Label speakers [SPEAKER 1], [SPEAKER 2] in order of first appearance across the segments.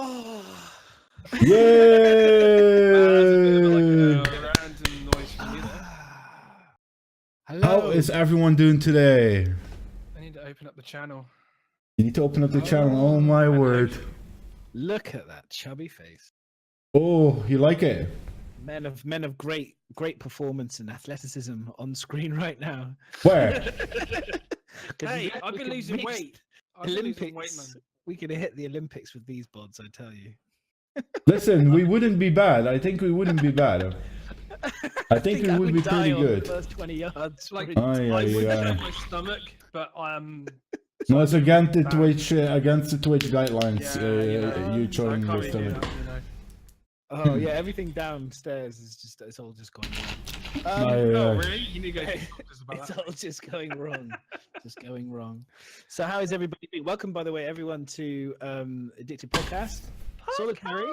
[SPEAKER 1] Oh.
[SPEAKER 2] Yay!
[SPEAKER 1] Like a random noise from you there.
[SPEAKER 3] Hello.
[SPEAKER 2] How is everyone doing today?
[SPEAKER 1] I need to open up the channel.
[SPEAKER 2] You need to open up the channel. Oh my word.
[SPEAKER 3] Look at that chubby face.
[SPEAKER 2] Oh, you like it?
[SPEAKER 3] Men of great performance and athleticism on screen right now.
[SPEAKER 2] Where?
[SPEAKER 1] Hey, I've been losing weight.
[SPEAKER 3] Olympics. We could hit the Olympics with these bods, I tell you.
[SPEAKER 2] Listen, we wouldn't be bad. I think we wouldn't be bad. I think we would be pretty good.
[SPEAKER 3] The first 20 yards.
[SPEAKER 1] Like,
[SPEAKER 2] I
[SPEAKER 1] I would check my stomach, but
[SPEAKER 2] no, it's against the Twitch guidelines. You
[SPEAKER 1] I
[SPEAKER 2] showing
[SPEAKER 1] can't
[SPEAKER 2] your
[SPEAKER 1] really do
[SPEAKER 2] stomach.
[SPEAKER 1] that, you know.
[SPEAKER 3] Oh yeah, everything downstairs is it's all just going wrong.
[SPEAKER 1] Oh really? You need to go to the doctors about
[SPEAKER 3] It's
[SPEAKER 1] that.
[SPEAKER 3] all just going wrong. Just going wrong. So how is everybody doing? Welcome, by the way, everyone, to Addicted Podcast. Solitary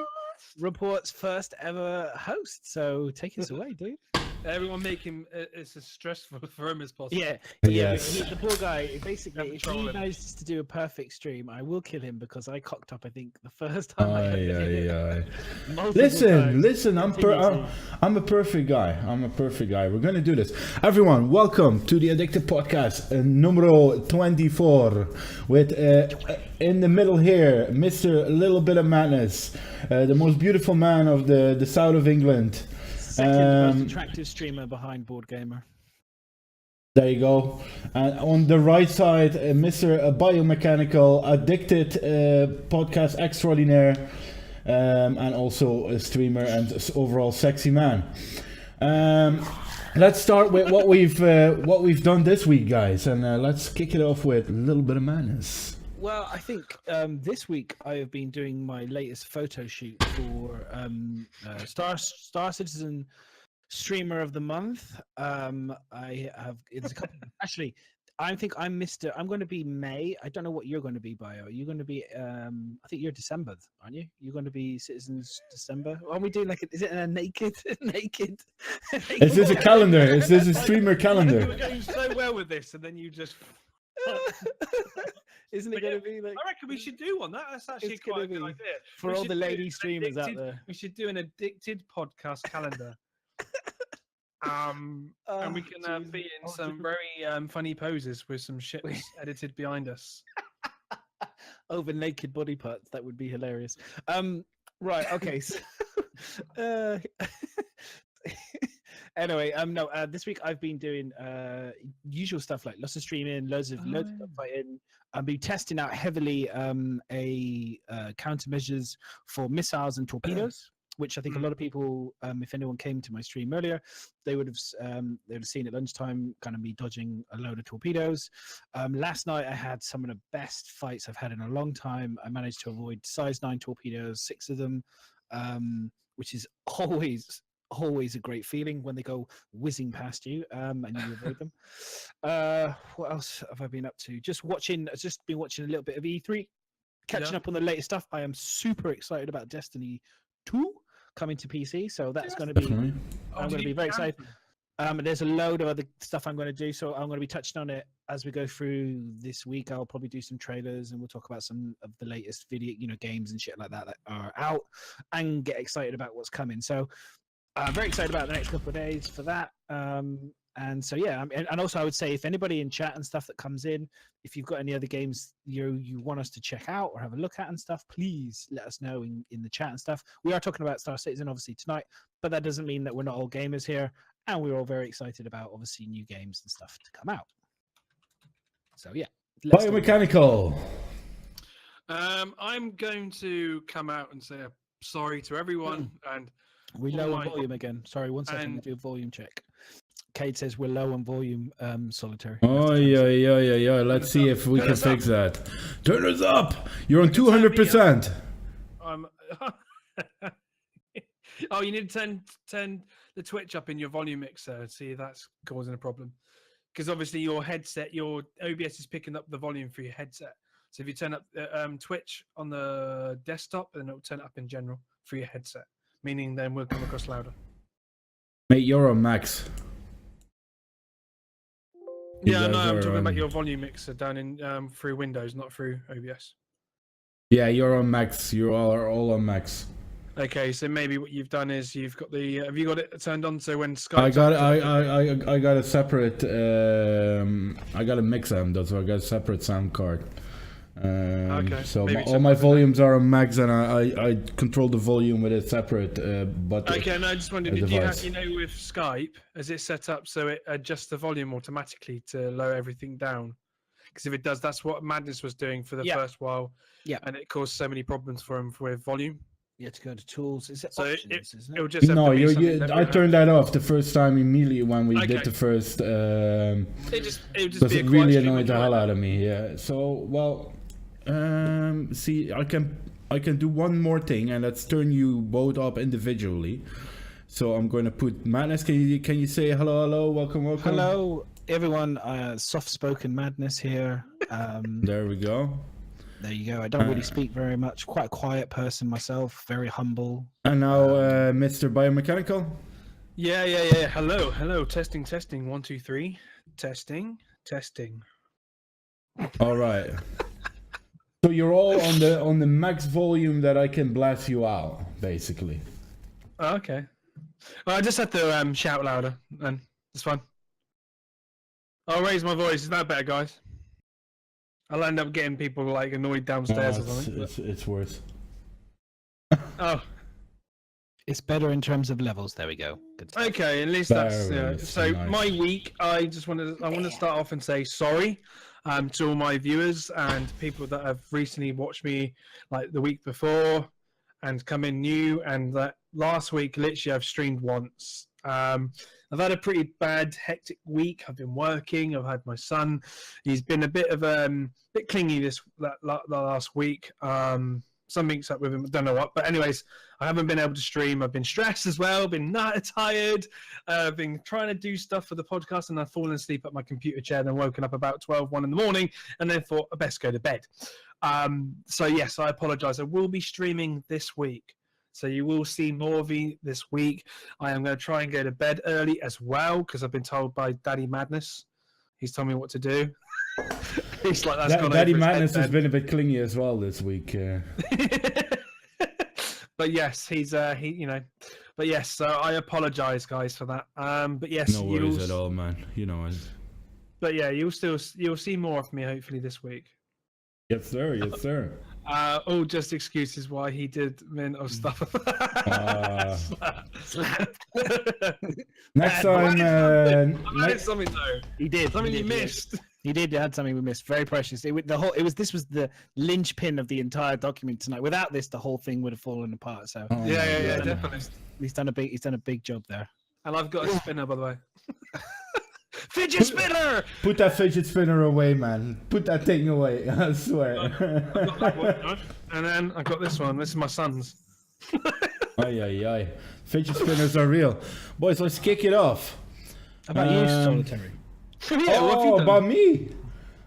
[SPEAKER 3] Report's first ever host. So take us away, dude.
[SPEAKER 1] Everyone make him it's as stressful for him as possible.
[SPEAKER 3] Yeah,
[SPEAKER 2] Yes.
[SPEAKER 3] the poor guy. Basically, if
[SPEAKER 1] Control
[SPEAKER 3] he
[SPEAKER 1] him.
[SPEAKER 3] manages to do a perfect stream, I will kill him because I cocked up. I think the first time I ever did it. Multiple times,
[SPEAKER 2] Listen, I'm a perfect guy. We're gonna do this. Everyone, welcome to the Addicted Podcast, numero 24. With in the middle here, Mr. Little Bit of Madness, the most beautiful man of the south of England.
[SPEAKER 3] Second most attractive streamer behind Board Gamer.
[SPEAKER 2] There you go. And on the right side, Mr. Biomechanical, addicted podcast extraordinaire, and also a streamer and overall sexy man. Let's start with what we've done this week, guys, and let's kick it off with a little bit of madness.
[SPEAKER 3] Well, I think this week I have been doing my latest photo shoot for Star Citizen Streamer of the Month. I have it's a couple. Actually, I think I'm Mr. I'm going to be May. I don't know what you're going to be, Bio. You're going to be. I think you're December, aren't you? You're going to be Citizens December. Are we doing like? Is it a naked?
[SPEAKER 2] Is this a calendar? Is this a streamer calendar?
[SPEAKER 1] You were going so well with this, and then you just.
[SPEAKER 3] Isn't it going to be like?
[SPEAKER 1] I reckon we should do one. That's actually
[SPEAKER 3] It's
[SPEAKER 1] quite a
[SPEAKER 3] gonna
[SPEAKER 1] good
[SPEAKER 3] be
[SPEAKER 1] idea.
[SPEAKER 3] for
[SPEAKER 1] We
[SPEAKER 3] all
[SPEAKER 1] should
[SPEAKER 3] the
[SPEAKER 1] do
[SPEAKER 3] lady
[SPEAKER 1] an
[SPEAKER 3] streamers out there.
[SPEAKER 1] We should do an addicted podcast calendar. And we can be in some very funny poses with some shit edited behind us.
[SPEAKER 3] Over naked body parts, that would be hilarious. Right, okay. So, anyway, this week I've been doing usual stuff like lots of streaming, loads of fighting. I've been testing out heavily countermeasures for missiles and torpedoes, which I think a lot of people, if anyone came to my stream earlier, they would have seen at lunchtime, kind of me dodging a load of torpedoes. Last night I had some of the best fights I've had in a long time. I managed to avoid size 9 torpedoes, 6 of them, which is always a great feeling when they go whizzing past you and you avoid them. What else have I been up to? Just been watching a little bit of E3, catching up on the latest stuff. I am super excited about Destiny 2 coming to PC, so that's going to be I'm going to be very excited. There's a load of other stuff I'm going to do, so I'm going to be touching on it as we go through this week. I'll probably do some trailers and we'll talk about some of the latest video, games and shit like that are out, and get excited about what's coming. So I'm very excited about the next couple of days for that. And so, yeah, and also I would say if anybody in chat and stuff that comes in, if you've got any other games you want us to check out or have a look at and stuff, please let us know in the chat and stuff. We are talking about Star Citizen obviously tonight, but that doesn't mean that we're not all gamers here, and we're all very excited about obviously new games and stuff to come out. So yeah,
[SPEAKER 2] Biomechanical.
[SPEAKER 1] I'm going to come out and say sorry to everyone, and
[SPEAKER 3] we low on volume again. Sorry, 1 second, we do a volume check. Kate says we're low on volume, Solitary.
[SPEAKER 2] Oh, yeah. Let's see if we can fix that. Turn us up! You're on 200%.
[SPEAKER 1] Oh, you need to turn the Twitch up in your volume mixer. See if that's causing a problem. Because obviously your headset, your OBS is picking up the volume for your headset. So if you turn up Twitch on the desktop, then it'll turn it up in general for your headset. Meaning then we'll come across louder.
[SPEAKER 2] Mate, you're on max.
[SPEAKER 1] Yeah, no, I'm talking about your volume mixer down in through Windows, not through OBS.
[SPEAKER 2] Yeah, you're on max. You are all on max.
[SPEAKER 1] Okay, so maybe what you've done is you've got the. Have you got it turned on so when Skype's
[SPEAKER 2] I got
[SPEAKER 1] active-
[SPEAKER 2] I got a separate. I got a mix amp, so I got a separate sound card.
[SPEAKER 1] Okay,
[SPEAKER 2] So
[SPEAKER 1] maybe it's
[SPEAKER 2] all my
[SPEAKER 1] something like that.
[SPEAKER 2] volumes are on max, and I control the volume with a separate button.
[SPEAKER 1] Okay, and I just wondered,
[SPEAKER 2] a
[SPEAKER 1] did you have,
[SPEAKER 2] device.
[SPEAKER 1] with Skype, is it set up so it adjusts the volume automatically to lower everything down? Because if it does, that's what Madness was doing for the
[SPEAKER 3] Yeah.
[SPEAKER 1] first while.
[SPEAKER 3] Yeah.
[SPEAKER 1] And it caused so many problems for him with volume.
[SPEAKER 3] You have to go to tools. Is it
[SPEAKER 1] So
[SPEAKER 3] options? Isn't
[SPEAKER 1] It'll
[SPEAKER 3] it?
[SPEAKER 1] just have
[SPEAKER 2] No,
[SPEAKER 1] to be something that
[SPEAKER 2] I
[SPEAKER 1] we
[SPEAKER 2] turned that off the first time immediately when we did
[SPEAKER 1] Okay.
[SPEAKER 2] the first.
[SPEAKER 1] It just
[SPEAKER 2] Because
[SPEAKER 1] be a
[SPEAKER 2] it
[SPEAKER 1] quiet
[SPEAKER 2] really
[SPEAKER 1] stream
[SPEAKER 2] annoyed
[SPEAKER 1] when
[SPEAKER 2] the
[SPEAKER 1] you're
[SPEAKER 2] hell
[SPEAKER 1] on.
[SPEAKER 2] out of me. Yeah. So well, see, I can do one more thing, and that's turn you both up individually. So I'm going to put Madness. Can you say hello, welcome?
[SPEAKER 3] Hello, everyone. Soft-spoken Madness here.
[SPEAKER 2] There we go.
[SPEAKER 3] There you go. I don't really speak very much. Quite a quiet person myself. Very humble.
[SPEAKER 2] And now, Mr. Biomechanical.
[SPEAKER 1] Yeah. Hello. Testing. 1, 2, 3. Testing.
[SPEAKER 2] All right. So you're all on the max volume that I can blast you out, basically.
[SPEAKER 1] Oh, okay. Well, I just had to shout louder, and it's fine. I'll raise my voice. Is that better, guys? I'll end up getting people like annoyed downstairs or something.
[SPEAKER 2] It's worse.
[SPEAKER 1] Oh,
[SPEAKER 3] It's better in terms of levels. There we go. Good stuff.
[SPEAKER 1] okay. At least that's
[SPEAKER 2] Very
[SPEAKER 1] so.
[SPEAKER 2] nice.
[SPEAKER 1] My week, I want to start off and say sorry to all my viewers and people that have recently watched me like the week before and come in new. And that last week, literally, I've streamed once. I've had a pretty bad, hectic week. I've been working. I've had my son. He's been a bit of bit clingy the last week. Something's up with him. I don't know what. But anyways, I haven't been able to stream. I've been stressed as well. Been tired. I've been trying to do stuff for the podcast, and I've fallen asleep at my computer chair. Then woken up about 1 in the morning, and then thought I best go to bed. So yes, I apologise. I will be streaming this week. So you will see more of me this week. I am going to try and go to bed early as well because I've been told by Daddy Madness. He's told me what to do. He's like, that's gone
[SPEAKER 2] Daddy
[SPEAKER 1] over his head
[SPEAKER 2] Madness has
[SPEAKER 1] then.
[SPEAKER 2] been a bit clingy as well this week.
[SPEAKER 1] But yes, he's But yes, so I apologise, guys, for that. But yes,
[SPEAKER 2] No worries at all, man. You know it.
[SPEAKER 1] But yeah, you'll see more of me hopefully this week.
[SPEAKER 2] Yes, sir. Yes, sir.
[SPEAKER 1] All just excuses why he did mental stuff.
[SPEAKER 2] Next time,
[SPEAKER 1] I had something though.
[SPEAKER 3] He did.
[SPEAKER 1] Something
[SPEAKER 3] he
[SPEAKER 1] you
[SPEAKER 3] did, he
[SPEAKER 1] missed.
[SPEAKER 3] He did had something we missed. Very precious. This was the linchpin of the entire document tonight. Without this, the whole thing would have fallen apart. So
[SPEAKER 1] Yeah, definitely.
[SPEAKER 3] he's done a big job there.
[SPEAKER 1] And I've got a spinner, by the way. Fidget spinner!
[SPEAKER 2] Put that fidget spinner away, man. Put that thing away. I swear.
[SPEAKER 1] I've got that one, and then I got this one. This is my son's.
[SPEAKER 2] Aye. Fidget spinners are real. Boys, let's kick it off.
[SPEAKER 3] How about you, Solitary?
[SPEAKER 1] Yeah, what have you done?
[SPEAKER 2] About me?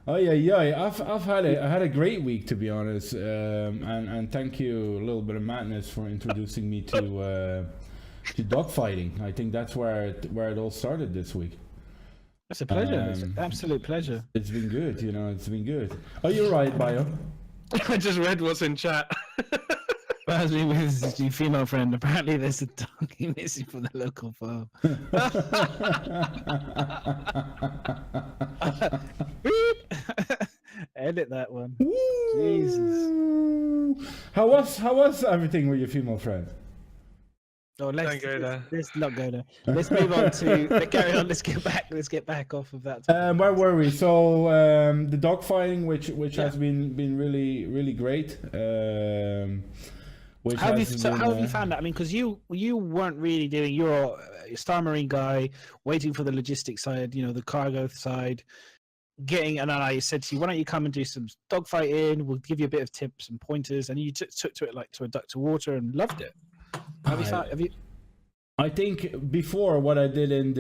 [SPEAKER 2] I've had a great week, to be honest. And thank you, a little bit of Madness, for introducing me to dogfighting. I think that's where it all started this week.
[SPEAKER 3] It's a pleasure. It's an absolute pleasure.
[SPEAKER 2] It's been good, it's been good. Oh, you're right, Bio.
[SPEAKER 1] I just read what's in chat.
[SPEAKER 3] Apparently, with your female friend, apparently there's a donkey missing from the local farm. Edit that one. Jesus.
[SPEAKER 2] How was everything with your female friend?
[SPEAKER 3] Oh,
[SPEAKER 1] Don't go there.
[SPEAKER 3] let's not go there. Let's move on to carry on. Let's get back off of that.
[SPEAKER 2] Where were we? So the dogfighting, which has been really great.
[SPEAKER 3] How have you found that? I mean, because you weren't really doing. You're a Star Marine guy, waiting for the logistics side, the cargo side. And I said to you, why don't you come and do some dogfighting? We'll give you a bit of tips and pointers. And you took to it like to a duck to water and loved it. Have you?
[SPEAKER 2] I think before what I did in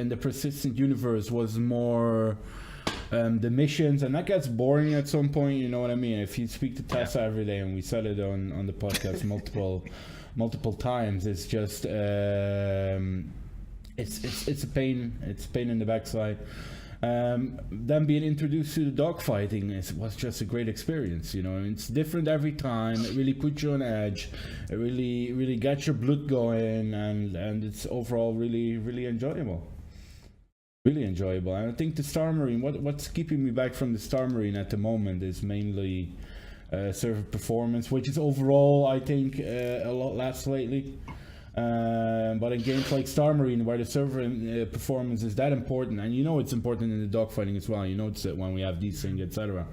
[SPEAKER 2] the persistent universe was more the missions, and that gets boring at some point. You know what I mean? If you speak to Tessa every day, and we said it on the podcast multiple times, it's just it's a pain. It's a pain in the backside. Then being introduced to the dogfighting was just a great experience. You know, it's different every time. It really puts you on edge. It really gets your blood going, and it's overall really enjoyable. Really enjoyable. And I think the Star Marine, what's keeping me back from the Star Marine at the moment is mainly server performance, which is overall, I think, a lot less lately. But in games like Star Marine, where the server performance is that important, and you know it's important in the dogfighting as well, you notice it when we have desync, etc.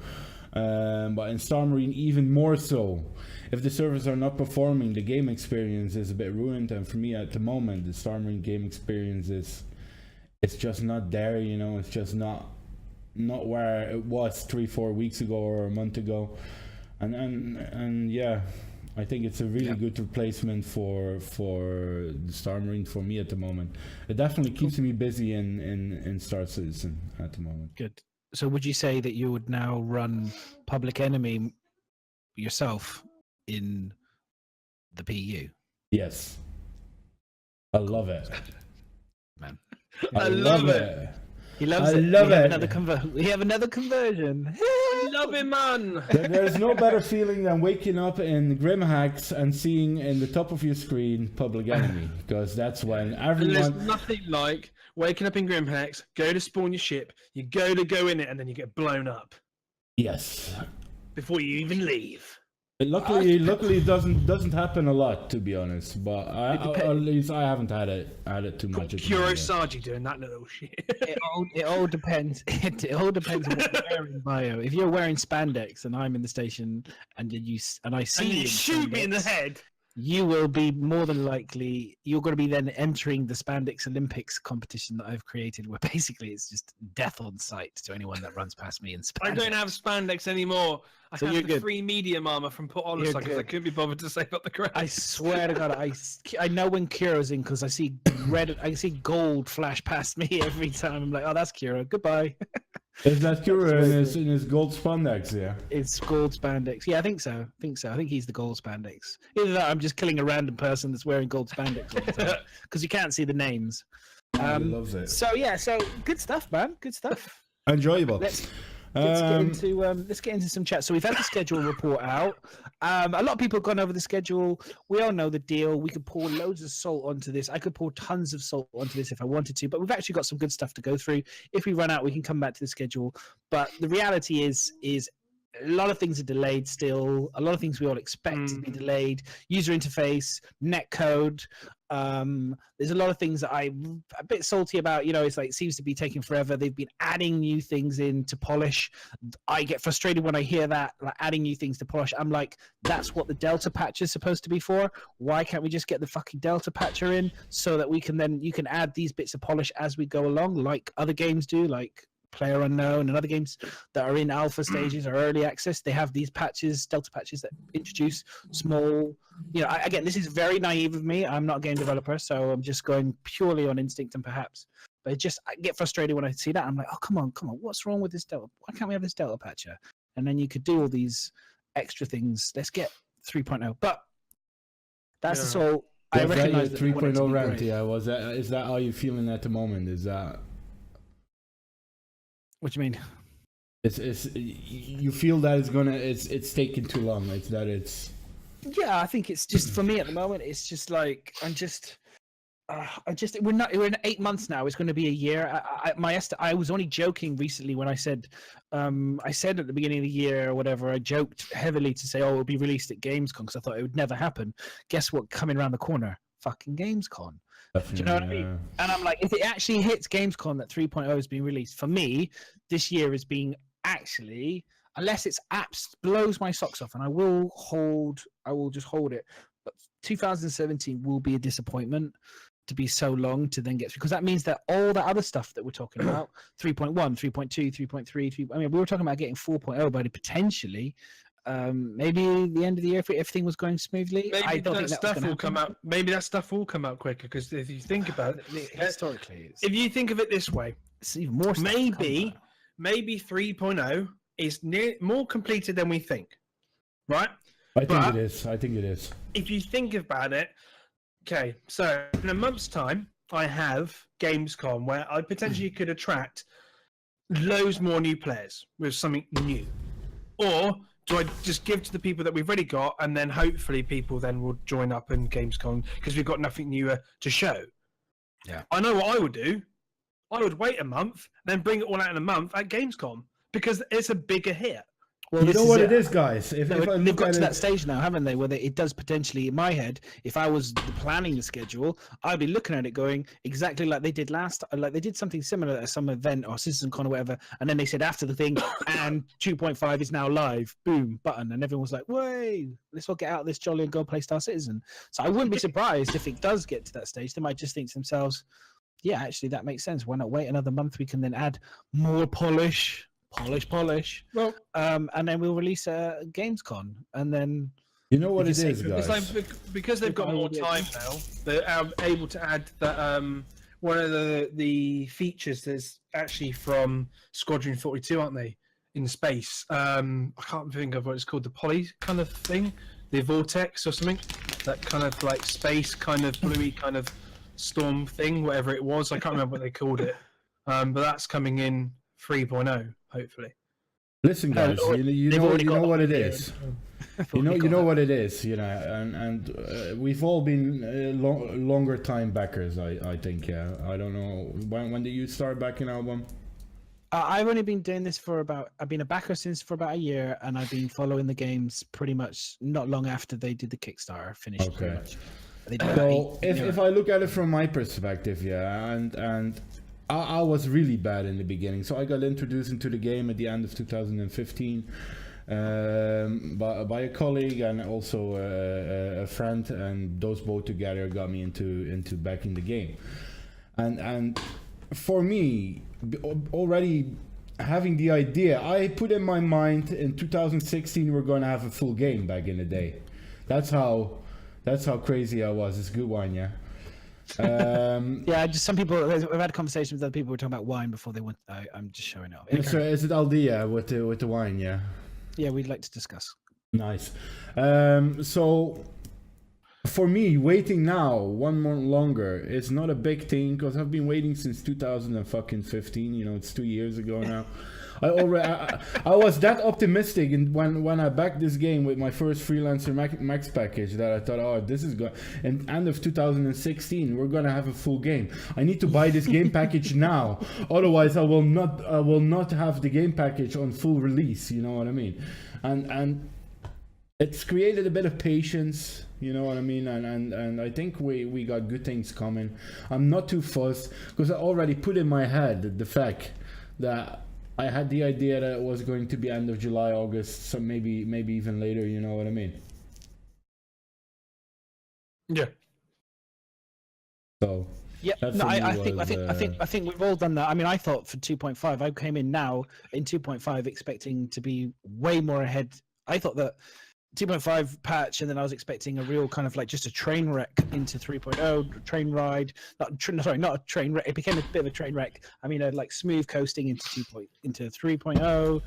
[SPEAKER 2] But in Star Marine, even more so. If the servers are not performing, the game experience is a bit ruined. And for me, at the moment, the Star Marine game experience it's just not there. You know, it's just not where it was 3-4 weeks ago or a month ago. And yeah, I think it's a really good replacement for the Star Marine for me at the moment. It definitely keeps me busy in Star Citizen at the moment.
[SPEAKER 3] Good. So would you say that you would now run Public Enemy yourself in the PU?
[SPEAKER 2] Yes. I love it.
[SPEAKER 3] Man.
[SPEAKER 2] I love it.
[SPEAKER 3] He loves
[SPEAKER 2] I
[SPEAKER 3] it.
[SPEAKER 2] love it.
[SPEAKER 3] We have another conversion.
[SPEAKER 1] Love him, man.
[SPEAKER 2] There's no better feeling than waking up in Grimhacks and seeing in the top of your screen Public Enemy, because that's when
[SPEAKER 1] And
[SPEAKER 2] everyone.
[SPEAKER 1] there's nothing like waking up in Grimhacks, go to spawn your ship, you go in it, and then you get blown up
[SPEAKER 2] Yes.
[SPEAKER 1] before you even leave.
[SPEAKER 2] Luckily, it doesn't happen a lot, to be honest. But at least I haven't had it too much.
[SPEAKER 1] Kurosagi doing that little shit.
[SPEAKER 3] It all depends. It all depends on what you're wearing, Bio. If you're wearing spandex and I'm in the station and I see
[SPEAKER 1] And
[SPEAKER 3] you
[SPEAKER 1] you
[SPEAKER 3] in
[SPEAKER 1] shoot me in the
[SPEAKER 3] spandex,
[SPEAKER 1] head.
[SPEAKER 3] you will be more than likely you're going to be then entering the Spandex Olympics competition that I've created, where basically it's just death on sight to anyone that runs past me in spandex.
[SPEAKER 1] I don't have spandex anymore. I
[SPEAKER 3] So
[SPEAKER 1] have
[SPEAKER 3] you're
[SPEAKER 1] the
[SPEAKER 3] good.
[SPEAKER 1] free medium armor from Port
[SPEAKER 3] You're
[SPEAKER 1] Olisar because I
[SPEAKER 3] good.
[SPEAKER 1] couldn't be bothered to save up the credits.
[SPEAKER 3] I swear to God, I know when Kuro's in because I see gold flash past me every time. I'm like, oh, that's Kuro. Goodbye.
[SPEAKER 2] Is that Kura in his gold spandex? Yeah.
[SPEAKER 3] It's gold spandex. Yeah, I think so. I think he's the gold spandex. Either that, or I'm just killing a random person that's wearing gold spandex all the time because you can't see the names.
[SPEAKER 2] He loves it.
[SPEAKER 3] So yeah, so good stuff, man. Good stuff.
[SPEAKER 2] Enjoyable.
[SPEAKER 3] Let's get into some chat. So we've had the schedule report out. A lot of people have gone over the schedule. We all know the deal. We could pour loads of salt onto this. I could pour tons of salt onto this if I wanted to, but we've actually got some good stuff to go through. If we run out, we can come back to the schedule. But the reality is a lot of things are delayed still. A lot of things we all expect to be delayed. User interface, netcode. There's a lot of things that I'm a bit salty about. You know, it's like it seems to be taking forever. They've been adding new things in to polish. I get frustrated when I hear that, like adding new things to polish. I'm like, that's what the Delta patch is supposed to be for. Why can't we just get the fucking Delta patcher in so that you can add these bits of polish as we go along, like other games do, like Player Unknown and other games that are in alpha stages or early access. They have these patches, Delta patches, that introduce small, you know, again, this is very naive of me. I'm not a game developer, so I'm just going purely on instinct and perhaps, but I get frustrated when I see that. I'm like, oh, come on, what's wrong with this Delta? Why can't we have this Delta patcher? And then you could do all these extra things. Let's get 3.0, but that's just all. I recognize that
[SPEAKER 2] 3.0 rant. Yeah, is that how you're feeling at the moment? Is that
[SPEAKER 3] what do you mean?
[SPEAKER 2] It's you feel that it's taking too long.
[SPEAKER 3] Yeah, I think it's just for me at the moment. It's just like we're in 8 months now. It's going to be a year. I was only joking recently when I said at the beginning of the year or whatever. I joked heavily to say, oh, it'll be released at Gamescom because I thought it would never happen. Guess what? Coming around the corner, fucking Gamescom. Do you know what I mean? And I'm like, if it actually hits Gamescom that 3.0 is being released, for me, this year is being actually, unless it's apps blows my socks off, and I will just hold it. But 2017 will be a disappointment to be so long to then get through, because that means that all that other stuff that we're talking about, 3.1, 3.2, 3.3, I mean, we were talking about getting 4.0 by potentially. Maybe the end of the year if everything was going smoothly.
[SPEAKER 1] Maybe
[SPEAKER 3] I don't think
[SPEAKER 1] that
[SPEAKER 3] that
[SPEAKER 1] stuff will come out. Maybe that stuff will come out quicker because if you think about it,
[SPEAKER 3] historically,
[SPEAKER 1] if you think of it this way,
[SPEAKER 3] it's even more.
[SPEAKER 1] Maybe 3.0 is more completed than we think, right?
[SPEAKER 2] I think it is.
[SPEAKER 1] If you think about it, okay, so in a month's time, I have Gamescom where I potentially could attract loads more new players with something new, or do I just give to the people that we've already got, and then hopefully people then will join up in Gamescom because we've got nothing newer to show?
[SPEAKER 3] Yeah.
[SPEAKER 1] I know what I would do. I would wait a month, then bring it all out in a month at Gamescom because it's a bigger hit.
[SPEAKER 3] Well,
[SPEAKER 2] You
[SPEAKER 3] this
[SPEAKER 2] know
[SPEAKER 3] is
[SPEAKER 2] what
[SPEAKER 3] it.
[SPEAKER 2] it is, guys. If I
[SPEAKER 3] They've
[SPEAKER 2] look
[SPEAKER 3] got
[SPEAKER 2] at
[SPEAKER 3] to that
[SPEAKER 2] it,
[SPEAKER 3] stage now, haven't they? Where it does potentially, in my head, if I was planning the schedule, I'd be looking at it going exactly like they did like they did something similar at some event or CitizenCon or whatever, and then they said after the thing, and 2.5 is now live, boom, button, and everyone was like, "Wait, let's all get out of this jolly and go play Star Citizen." So I wouldn't be surprised if it does get to that stage. They might just think to themselves, "Yeah, actually, that makes sense. Why not wait another month? We can then add more polish."
[SPEAKER 1] Well,
[SPEAKER 3] And then we'll release a Gamescom, and then
[SPEAKER 2] you know what
[SPEAKER 3] you
[SPEAKER 2] it
[SPEAKER 3] say
[SPEAKER 2] is,
[SPEAKER 3] from-
[SPEAKER 2] guys.
[SPEAKER 1] it's like because they've got more time now, they're able to add that one of the features that's actually from Squadron 42, aren't they? In space, I can't think of what it's called, the poly kind of thing, the vortex or something, that kind of like space kind of bluey kind of storm thing, whatever it was. I can't remember what they called it, but that's coming in 3.0, hopefully.
[SPEAKER 2] Listen, guys. You
[SPEAKER 3] they've already
[SPEAKER 2] know
[SPEAKER 3] got
[SPEAKER 2] what it
[SPEAKER 3] there.
[SPEAKER 2] is. You know what it is. You know, and we've all been longer time backers. I think. Yeah. I don't know when did you start backing album?
[SPEAKER 3] I've only been doing this I've been a backer for about a year, and I've been following the games pretty much not long after they did the Kickstarter finished. Pretty much. They did
[SPEAKER 2] So
[SPEAKER 3] about 8
[SPEAKER 2] if I look at it from my perspective, yeah, and I was really bad in the beginning, so I got introduced into the game at the end of 2015 by a colleague and also a friend, and those both together got me into backing the game. And for me, already having the idea, I put in my mind in 2016 we're going to have a full game back in the day. That's how crazy I was. It's a good one, yeah.
[SPEAKER 3] Yeah, just some people. I've had conversations with other people who were talking about wine before they went. I'm just showing up.
[SPEAKER 2] Is it Aldea with the wine? Yeah.
[SPEAKER 3] Yeah, we'd like to discuss.
[SPEAKER 2] Nice. So for me, waiting now one month longer is not a big thing because I've been waiting since 2015. You know, it's 2 years ago now. I was that optimistic when I backed this game with my first freelancer max package that I thought, oh, this is good. And end of 2016, we're gonna have a full game. I need to buy this game package now, otherwise I will not have the game package on full release. You know what I mean? And it's created a bit of patience. You know what I mean? And I think we got good things coming. I'm not too fussed because I already put in my head the fact that I had the idea that it was going to be end of July, August, so maybe even later. You know what I mean?
[SPEAKER 1] Yeah.
[SPEAKER 2] So
[SPEAKER 3] yeah, no, I think we've all done that. I mean, I thought for 2.5, I came in now in 2.5 expecting to be way more ahead. I thought that 2.5 patch, and then I was expecting a real kind of like just a train wreck into 3.0 train ride. Not a train wreck. It became a bit of a train wreck. I mean, like smooth coasting into 3.0.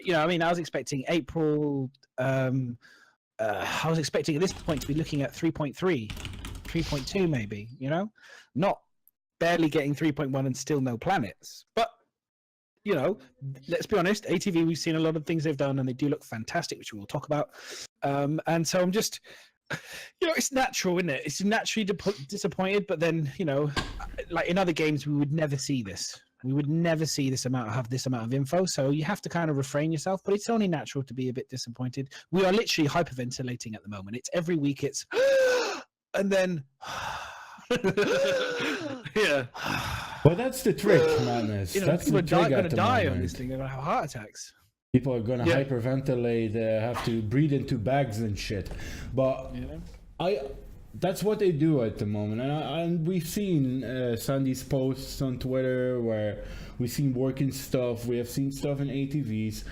[SPEAKER 3] You know, I mean, I was expecting April. I was expecting at this point to be looking at 3.3, 3.2 maybe. You know, not barely getting 3.1 and still no planets, but. You know, let's be honest, ATV, we've seen a lot of things they've done and they do look fantastic, which we'll talk about. And so I'm just, you know, it's natural, isn't it? It's naturally disappointed, but then, you know, like in other games, we would never see this. We would never see this amount of info. So you have to kind of refrain yourself, but it's only natural to be a bit disappointed. We are literally hyperventilating at the moment. It's every week, it's, and then,
[SPEAKER 1] Yeah.
[SPEAKER 2] Well, that's the trick, madness.
[SPEAKER 3] you know,
[SPEAKER 2] That's
[SPEAKER 3] people
[SPEAKER 2] the
[SPEAKER 3] are
[SPEAKER 2] trick
[SPEAKER 3] going
[SPEAKER 2] at
[SPEAKER 3] to
[SPEAKER 2] the
[SPEAKER 3] die on
[SPEAKER 2] moment.
[SPEAKER 3] this thing. They're going to have heart attacks.
[SPEAKER 2] People are gonna
[SPEAKER 1] Yeah.
[SPEAKER 2] hyperventilate, have to breathe into bags and shit. But that's what they do at the moment, and we've seen Sandy's posts on Twitter where we've seen working stuff. We have seen stuff in ATVs,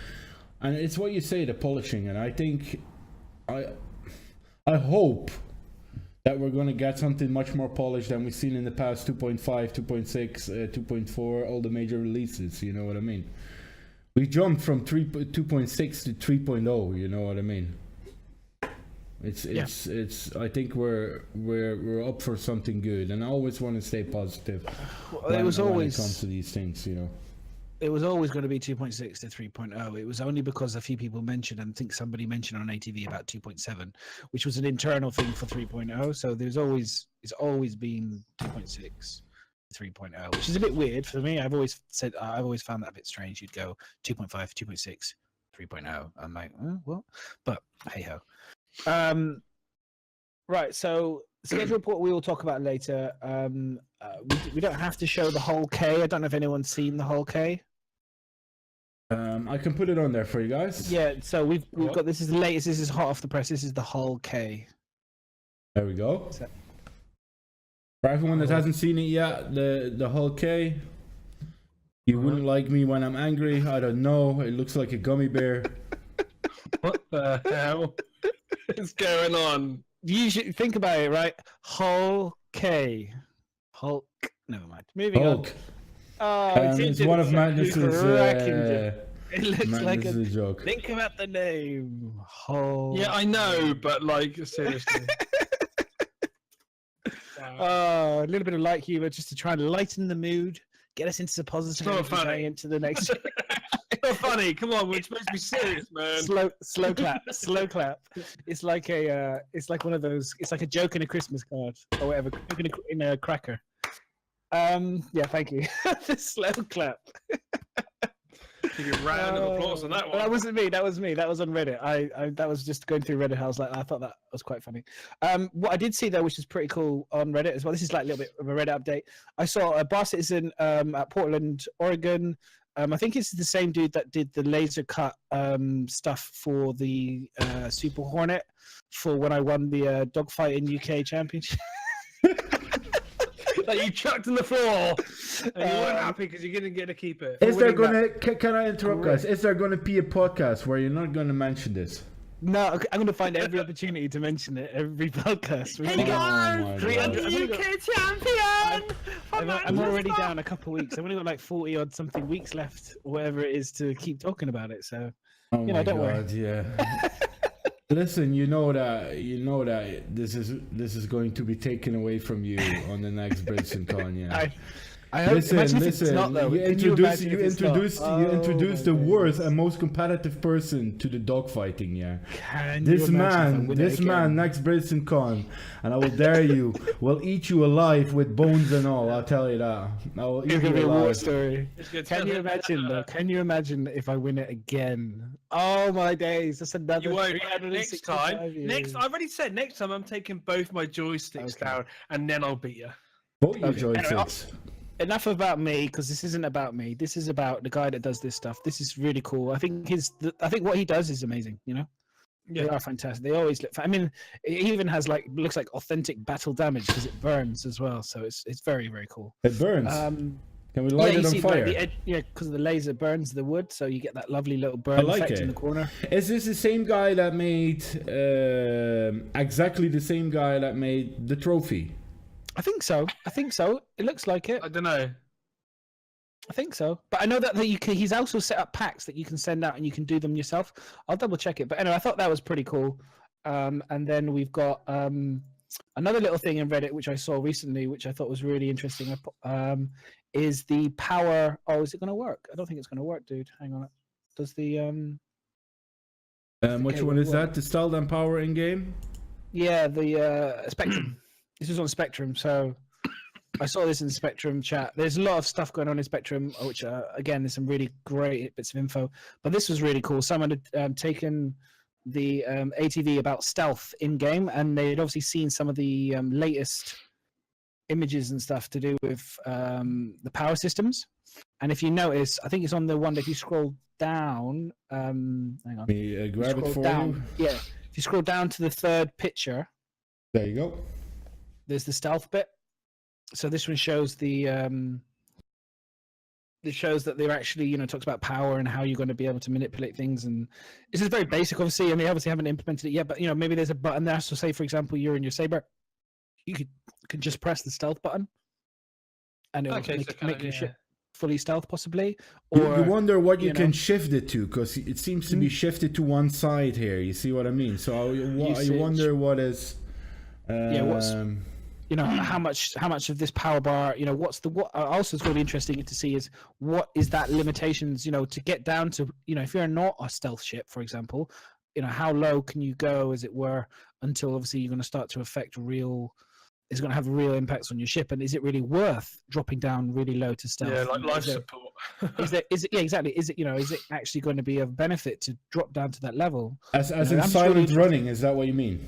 [SPEAKER 2] and it's what you say, the polishing. And I think, I hope that we're going to get something much more polished than we've seen in the past 2.5, 2.6, 2.4, all the major releases, you know what I mean? We jumped from 2.6 to 3.0, you know what I mean? It's I think we're up for something good, and I always want to stay positive
[SPEAKER 3] Well,
[SPEAKER 2] when
[SPEAKER 3] it was
[SPEAKER 2] it
[SPEAKER 3] always
[SPEAKER 2] comes to these things, you know.
[SPEAKER 3] it was always going to be 2.6 to 3.0. It was only because a few people mentioned, and I think somebody mentioned on ATV about 2.7, which was an internal thing for 3.0. So it's always been 2.6, 3.0, which is a bit weird for me. I've always found that a bit strange. You'd go 2.5, 2.6, 3.0. I'm like, what? But hey ho. Right. So schedule report we will talk about later. We don't have to show the whole K. I don't know if anyone's seen the whole K.
[SPEAKER 2] I can put it on there for you guys.
[SPEAKER 3] Yeah, so we've got, this is the latest, this is hot off the press, this is the whole K.
[SPEAKER 2] There we go. For everyone that hasn't seen it yet, the whole K. You wouldn't like me when I'm angry. I don't know. It looks like a gummy bear.
[SPEAKER 1] What the hell is going on?
[SPEAKER 3] You should think about it, right? Whole K. Hulk. Never mind. Moving on. Oh,
[SPEAKER 2] it's one of Magnus's.
[SPEAKER 3] It looks like a
[SPEAKER 2] joke.
[SPEAKER 3] Think about the name. Whole.
[SPEAKER 1] Yeah, I know, but like seriously.
[SPEAKER 3] Oh, a little bit of light humor just to try and lighten the mood, get us into the positive,
[SPEAKER 1] It's not funny.
[SPEAKER 3] into the next.
[SPEAKER 1] It's not funny. Come on, we're supposed to be serious, man.
[SPEAKER 3] Slow clap, slow clap. It's like one of those. It's like a joke in a Christmas card or whatever, in a cracker. Yeah, thank you. The slow clap.
[SPEAKER 1] Give you a round of applause on that one.
[SPEAKER 3] That wasn't me. That was me. That was on Reddit. I that was just going through Reddit. I was like, I thought that was quite funny. What I did see though, which is pretty cool on Reddit as well. This is like a little bit of a Reddit update. I saw a Bar Citizen at Portland, Oregon. I think it's the same dude that did the laser cut stuff for the Super Hornet for when I won the dogfight in UK Championship.
[SPEAKER 1] That you chucked on the floor and you weren't happy because you didn't get to keep it.
[SPEAKER 2] Is there gonna? Can I interrupt, guys? Is there gonna be a podcast where you're not gonna mention this?
[SPEAKER 3] No, I'm going to find every opportunity to mention it every podcast.
[SPEAKER 4] Hey guys,
[SPEAKER 3] 300
[SPEAKER 4] UK champion!
[SPEAKER 3] I'm already down a couple of weeks. I've only got like 40 odd something weeks left, or whatever it is, to keep talking about it. So,
[SPEAKER 2] Oh my
[SPEAKER 3] don't worry.
[SPEAKER 2] God, yeah. Listen, you know that this is going to be taken away from you on the next BritzenCon, yeah.
[SPEAKER 3] I hope.
[SPEAKER 2] Listen,
[SPEAKER 3] Imagine if it's not, though.
[SPEAKER 2] you
[SPEAKER 3] Can
[SPEAKER 2] introduced
[SPEAKER 3] imagine if it's not?
[SPEAKER 2] the
[SPEAKER 3] my
[SPEAKER 2] worst
[SPEAKER 3] days.
[SPEAKER 2] and most competitive person to the dogfighting, yeah.
[SPEAKER 3] Can
[SPEAKER 2] This
[SPEAKER 3] you imagine if I
[SPEAKER 2] man,
[SPEAKER 3] win it
[SPEAKER 2] this man,
[SPEAKER 3] again?
[SPEAKER 2] next BritzenCon, and I will dare you, will eat you alive with bones and all. I'll tell you that. I will
[SPEAKER 3] It's
[SPEAKER 2] eat
[SPEAKER 3] gonna be
[SPEAKER 2] you
[SPEAKER 3] a war
[SPEAKER 2] alive.
[SPEAKER 3] story. Can you imagine though? Can you imagine if I win it again? Oh my days! That's another.
[SPEAKER 1] You won't.
[SPEAKER 3] 365
[SPEAKER 1] Next time.
[SPEAKER 3] years.
[SPEAKER 1] I've already said next time I'm taking both my joysticks
[SPEAKER 3] Okay.
[SPEAKER 1] down and then I'll beat you.
[SPEAKER 2] Both your
[SPEAKER 3] Okay.
[SPEAKER 2] joysticks.
[SPEAKER 3] Enough about me, because this isn't about me. This is about the guy that does this stuff. This is really cool. I think what he does is amazing. You know, they are fantastic. They always look. I mean, it even has looks like authentic battle damage because it burns as well. So it's very, very cool.
[SPEAKER 2] It burns. Can we light
[SPEAKER 3] you
[SPEAKER 2] it on
[SPEAKER 3] see,
[SPEAKER 2] fire?
[SPEAKER 3] because the laser burns the wood, so you get that lovely little burn
[SPEAKER 2] like
[SPEAKER 3] effect
[SPEAKER 2] it.
[SPEAKER 3] in the corner.
[SPEAKER 2] Is this the same guy that made exactly the same guy that made the trophy?
[SPEAKER 3] I think so. It looks like it.
[SPEAKER 1] I don't know.
[SPEAKER 3] I think so. But I know that he's also set up packs that you can send out and you can do them yourself. I'll double check it. But anyway, I thought that was pretty cool. And then we've got another little thing in Reddit which I saw recently, which I thought was really interesting. Is the power? Oh, is it going to work? I don't think it's going to work, dude. Hang on. Does the
[SPEAKER 2] Which one is that? The stealth and power in game?
[SPEAKER 3] Yeah, the Spectrum. This was on Spectrum, so I saw this in Spectrum chat. There's a lot of stuff going on in Spectrum, which again, there's some really great bits of info. But this was really cool. Someone had taken the ATV about stealth in game, and they'd obviously seen some of the latest images and stuff to do with the power systems. And if you notice, I think it's on the one that if you scroll down, hang on,
[SPEAKER 2] Let me grab it
[SPEAKER 3] scroll
[SPEAKER 2] for
[SPEAKER 3] down.
[SPEAKER 2] you.
[SPEAKER 3] Yeah, if you scroll down to the third picture,
[SPEAKER 2] There you go.
[SPEAKER 3] there's the stealth bit. So this one shows the it shows that they're actually, talks about power and how you're going to be able to manipulate things. And this is very basic, obviously, and they obviously haven't implemented it yet. But maybe there's a button there. So say, for example, you're in your Saber, you could just press the stealth button, and it'll make your ship fully stealth, possibly. Or
[SPEAKER 2] You wonder what you
[SPEAKER 3] you
[SPEAKER 2] can
[SPEAKER 3] know.
[SPEAKER 2] shift it to, because it seems to be shifted to one side here. You see what I mean? So you
[SPEAKER 3] Usage.
[SPEAKER 2] wonder what is.
[SPEAKER 3] you know, how much of this power bar, you know, what also is going to be interesting to see is what is that limitations, you know, to get down to, you know, if you're not a stealth ship, for example, you know, how low can you go, as it were, until obviously you're going to start to affect it's going to have real impacts on your ship, and is it really worth dropping down really low to stealth?
[SPEAKER 1] Yeah, like life support.
[SPEAKER 3] Is it exactly? Is it, you know, is it actually going to be of benefit to drop down to that level?
[SPEAKER 2] As
[SPEAKER 3] You know,
[SPEAKER 2] in
[SPEAKER 3] I'm
[SPEAKER 2] silent
[SPEAKER 3] sure
[SPEAKER 2] running, is that what you mean?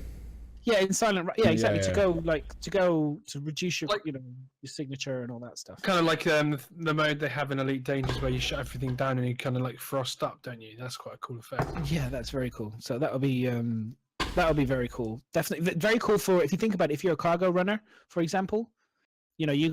[SPEAKER 3] Yeah, in silent. Yeah, exactly.
[SPEAKER 2] Yeah.
[SPEAKER 3] To go to reduce your,
[SPEAKER 1] Like-
[SPEAKER 3] you know, your signature and all that stuff.
[SPEAKER 1] Kind of like the mode they have in Elite Dangerous where you shut everything down and you kind of like frost up, don't you? That's quite a cool effect.
[SPEAKER 3] Yeah, that's very cool. So that'll be very cool. Definitely very cool for, if you think about it, if you're a cargo runner, for example, you know, you're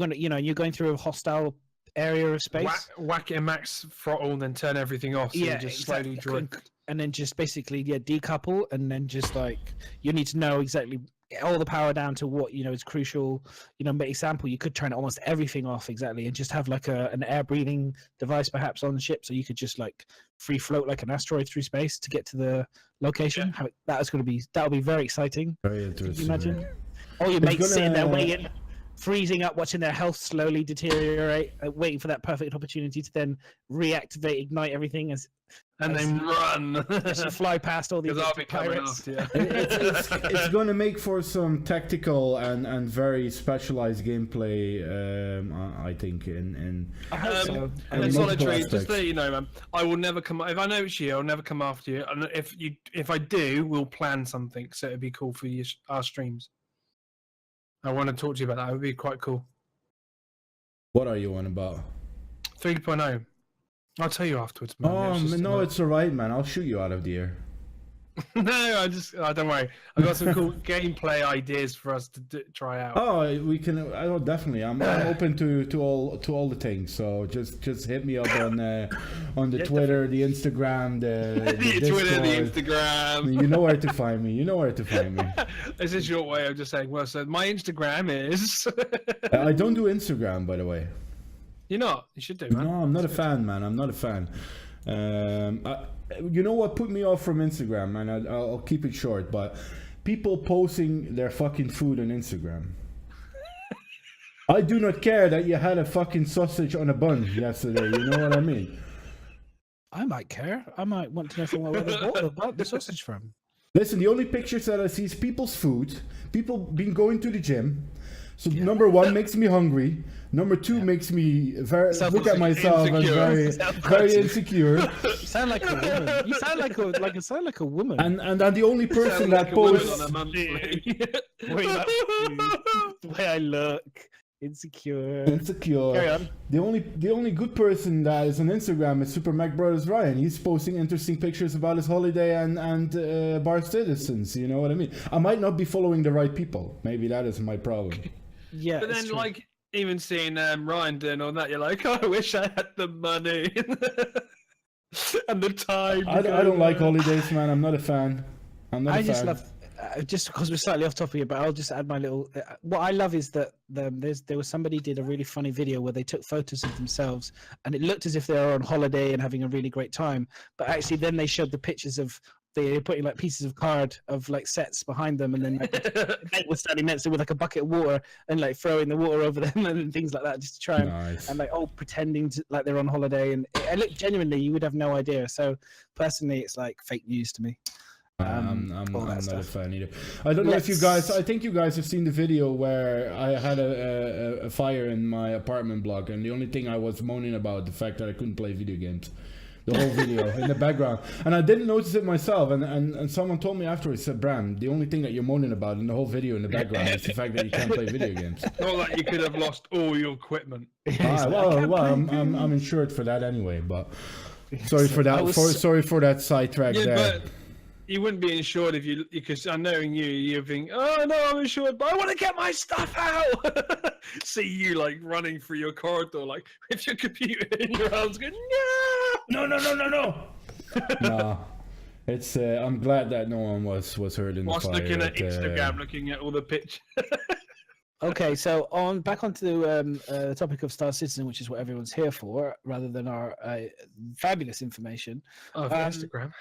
[SPEAKER 3] going through a hostile area of space.
[SPEAKER 1] Whack it at max throttle and then turn everything off. So you just slowly drift.
[SPEAKER 3] And then just basically decouple, and then just like you need to know exactly all the power down to what, you know, is crucial. You know, example, you could turn almost everything off exactly and just have like an air breathing device perhaps on the ship, so you could just like free float like an asteroid through space to get to the location.
[SPEAKER 1] Yeah.
[SPEAKER 3] That'll be very exciting.
[SPEAKER 2] Very interesting.
[SPEAKER 3] Can you imagine? All your mates sitting there waiting, freezing up, watching their health slowly deteriorate, waiting for that perfect opportunity to then reactivate, ignite everything
[SPEAKER 1] And then run.
[SPEAKER 3] as you fly past all these
[SPEAKER 1] Because I'll be coming
[SPEAKER 3] pirates.
[SPEAKER 1] after you.
[SPEAKER 2] It's going to make for some tactical and very specialized gameplay. I think
[SPEAKER 3] I hope so.
[SPEAKER 1] And
[SPEAKER 2] in multiple
[SPEAKER 1] Solitary, just
[SPEAKER 2] aspects.
[SPEAKER 1] so you know, man, I will never come. If I know it's you, I'll never come after you. And if I do, we'll plan something. So it'd be cool for our streams. I want to talk to you about that. It would be quite cool.
[SPEAKER 2] What are you on about?
[SPEAKER 1] 3.0. I'll tell you afterwards, man.
[SPEAKER 2] Oh,
[SPEAKER 1] It's just
[SPEAKER 2] no,
[SPEAKER 1] about-
[SPEAKER 2] it's alright, man. I'll shoot you out of the air.
[SPEAKER 1] No, don't worry. I've got some cool gameplay ideas for us to try out.
[SPEAKER 2] Oh, we can. Oh, definitely. I'm open to all the things. So just hit me up on the
[SPEAKER 1] Yeah,
[SPEAKER 2] Twitter, the Instagram, the
[SPEAKER 1] the Twitter, the
[SPEAKER 2] Discord.
[SPEAKER 1] Instagram.
[SPEAKER 2] You know where to find me. You know where to find me.
[SPEAKER 1] It's a short way of just saying, well, so my Instagram is...
[SPEAKER 2] I don't do Instagram, by the way.
[SPEAKER 1] You're not? You should do, man.
[SPEAKER 2] No, I'm not a fan, man. I'm not a fan. You know what put me off from Instagram, man? I'll keep it short, but people posting their fucking food on Instagram. I do not care that you had a fucking sausage on a bun yesterday. You know what I mean?
[SPEAKER 3] I might care. I might want to know from where they bought the sausage from.
[SPEAKER 2] Listen, the only pictures that I see is people's food. People been going to the gym. So number one makes me hungry. Number two makes me look at myself and very insecure.
[SPEAKER 3] You sound like a woman. You sound like a woman.
[SPEAKER 2] And I'm the only person that posts.
[SPEAKER 1] On a monthly.
[SPEAKER 3] The way I look, insecure. Carry on.
[SPEAKER 2] The only good person that is on Instagram is Super Mac Brothers Ryan. He's posting interesting pictures about his holiday and bar citizens. You know what I mean? I might not be following the right people. Maybe that is my problem.
[SPEAKER 3] Yeah,
[SPEAKER 1] But
[SPEAKER 3] it's
[SPEAKER 1] then,
[SPEAKER 3] true.
[SPEAKER 1] like, even seeing Ryan doing all that, you're like, oh, I wish I had the money and the time.
[SPEAKER 2] I don't like holidays, man. I'm not a fan.
[SPEAKER 3] I just love, just because we're slightly off topic, but I'll just add my little. What I love is that there was somebody did a really funny video where they took photos of themselves, and it looked as if they were on holiday and having a really great time. But actually, then they showed the pictures of they're putting like pieces of card of like sets behind them, and then like, the mate was standing next to with like a bucket of water and like throwing the water over them and things like that, just to try and like pretending to, like they're on holiday. And it looked genuinely, you would have no idea. So personally, it's like fake news to me.
[SPEAKER 2] I'm
[SPEAKER 3] all that
[SPEAKER 2] not
[SPEAKER 3] stuff.
[SPEAKER 2] a fan either. I don't know if you guys. I think you guys have seen the video where I had a fire in my apartment block, and the only thing I was moaning about the fact that I couldn't play video games. The whole video in the background, and I didn't notice it myself. And someone told me afterwards, said, "Bram, the only thing that you're moaning about in the whole video in the background is the fact that you can't play video games."
[SPEAKER 1] Not like you could have lost all your equipment.
[SPEAKER 2] Well, I'm insured for that anyway. But sorry for that. Sorry for that sidetrack
[SPEAKER 1] Yeah,
[SPEAKER 2] there.
[SPEAKER 1] but you wouldn't be insured if you, because I knowing you think, oh no, I'm insured, but I want to get my stuff out. See you like running through your corridor, like with your computer in your hands, going, no.
[SPEAKER 2] No, it's. I'm glad that no one was hurt in the
[SPEAKER 1] Whilst
[SPEAKER 2] fire.
[SPEAKER 1] looking at Instagram, looking at all the pictures.
[SPEAKER 3] Okay, so back onto the topic of Star Citizen, which is what everyone's here for, rather than our fabulous information.
[SPEAKER 1] Oh, Instagram.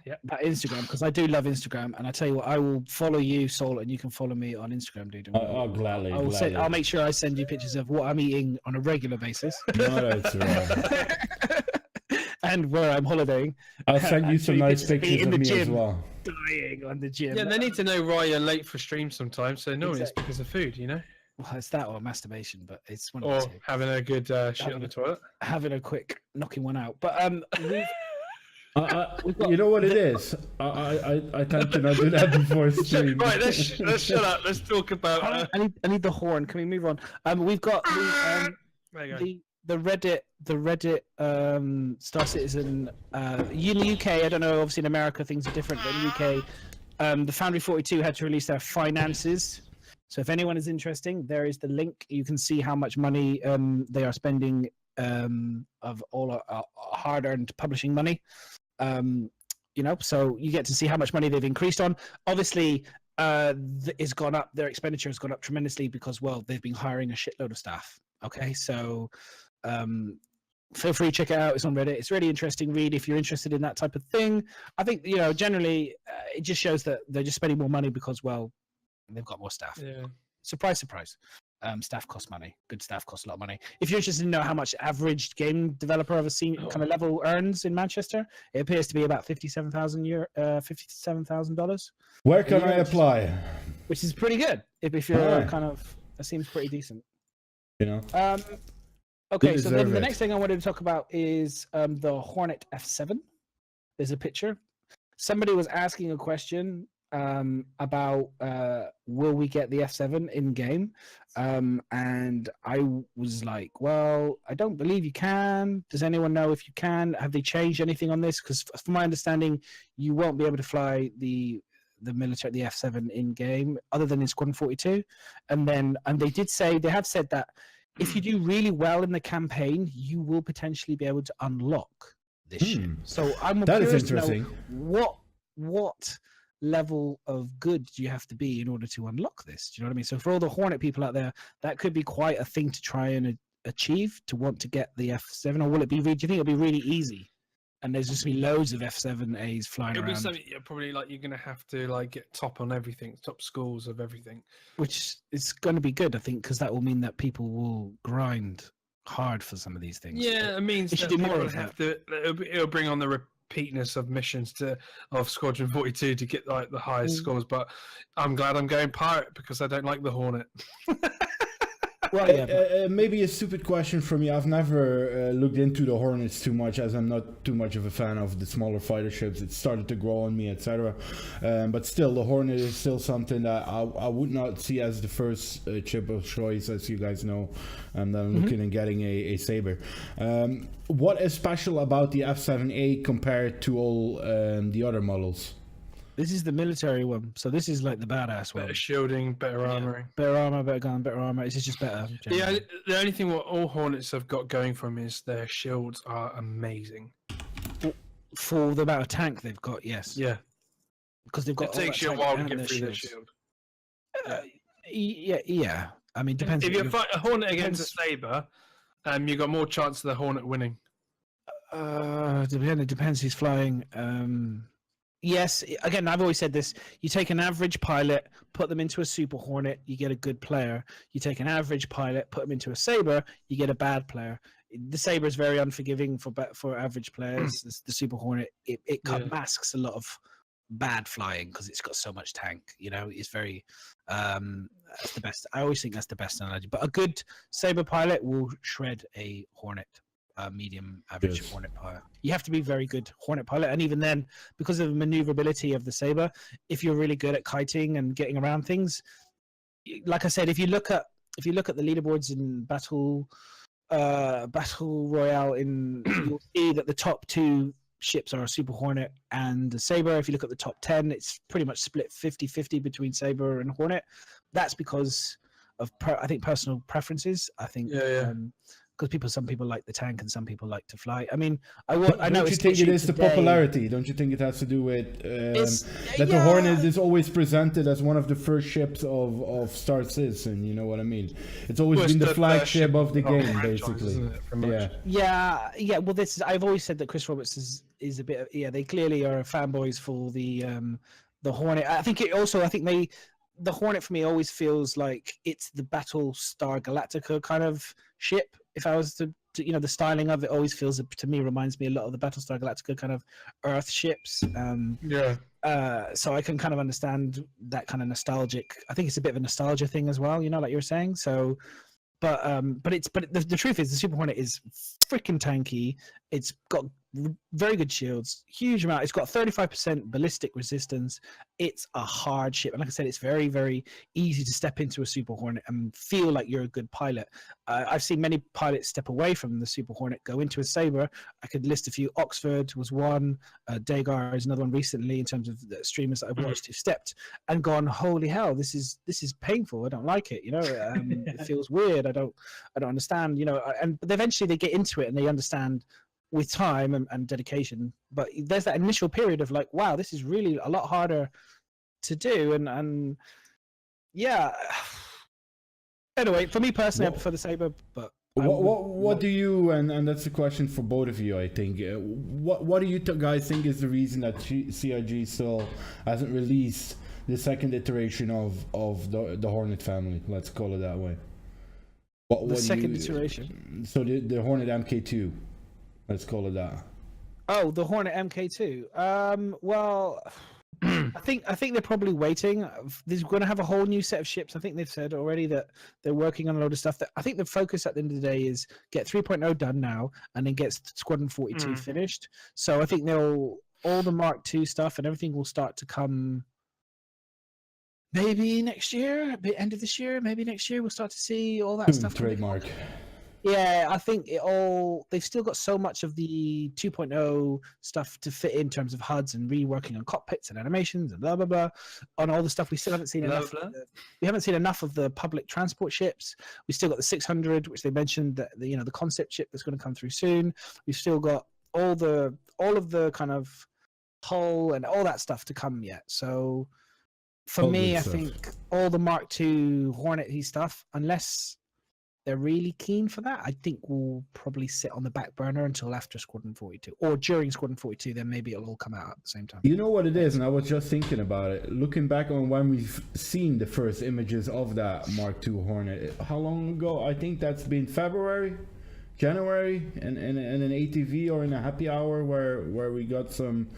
[SPEAKER 3] That Instagram, because I do love Instagram, and I tell you what, I will follow you, Saul, and you can follow me on Instagram, dude.
[SPEAKER 2] Oh, gladly.
[SPEAKER 3] I'll make sure I send you pictures of what I'm eating on a regular basis.
[SPEAKER 2] No, that's right.
[SPEAKER 3] And where I'm holidaying.
[SPEAKER 2] I'll send you some nice pictures of me as well.
[SPEAKER 3] Dying on the gym.
[SPEAKER 1] Yeah, they need to know why you're late for stream sometimes. So normally it's because of food, you know,
[SPEAKER 3] Well, it's that or masturbation, but it's one of
[SPEAKER 1] or
[SPEAKER 3] the two.
[SPEAKER 1] having a good shit on the toilet.
[SPEAKER 3] Having a quick knocking one out. But
[SPEAKER 2] You know what it is? I tend to not do that before stream.
[SPEAKER 1] Right, let's shut up. Let's talk about.
[SPEAKER 3] I need the horn. Can we move on? We've got
[SPEAKER 1] There you go.
[SPEAKER 3] the Reddit Star Citizen in the UK. I don't know. Obviously, in America, things are different. But in the UK, the Foundry 42 had to release their finances. So if anyone is interested, there is the link. You can see how much money they are spending of all hard-earned publishing money. You know, so you get to see how much money they've increased on. Obviously, it's gone up. Their expenditure has gone up tremendously because, well, they've been hiring a shitload of staff. Okay, so feel free to check it out. It's on Reddit. It's really interesting read if you're interested in that type of thing. I think, you know, generally it just shows that they're just spending more money because, well, they've got more staff.
[SPEAKER 1] Yeah.
[SPEAKER 3] Surprise, surprise. Staff cost money. Good staff costs a lot of money. If you're interested to know how much average game developer of a senior kind of level earns in Manchester, it appears to be about $57,000.
[SPEAKER 2] Where can I apply?
[SPEAKER 3] Which is pretty good. If you're kind of, that seems pretty decent.
[SPEAKER 2] You know.
[SPEAKER 3] Okay, so then
[SPEAKER 2] deserve
[SPEAKER 3] the
[SPEAKER 2] it.
[SPEAKER 3] next thing I wanted to talk about is the Hornet F7. There's a picture. Somebody was asking a question about will we get the F7 in game, and I was like, well, I don't believe you can. Does anyone know if you can? Have they changed anything on this? Because from my understanding, you won't be able to fly the military, the F7 in game, other than in Squadron 42. And they did say, they have said that if you do really well in the campaign, you will potentially be able to unlock this ship. So I'm
[SPEAKER 2] That is
[SPEAKER 3] curious to know
[SPEAKER 2] interesting.
[SPEAKER 3] what level of good do you have to be in order to unlock this? Do you know what I mean? So for all the Hornet people out there, that could be quite a thing to try and achieve, to want to get the F7. Or will it be? Do you think it'll be really easy? And there's just be loads of F7As flying
[SPEAKER 1] It'll be
[SPEAKER 3] around,
[SPEAKER 1] something probably like you're gonna have to like get top on everything, top scores of everything.
[SPEAKER 3] which is going to be good, I think, because that will mean that people will grind hard for some of these things.
[SPEAKER 1] Yeah, it means
[SPEAKER 3] They should
[SPEAKER 1] that
[SPEAKER 3] do more
[SPEAKER 1] people
[SPEAKER 3] of
[SPEAKER 1] have to. It'll bring on the repeatness of missions of Squadron 42 to get like the highest scores. But I'm glad I'm going pirate because I don't like the Hornet.
[SPEAKER 3] Well, yeah,
[SPEAKER 2] Maybe a stupid question from me. I've never looked into the Hornets too much, as I'm not too much of a fan of the smaller fighter ships. It started to grow on me, etc. But still, the Hornet is still something that I would not see as the first ship of choice, as you guys know. And then I'm looking and getting a Saber. What is special about the F7A compared to all the other models?
[SPEAKER 3] this is the military one, so this is like the badass one.
[SPEAKER 1] Better shielding, better armoring.
[SPEAKER 3] Better armor, better gun, better armor. This is just better. generally.
[SPEAKER 1] The only thing what all Hornets have got going for them is their shields are amazing.
[SPEAKER 3] For the amount of tank they've got, yes.
[SPEAKER 1] Yeah,
[SPEAKER 3] Because they've got
[SPEAKER 1] it
[SPEAKER 3] all
[SPEAKER 1] takes
[SPEAKER 3] that
[SPEAKER 1] you a
[SPEAKER 3] tank
[SPEAKER 1] while to
[SPEAKER 3] and
[SPEAKER 1] get
[SPEAKER 3] their
[SPEAKER 1] through their
[SPEAKER 3] shields.
[SPEAKER 1] shield.
[SPEAKER 3] Yeah. I mean, depends.
[SPEAKER 1] If
[SPEAKER 3] what
[SPEAKER 1] you fight a Hornet against a Saber, you got more chance of the Hornet winning.
[SPEAKER 3] It depends who's flying. Yes, again, I've always said this. You take an average pilot, put them into a Super Hornet, you get a good player. You take an average pilot, put them into a Saber, you get a bad player. The Saber is very unforgiving for average players. The Super Hornet, it masks a lot of bad flying because it's got so much tank. You know, it's very that's the best. I always think that's the best analogy. But a good Saber pilot will shred a Hornet. Medium average Hornet pilot. You have to be very good Hornet pilot, and even then, because of the maneuverability of the Saber, if you're really good at kiting and getting around things, like I said, if you look at the leaderboards in battle royale, you'll see that the top two ships are a Super Hornet and a Saber. If you look at the top 10, it's pretty much split 50-50 between Saber and Hornet. That's because of I think personal preferences. I think because some people like the tank and some people like to fly. I mean, I know.
[SPEAKER 2] Don't you think it is the popularity? Don't you think it has to do with that the Hornet is always presented as one of the first ships of Star Citizen? You know what I mean? It's always been the flagship of the game, basically.
[SPEAKER 3] Yeah. Well, I've always said that Chris Roberts is a bit of, yeah, they clearly are fanboys for the Hornet. I think the Hornet for me always feels like it's the Battlestar Galactica kind of ship. If I was to the styling of it always feels, to me, reminds me a lot of the Battlestar Galactica kind of Earth ships. So I can kind of understand that kind of nostalgic. I think it's a bit of a nostalgia thing as well, like you were saying. So, but the truth is, the Super Hornet is freaking tanky. It's got very good shields, huge amount. It's got 35% ballistic resistance. It's a hard ship, and like I said, it's very, very easy to step into a Super Hornet and feel like you're a good pilot. I've seen many pilots step away from the Super Hornet, go into a Sabre. I could list a few. Oxford was one. Dagar is another one recently in terms of the streamers that I've watched who stepped and gone, holy hell, this is painful. I don't like it. It feels weird. I don't understand. But eventually they get into it and they understand with time and dedication. But there's that initial period of like, wow, this is really a lot harder to do. And yeah. Anyway, for me personally, I prefer the Sabre, but
[SPEAKER 2] what do you, and that's a question for both of you, I think. What do you guys think is the reason that CIG still hasn't released the second iteration of the Hornet family? Let's call it that way.
[SPEAKER 3] The second iteration?
[SPEAKER 2] So the Hornet MK2. Let's call it that.
[SPEAKER 3] Oh, the Hornet MK2. Well, I think they're probably waiting. They're going to have a whole new set of ships. I think they've said already that they're working on a load of stuff. That I think the focus at the end of the day is get 3.0 done now, and then get Squadron 42 finished. So I think all the Mark II stuff and everything will start to come. Maybe next year, a bit end of this year, maybe next year we'll start to see all that stuff.
[SPEAKER 2] Trademark.
[SPEAKER 3] Yeah, I think they've still got so much of the 2.0 stuff to fit in terms of HUDs and reworking on cockpits and animations and blah, blah, blah, on all the stuff. We still haven't seen enough. We haven't seen enough of the public transport ships. We still got the 600, which they mentioned that the concept ship that's going to come through soon. We've still got all of the kind of hull and all that stuff to come yet. So for me, I think all the Mark II Hornet stuff, unless they're really keen for that, I think we'll probably sit on the back burner until after Squadron 42 or during Squadron 42. Then maybe it'll all come out at the same time.
[SPEAKER 2] You know what it is, and I was just thinking about it. Looking back on when we've seen the first images of that Mark II Hornet, how long ago? I think that's been February, January, and in an ATV or in a happy hour where we got some.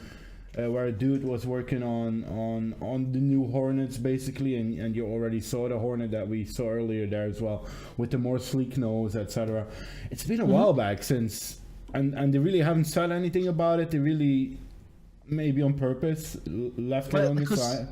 [SPEAKER 2] Where a dude was working on the new Hornets basically, and you already saw the Hornet that we saw earlier there as well, with the more sleek nose, etc. It's been a while back since, and they really haven't said anything about it. They really, maybe on purpose, left it on the side.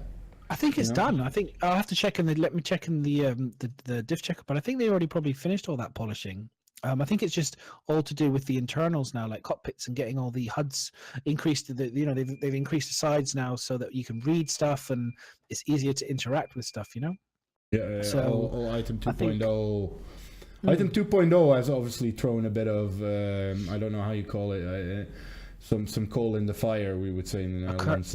[SPEAKER 3] I think it's done. I think I'll have to check let me check in the diff checker, but I think they already probably finished all that polishing. I think it's just all to do with the internals now, like cockpits and getting all the HUDs increased. They've increased the sides now so that you can read stuff and it's easier to interact with stuff.
[SPEAKER 2] Yeah.
[SPEAKER 3] So
[SPEAKER 2] all item 2.0. Item 2.0 has obviously thrown a bit of I don't know how you call it. Some coal in the fire, we would say in the Netherlands.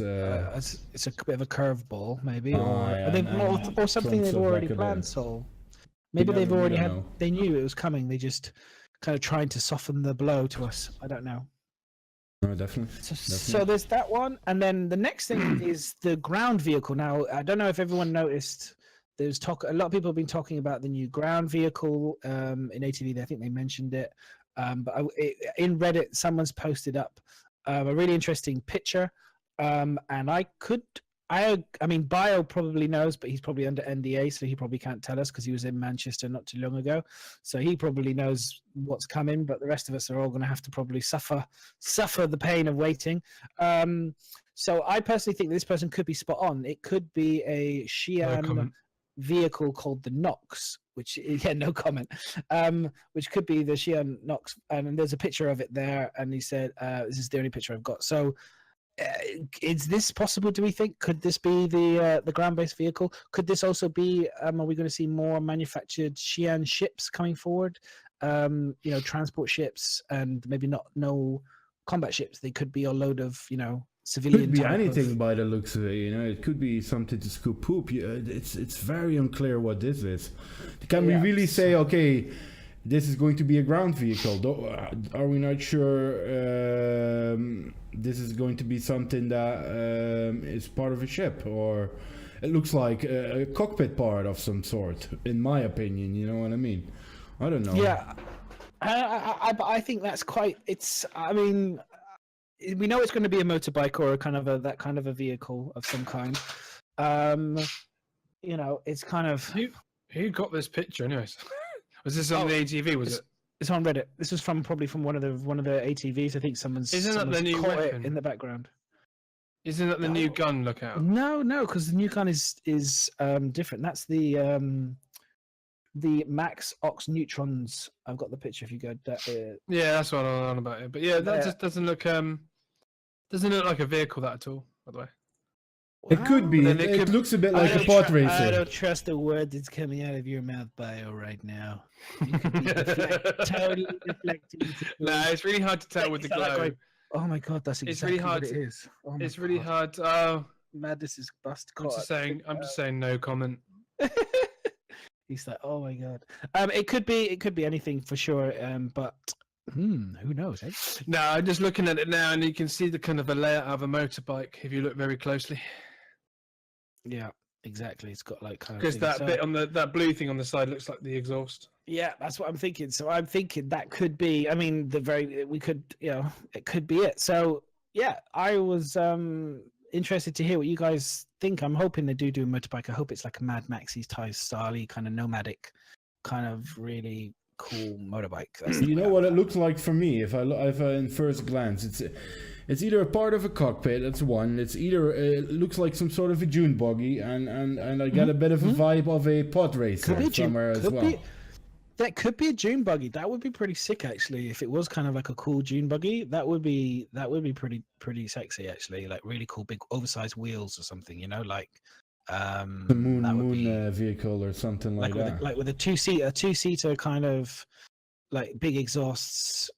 [SPEAKER 3] It's a bit of a curveball, maybe, or something they've already planned. So. Maybe they've already they knew it was coming. They just kind of trying to soften the blow to us. I don't know.
[SPEAKER 2] No, definitely.
[SPEAKER 3] So there's that one. And then the next thing is the ground vehicle. Now, I don't know if everyone noticed, there's a lot of people have been talking about the new ground vehicle in ATV. I think they mentioned it. But in Reddit, someone's posted up a really interesting picture. And I mean, Bio probably knows, but he's probably under NDA, so he probably can't tell us because he was in Manchester not too long ago. So he probably knows what's coming, but the rest of us are all going to have to probably suffer the pain of waiting. So I personally think this person could be spot on. It could be a Xi'an vehicle called the Nox, which no comment. Which could be the Xi'an Nox, and there's a picture of it there. And he said, "This is the only picture I've got." So. Is this possible? Do we think? Could this be the ground-based vehicle? Could this also be? Are we going to see more manufactured Xi'an ships coming forward? Transport ships and maybe no combat ships. They could be a load of civilian.
[SPEAKER 2] Could be anything by the looks of it. It could be something to scoop poop. It's very unclear what this is. Can we really say okay? this is going to be a ground vehicle. Are we not sure this is going to be something that is part of a ship, or it looks like a cockpit part of some sort, in my opinion, you know what I mean? I don't know.
[SPEAKER 3] Yeah, I think that's quite. I mean, we know it's going to be a motorbike or that kind of a vehicle of some kind. You know, it's kind of.
[SPEAKER 1] Who got this picture, anyways? Was this on the ATV? Was it?
[SPEAKER 3] It's on Reddit. This was probably from one of the ATVs. I think someone's.
[SPEAKER 1] Isn't that the new
[SPEAKER 3] caught
[SPEAKER 1] weapon
[SPEAKER 3] it in the background?
[SPEAKER 1] Isn't that the new gun? Look out!
[SPEAKER 3] No, because the new gun is different. That's the Max Ox Neutrons. I've got the picture. If you go,
[SPEAKER 1] Yeah, that's what I'm on about it. But yeah, that just doesn't look like a vehicle that at all. By the way,
[SPEAKER 2] It could be.
[SPEAKER 1] Then
[SPEAKER 2] It
[SPEAKER 1] could-
[SPEAKER 2] looks a bit
[SPEAKER 3] I
[SPEAKER 2] like a
[SPEAKER 3] don't
[SPEAKER 2] pod
[SPEAKER 3] tru- I
[SPEAKER 2] racer.
[SPEAKER 3] don't trust the word that's coming out of your mouth, Bio, right now. You could be totally deflecting.
[SPEAKER 1] no, it's really hard to tell with the
[SPEAKER 3] It's like
[SPEAKER 1] glow.
[SPEAKER 3] Oh my god, that's exactly
[SPEAKER 1] really hard
[SPEAKER 3] what it
[SPEAKER 1] to-
[SPEAKER 3] is. Oh my
[SPEAKER 1] It's really
[SPEAKER 3] God.
[SPEAKER 1] hard. Oh,
[SPEAKER 3] Madness is bust.
[SPEAKER 1] I'm just saying, no comment.
[SPEAKER 3] He's like, oh my god. It could be anything for sure. But who knows? Eh?
[SPEAKER 1] No, I'm just looking at it now, and you can see the kind of a layout of a motorbike if you look very closely.
[SPEAKER 3] Yeah, exactly. It's got like kind of
[SPEAKER 1] Because
[SPEAKER 3] thing.
[SPEAKER 1] that
[SPEAKER 3] So-
[SPEAKER 1] bit on that blue thing on the side looks like the exhaust.
[SPEAKER 3] Yeah, that's what I'm thinking. So I'm thinking that could be. I mean, it could be it. So yeah, I was interested to hear what you guys think. I'm hoping they do a motorbike. I hope it's like a Mad Max's style kind of nomadic, kind of really cool motorbike. That's the
[SPEAKER 2] You
[SPEAKER 3] way
[SPEAKER 2] know
[SPEAKER 3] I-
[SPEAKER 2] what it looks like for me? If I in first glance, it's either a part of a cockpit. That's one. It's either it looks like some sort of a dune buggy, and I get a bit of a vibe of a pod racer
[SPEAKER 3] Could be
[SPEAKER 2] somewhere as well.
[SPEAKER 3] That could be a Dune buggy. That would be pretty sick, actually. If it was kind of like a cool Dune buggy, that would be pretty sexy, actually. Like really cool, big oversized wheels or something. You know, like
[SPEAKER 2] The moon
[SPEAKER 3] that would be
[SPEAKER 2] vehicle or something like
[SPEAKER 3] like
[SPEAKER 2] that.
[SPEAKER 3] with a two-seater kind of like big exhausts,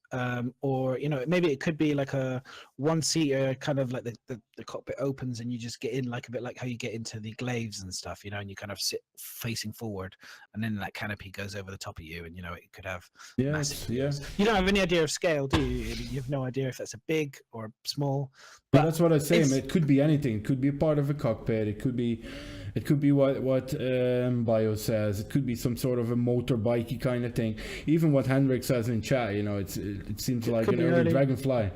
[SPEAKER 3] or maybe it could be like a one-seater kind of like the cockpit opens and you just get in like a bit like how you get into the glaives and stuff, and you kind of sit facing forward and then that canopy goes over the top of you, and it could have massive wheels. You don't have any idea of scale, do you? You have no idea if that's a big or small.
[SPEAKER 2] But that's what I was saying.
[SPEAKER 3] it's-
[SPEAKER 2] It could be anything. It could be a part of a cockpit. It could be what Bio says. It could be some sort of a motorbikey kind of thing. Even what Henrik says in chat, it seems like
[SPEAKER 3] could
[SPEAKER 2] an
[SPEAKER 3] be
[SPEAKER 2] early
[SPEAKER 3] early.
[SPEAKER 2] Dragonfly.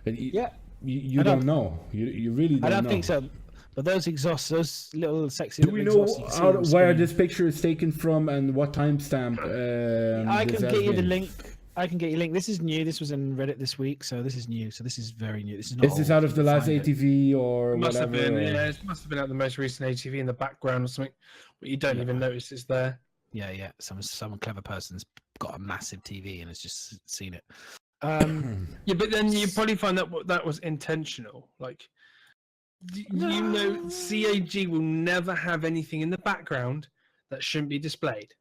[SPEAKER 3] Yeah,
[SPEAKER 2] You
[SPEAKER 3] I
[SPEAKER 2] don't
[SPEAKER 3] don't-
[SPEAKER 2] know. You really don't know.
[SPEAKER 3] I don't think so. But those exhausts, those little sexy.
[SPEAKER 2] Do
[SPEAKER 3] little
[SPEAKER 2] we know
[SPEAKER 3] exhausts you see on
[SPEAKER 2] where
[SPEAKER 3] screen-
[SPEAKER 2] this picture is taken from and what timestamp?
[SPEAKER 3] I
[SPEAKER 2] this
[SPEAKER 3] can
[SPEAKER 2] has
[SPEAKER 3] get you the
[SPEAKER 2] been?
[SPEAKER 3] link. I can get you a link. This is new. This was in Reddit this week, so this is new. So this is very new. This is not.
[SPEAKER 2] Is this
[SPEAKER 3] old.
[SPEAKER 2] out of the
[SPEAKER 3] You
[SPEAKER 2] last
[SPEAKER 3] can find it.
[SPEAKER 2] ATV or
[SPEAKER 1] Must have
[SPEAKER 2] whatever?
[SPEAKER 1] been,
[SPEAKER 2] or-
[SPEAKER 1] yeah, it must have been at the most recent ATV in the background or something, but you don't even notice it's there.
[SPEAKER 3] Yeah. Some clever person's got a massive TV and has just seen it.
[SPEAKER 1] Yeah, but then you probably find that was intentional. Like, CAG will never have anything in the background that shouldn't be displayed.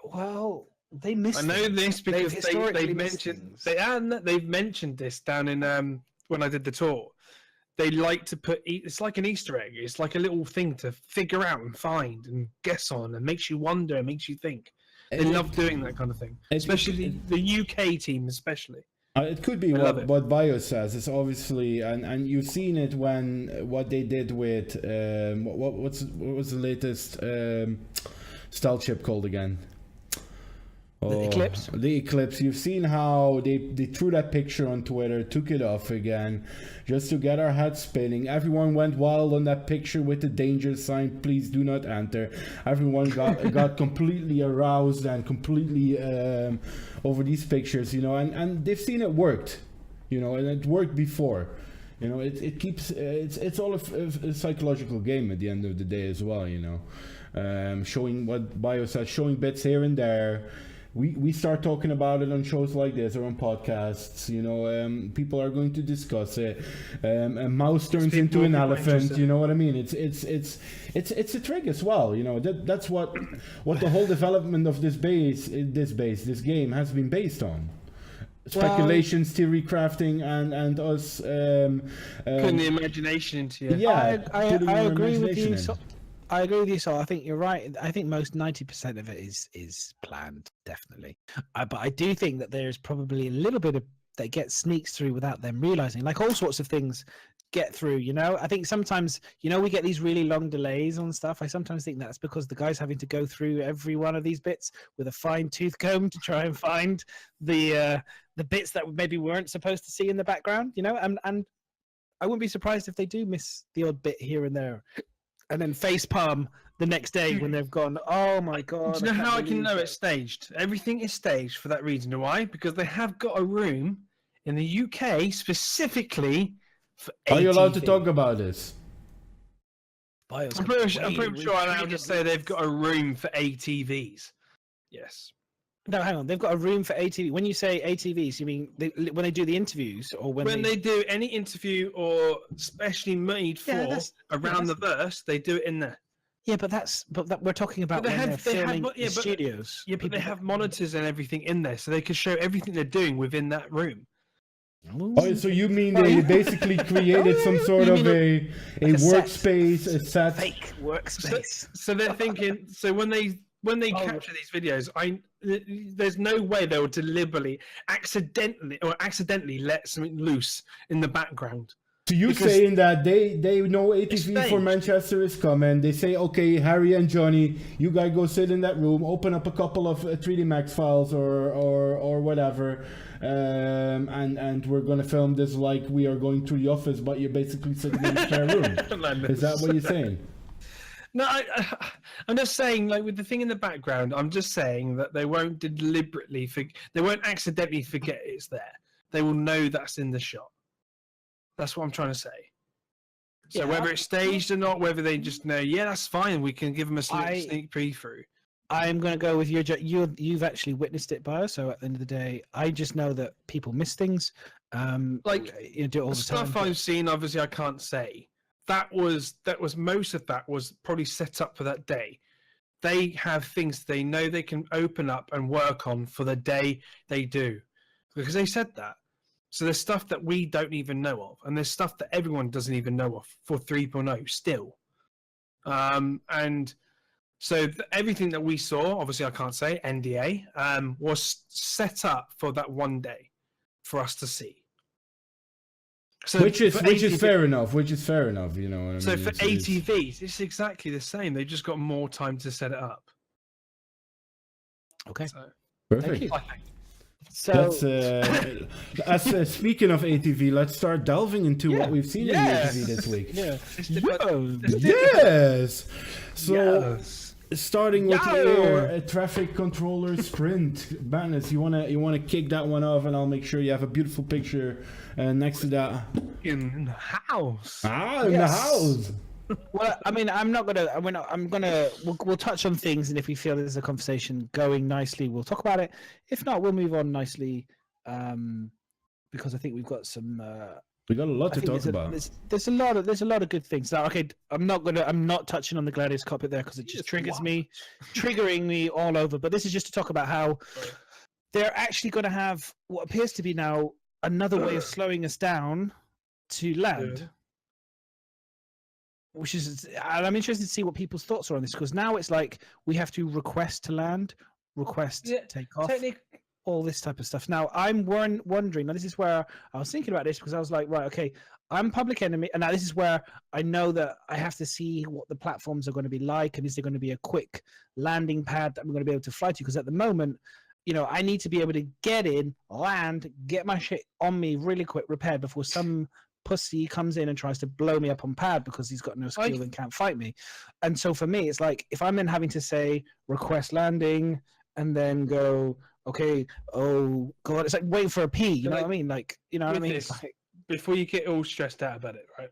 [SPEAKER 3] Well, they missed.
[SPEAKER 1] I know this because
[SPEAKER 3] historically
[SPEAKER 1] they've
[SPEAKER 3] missed
[SPEAKER 1] mentioned
[SPEAKER 3] things.
[SPEAKER 1] they've mentioned this down in when I did the tour. They like to put it's like an Easter egg. It's like a little thing to figure out and find and guess on, and makes you wonder, and makes you think. They love doing that kind of thing, especially the UK team, especially.
[SPEAKER 2] It could be
[SPEAKER 1] love it.
[SPEAKER 2] what Bio says. It's obviously, and you've seen it what they did with what was the latest stealth ship called again?
[SPEAKER 3] The Eclipse?
[SPEAKER 2] The Eclipse. You've seen how they threw that picture on Twitter, took it off again, just to get our heads spinning. Everyone went wild on that picture with the danger sign, please do not enter. Everyone got completely aroused and completely over these pictures, and they've seen it worked, and it worked before. It keeps it's all a psychological game at the end of the day as well, showing what Bio said, showing bits here and there. We start talking about it on shows like this or on podcasts. People are going to discuss it. A mouse turns into an elephant. You know what I mean? It's a trick as well. That's what the whole development of this game has been based on. Speculations, theory crafting, and us
[SPEAKER 1] Putting the imagination into you.
[SPEAKER 2] yeah.
[SPEAKER 3] I
[SPEAKER 2] putting our
[SPEAKER 3] agree with
[SPEAKER 2] imagination
[SPEAKER 3] you.
[SPEAKER 2] in.
[SPEAKER 3] I agree with you. So I think you're right. I think most 90% of it is planned, definitely. But I do think that there's probably a little bit of that sneaks through without them realizing. Like all sorts of things get through. I think sometimes we get these really long delays on stuff. I sometimes think that's because the guy's having to go through every one of these bits with a fine tooth comb to try and find the bits that maybe weren't supposed to see in the background. And I wouldn't be surprised if they do miss the odd bit here and there. And then facepalm the next day when they've gone, oh my God.
[SPEAKER 1] Do you know how I can know it's staged? Everything is staged for that reason. Why? Because they have got a room in the UK specifically for ATV.
[SPEAKER 2] Are you allowed to talk about this?
[SPEAKER 1] I'm pretty sure I'm allowed to say they've got a room for ATVs. Yes.
[SPEAKER 3] No, hang on. They've got a room for ATV. When you say ATVs, you mean when they do the interviews, or when
[SPEAKER 1] they do any interview or specially made for around the verse, they do it in there.
[SPEAKER 3] Yeah, but we're talking about when they're filming in studios.
[SPEAKER 1] Yeah, but they have monitors and everything in there, so they can show everything they're doing within that room.
[SPEAKER 2] Oh, so you mean they basically created some sort of a workspace, a set,
[SPEAKER 3] fake workspace?
[SPEAKER 1] So they're thinking. So when they capture these videos, there's no way they'll deliberately, accidentally let something loose in the background.
[SPEAKER 2] So you saying that they know ATV for Manchester is coming. They say, okay, Harry and Johnny, you guys go sit in that room, open up a couple of 3D Max files or whatever, and we're gonna film this like we are going to the office, but you're basically sitting in a spare room. Is that what you're saying?
[SPEAKER 1] No, I'm just saying, like with the thing in the background, I'm just saying that they won't deliberately, they won't accidentally forget it's there. They will know that's in the shot. That's what I'm trying to say. So whether it's staged or not, whether they just know, that's fine, we can give them a sneak preview.
[SPEAKER 3] I'm going to go with you've actually witnessed it, Bio. So at the end of the day, I just know that people miss things. Do it all the
[SPEAKER 1] stuff
[SPEAKER 3] time.
[SPEAKER 1] I've seen, obviously, I can't say. That was most of that was probably set up for that day. They have things they know they can open up and work on for the day they do, because they said that. So there's stuff that we don't even know of, and there's stuff that everyone doesn't even know of for 3.0 still. And so everything that we saw, obviously I can't say, NDA, was set up for that one day for us to see. So
[SPEAKER 2] which is fair enough. You know what I mean?
[SPEAKER 1] So for ATVs, it's exactly the same. They just got more time to set it up.
[SPEAKER 3] Okay.
[SPEAKER 1] So,
[SPEAKER 2] perfect.
[SPEAKER 3] So,
[SPEAKER 2] speaking of ATV, let's start delving into what we've seen in the ATV this week. Yes. So, starting with the traffic controller sprint. Bannis, you wanna kick that one off, and I'll make sure you have a beautiful picture next to that.
[SPEAKER 1] In the house.
[SPEAKER 2] In the house.
[SPEAKER 3] Well, I mean, we'll touch on things, and if we feel there's a conversation going nicely, we'll talk about it. If not, we'll move on nicely, because I think we've got some.
[SPEAKER 2] We got a lot to talk about.
[SPEAKER 3] There's a lot of good things. Now, okay, I'm not touching on the Gladius cockpit there because it just triggering me all over. But this is just to talk about how they're actually going to have what appears to be now another way of slowing us down to land. Yeah. Which is, and I'm interested to see what people's thoughts are on this, because now it's like we have to request to land, take off, all this type of stuff. Now I'm wondering. Now this is where I was thinking about this, because I was like, right, okay, I'm Public Enemy, and now this is where I know that I have to see what the platforms are going to be like, and is there going to be a quick landing pad that I'm going to be able to fly to? Because at the moment, I need to be able to get in, land, get my shit on me really quick, repaired before some pussy comes in and tries to blow me up on pad because he's got no skill and can't fight me. And so for me, it's like, if I'm then having to say request landing and then go, okay, oh god, it's like waiting for a pee, you know what I mean? Like, you know what I mean?
[SPEAKER 1] Before you get all stressed out about it, right?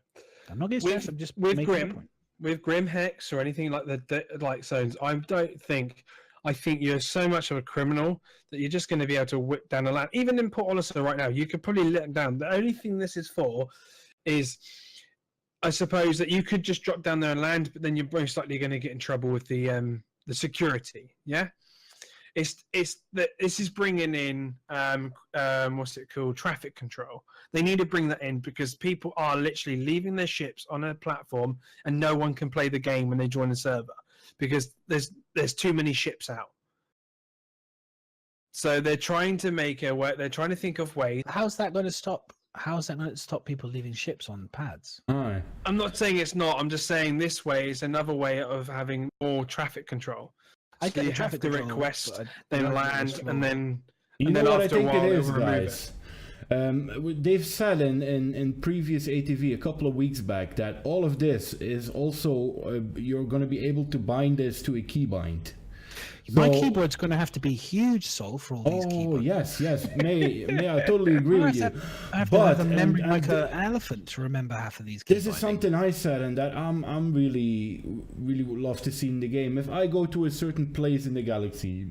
[SPEAKER 3] I'm not getting stressed, I'm just
[SPEAKER 1] with Grim Hex or anything like the zones, I think you're so much of a criminal that you're just going to be able to whip down a land. Even in Port Olisar right now, you could probably let them down. The only thing this is for is, I suppose, that you could just drop down there and land, but then you're most likely going to get in trouble with the security. Yeah. it's that this is bringing in what's it called, traffic control. They need to bring that in because people are literally leaving their ships on a platform and no one can play the game when they join the server because there's too many ships out. So they're trying to make a way. They're trying to think of ways.
[SPEAKER 3] How's that going to stop? How's that going to stop people leaving ships on pads?
[SPEAKER 2] Aye.
[SPEAKER 1] I'm not saying it's not. I'm just saying this way is another way of having more traffic control.
[SPEAKER 3] I
[SPEAKER 1] So
[SPEAKER 3] get
[SPEAKER 1] you
[SPEAKER 3] the traffic
[SPEAKER 1] have to
[SPEAKER 3] control,
[SPEAKER 1] request,
[SPEAKER 3] but I
[SPEAKER 1] then
[SPEAKER 3] don't think
[SPEAKER 1] land,
[SPEAKER 3] it's
[SPEAKER 1] and then
[SPEAKER 2] You
[SPEAKER 1] and
[SPEAKER 2] know
[SPEAKER 1] then
[SPEAKER 2] what I
[SPEAKER 1] after a
[SPEAKER 2] think
[SPEAKER 1] while
[SPEAKER 2] it
[SPEAKER 1] they
[SPEAKER 2] is,
[SPEAKER 1] will remove it.
[SPEAKER 2] guys? They've said in previous ATV a couple of weeks back that all of this is also you're going to be able to bind this to a keybind.
[SPEAKER 3] My
[SPEAKER 2] So-
[SPEAKER 3] keyboard's going to have to be huge, Sol, for all these
[SPEAKER 2] Oh
[SPEAKER 3] keyboards.
[SPEAKER 2] yes, may I totally agree with you.
[SPEAKER 3] I have to have a
[SPEAKER 2] But-
[SPEAKER 3] memory
[SPEAKER 2] and
[SPEAKER 3] like
[SPEAKER 2] th-
[SPEAKER 3] an elephant to remember half of these keyboards.
[SPEAKER 2] This is something I said, and that I'm really would love to see in the game. If I go to a certain place in the galaxy,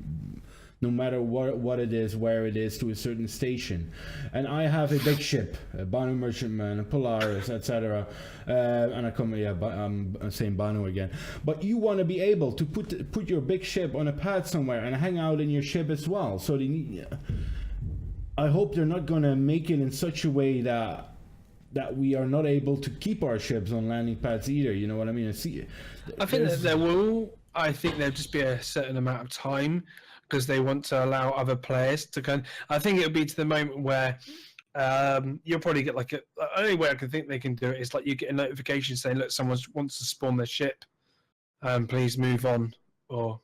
[SPEAKER 2] no matter what it is, where it is, to a certain station, and I have a big ship, a Banu Merchantman, a Polaris, etc., and I'm saying Banu again. But you want to be able to put your big ship on a pad somewhere and hang out in your ship as well. So I hope they're not gonna make it in such a way that we are not able to keep our ships on landing pads either. You know what I mean?
[SPEAKER 1] I think that there will. I think there'll just be a certain amount of time because they want to allow other players to kind. I think it'll be to the moment where you'll probably get like the only way I can think they can do it is like you get a notification saying, "Look, someone wants to spawn their ship. Please move on." Or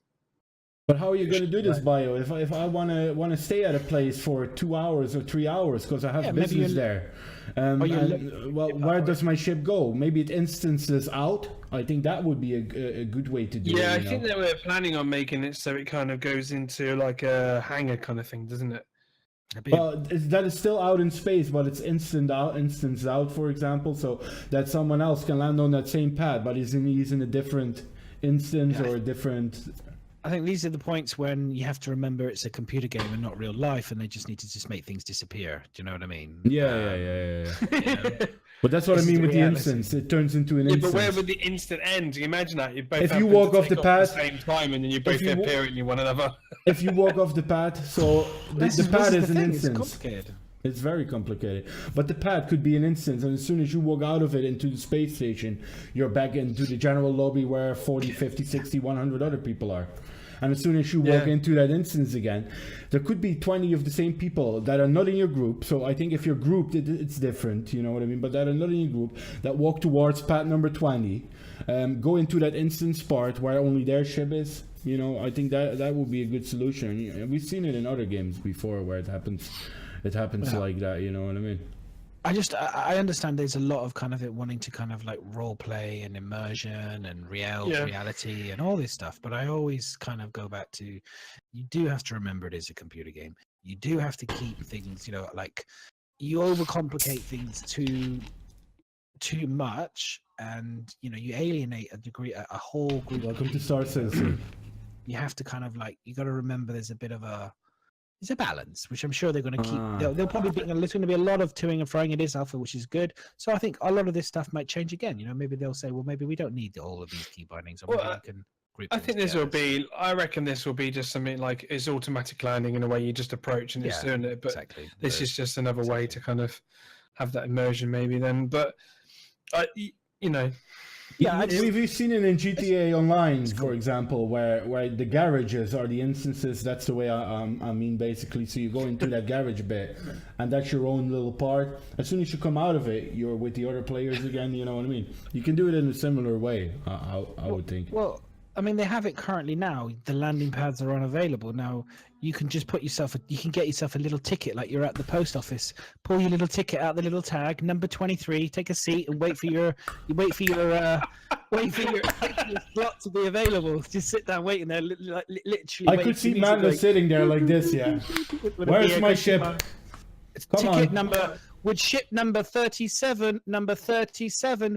[SPEAKER 2] But how are you going to do this, Bio? If I want to stay at a place for 2 hours or 3 hours because I have
[SPEAKER 3] Yeah, maybe
[SPEAKER 2] business
[SPEAKER 3] you-
[SPEAKER 2] there, where does my ship go? Maybe it instances out. I think that would be a good way to do it.
[SPEAKER 1] yeah, I
[SPEAKER 2] you
[SPEAKER 1] think
[SPEAKER 2] know?
[SPEAKER 1] that we're planning on making it so it kind of goes into like a hangar kind of thing, doesn't it?
[SPEAKER 2] Well, that is still out in space, but it's instanced out, for example, so that someone else can land on that same pad, but he's in a different instance or a different.
[SPEAKER 3] I think these are the points when you have to remember it's a computer game and not real life, and they just need to just make things disappear. Do you know what I mean?
[SPEAKER 2] Yeah. But that's what I
[SPEAKER 3] This is
[SPEAKER 2] mean
[SPEAKER 3] the
[SPEAKER 2] with the
[SPEAKER 3] reality.
[SPEAKER 2] instance. It turns into an
[SPEAKER 1] Yeah,
[SPEAKER 2] instance.
[SPEAKER 1] but where would the instant end? You imagine that you both
[SPEAKER 2] If you
[SPEAKER 1] happen
[SPEAKER 2] walk
[SPEAKER 1] to
[SPEAKER 2] off the
[SPEAKER 1] take
[SPEAKER 2] pad-
[SPEAKER 1] at the same time, and then you both
[SPEAKER 2] you wa-
[SPEAKER 1] appear in one another.
[SPEAKER 2] If you walk off the pad, so the pad is an
[SPEAKER 3] It's
[SPEAKER 2] instance.
[SPEAKER 3] complicated.
[SPEAKER 2] It's very complicated. But the pad could be an instance, and as soon as you walk out of it into the space station, you're back into the general lobby where 40, 50, 60, 100 other people are. And as soon as you walk
[SPEAKER 1] Yeah.
[SPEAKER 2] into that instance again, there could be 20 of the same people that are not in your group. So I think if you're grouped, it's different, you know what I mean? But that are not in your group, that walk towards pad number 20, go into that instance part where only their ship is. You know, I think that would be a good solution. We've seen it in other games before where it happens like that, you know what I mean?
[SPEAKER 3] I understand there's a lot of kind of it wanting to kind of like role play and immersion and reality and all this stuff, but I always kind of go back to, you do have to remember it is a computer game. You do have to keep things, you know, like you overcomplicate things too much, and you know you alienate a whole group.
[SPEAKER 2] Welcome to Star Citizen.
[SPEAKER 3] You have to kind of like, you got to remember there's a bit of a balance, which I'm sure they're going to keep. They'll probably be. There's going to be a lot of toing and froing. It is alpha, which is good. So I think a lot of this stuff might change again. You know, maybe they'll say, well, maybe we don't need all of these key bindings, or maybe we can group.
[SPEAKER 1] I
[SPEAKER 3] things
[SPEAKER 1] think this will
[SPEAKER 3] together.
[SPEAKER 1] be. I reckon this will be just something like it's automatic landing in a way you just approach and it's doing it. But
[SPEAKER 3] exactly.
[SPEAKER 1] this is just another way to kind of have that immersion, maybe. Then, but you know.
[SPEAKER 3] Yeah,
[SPEAKER 2] we've seen it in GTA Online, for example, where the garages are the instances. That's the way I mean, basically. So you go into that garage bit, and that's your own little part. As soon as you come out of it, you're with the other players again. You know what I mean? You can do it in a similar way. I would think.
[SPEAKER 3] Well, I mean, they have it currently now. The landing pads are unavailable now. You can just put yourself. You can get yourself a little ticket, like you're at the post office. Pull your little ticket out, the little tag, number 23. Take a seat and wait for your slot to be available. Just sit down waiting there, literally.
[SPEAKER 2] I could see Mando sitting there like this. Yeah. Where's my ship? Come
[SPEAKER 3] Ticket
[SPEAKER 2] on.
[SPEAKER 3] number. Would ship number 37,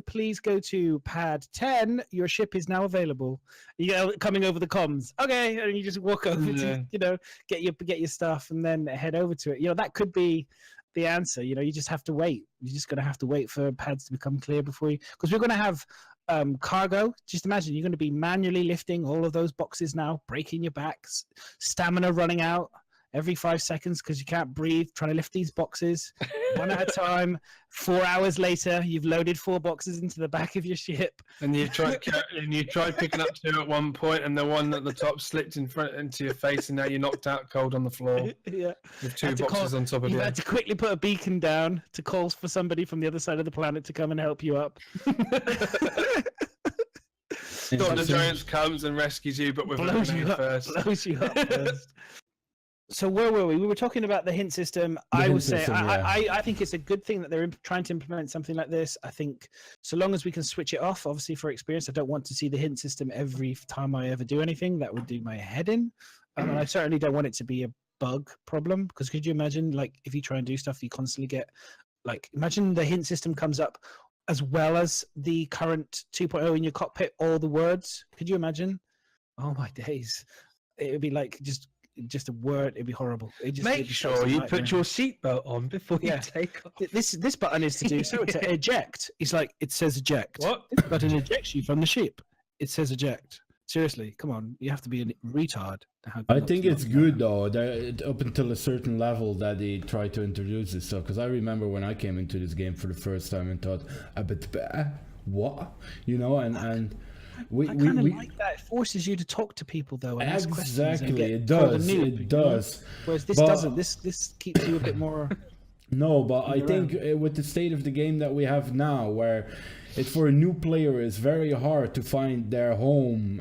[SPEAKER 3] please go to pad 10. Your ship is now available. You know, coming over the comms. Okay, and you just walk over to, you know, get your stuff and then head over to it. You know, that could be the answer. You know, you just have to wait. You're just going to have to wait for pads to become clear before you, because we're going to have cargo. Just imagine you're going to be manually lifting all of those boxes now, breaking your backs, stamina running out every 5 seconds because you can't breathe, trying to lift these boxes one at a time. 4 hours later, you've loaded 4 boxes into the back of your ship.
[SPEAKER 1] And you tried picking up 2 at one point, and the one at the top slipped into your face, and now you're knocked out cold on the floor
[SPEAKER 3] Yeah.
[SPEAKER 1] with 2
[SPEAKER 3] Had to
[SPEAKER 1] boxes on top of
[SPEAKER 3] You've
[SPEAKER 1] you.
[SPEAKER 3] had to quickly put a beacon down to call for somebody from the other side of the planet to come and help you up.
[SPEAKER 1] Dr. Giants comes and rescues you, but with a
[SPEAKER 3] blows you
[SPEAKER 1] grenade
[SPEAKER 3] up
[SPEAKER 1] first.
[SPEAKER 3] first. So where were we? We were talking about the hint system. I would say I think it's a good thing that they're trying to implement something like this. I think so long as we can switch it off, obviously for experience. I don't want to see the hint system every time I ever do anything. That would do my head in. And I certainly don't want it to be a bug problem, because could you imagine, like, if you try and do stuff, you constantly get, like, imagine the hint system comes up as well as the current 2.0 in your cockpit, all the words. Could you imagine? Oh my days. It would be like just a word. It'd be horrible.
[SPEAKER 1] Make sure you put your seatbelt on before you take off.
[SPEAKER 3] This button is to do so to eject. It's like, it says eject.
[SPEAKER 1] What?
[SPEAKER 3] This button ejects you from the ship. It says eject. Seriously, come on. You have to be a retard.
[SPEAKER 2] I think it's good though, that up until a certain level that they try to introduce this stuff. Because I remember when I came into this game for the first time and thought, what? You know, and we
[SPEAKER 3] kind of like that. It forces you to talk to people though. And ask questions and
[SPEAKER 2] exactly,
[SPEAKER 3] get
[SPEAKER 2] it
[SPEAKER 3] called a
[SPEAKER 2] does.
[SPEAKER 3] noob,
[SPEAKER 2] It does.
[SPEAKER 3] know? Whereas this doesn't. This keeps you a bit more.
[SPEAKER 2] No, but I think with the state of the game that we have now, where it's for a new player, it's very hard to find their home,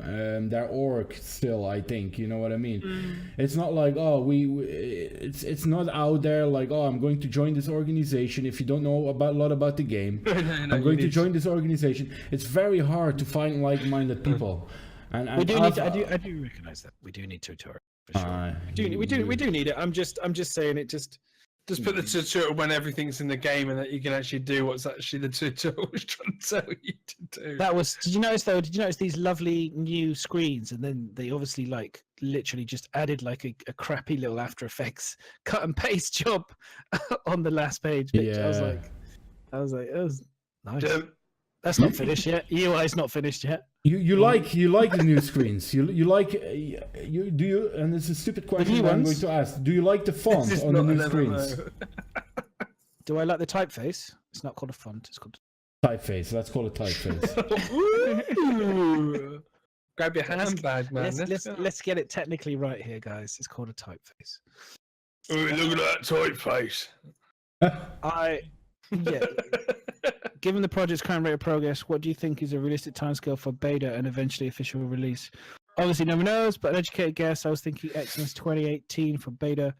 [SPEAKER 2] their org still, I think, you know what I mean? It's not like, it's not out there like, I'm going to join this organization. If you don't know a lot about the game, I'm going to join this organization. It's very hard to find like-minded people. And
[SPEAKER 3] we do need to, I do recognize that. We do need tutorial, for sure. We do need it. I'm just saying it just...
[SPEAKER 1] Just put the tutorial when everything's in the game, and that you can actually do what's actually the tutorial was trying to tell you to do.
[SPEAKER 3] That was. Did you notice these lovely new screens, and then they obviously like literally just added like a crappy little After Effects cut and paste job on the last page.
[SPEAKER 2] Yeah.
[SPEAKER 3] I was like, it was nice. That's not finished yet. UI's not finished yet.
[SPEAKER 2] You like the new screens? You like do you? And it's a stupid question I'm going to ask. Do you like the font on the new screens?
[SPEAKER 3] Do I like the typeface? It's not called a font. It's called
[SPEAKER 2] typeface. Let's call it typeface.
[SPEAKER 1] Grab your handbag, man.
[SPEAKER 3] Let's get it technically right here, guys. It's called a typeface.
[SPEAKER 1] Oh, look at that typeface.
[SPEAKER 3] Given the project's current rate of progress, what do you think is a realistic timescale for beta and eventually official release? Obviously, no one knows, but an educated guess, I was thinking Xmas 2018 for beta,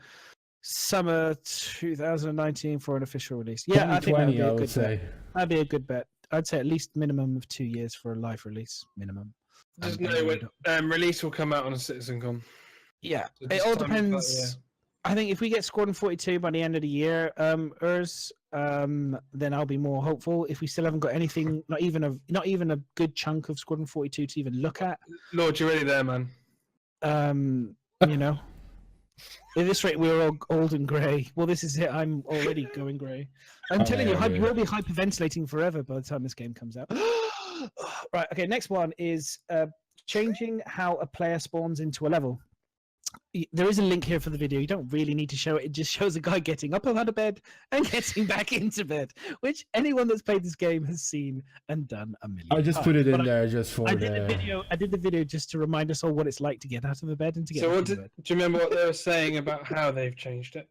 [SPEAKER 3] summer 2019 for an official release. Yeah, I think that would be a good bet. That'd be a good bet. I'd say at least minimum of 2 years for a live release, minimum.
[SPEAKER 1] Just know when release will come out on a CitizenCon.
[SPEAKER 3] Yeah,
[SPEAKER 1] So
[SPEAKER 3] it all depends. I think if we get Squadron 42 by the end of the year, then I'll be more hopeful. If we still haven't got anything, not even a good chunk of Squadron 42 to even look at.
[SPEAKER 1] Lord, you're really there, man.
[SPEAKER 3] You know, at this rate, we're all old and grey. Well, this is it. I'm already going grey. I'm telling you, we'll be hyperventilating forever by the time this game comes out. Right. Okay. Next one is changing how a player spawns into a level. There is a link here for the video. You don't really need to show it. It just shows a guy getting up out of bed and getting back into bed, which anyone that's played this game has seen and done a million times.
[SPEAKER 2] I just put it in there just for
[SPEAKER 3] I did the video just to remind us all what it's like to get out of the bed and to get into bed.
[SPEAKER 1] Do you remember what they were saying about how they've changed it?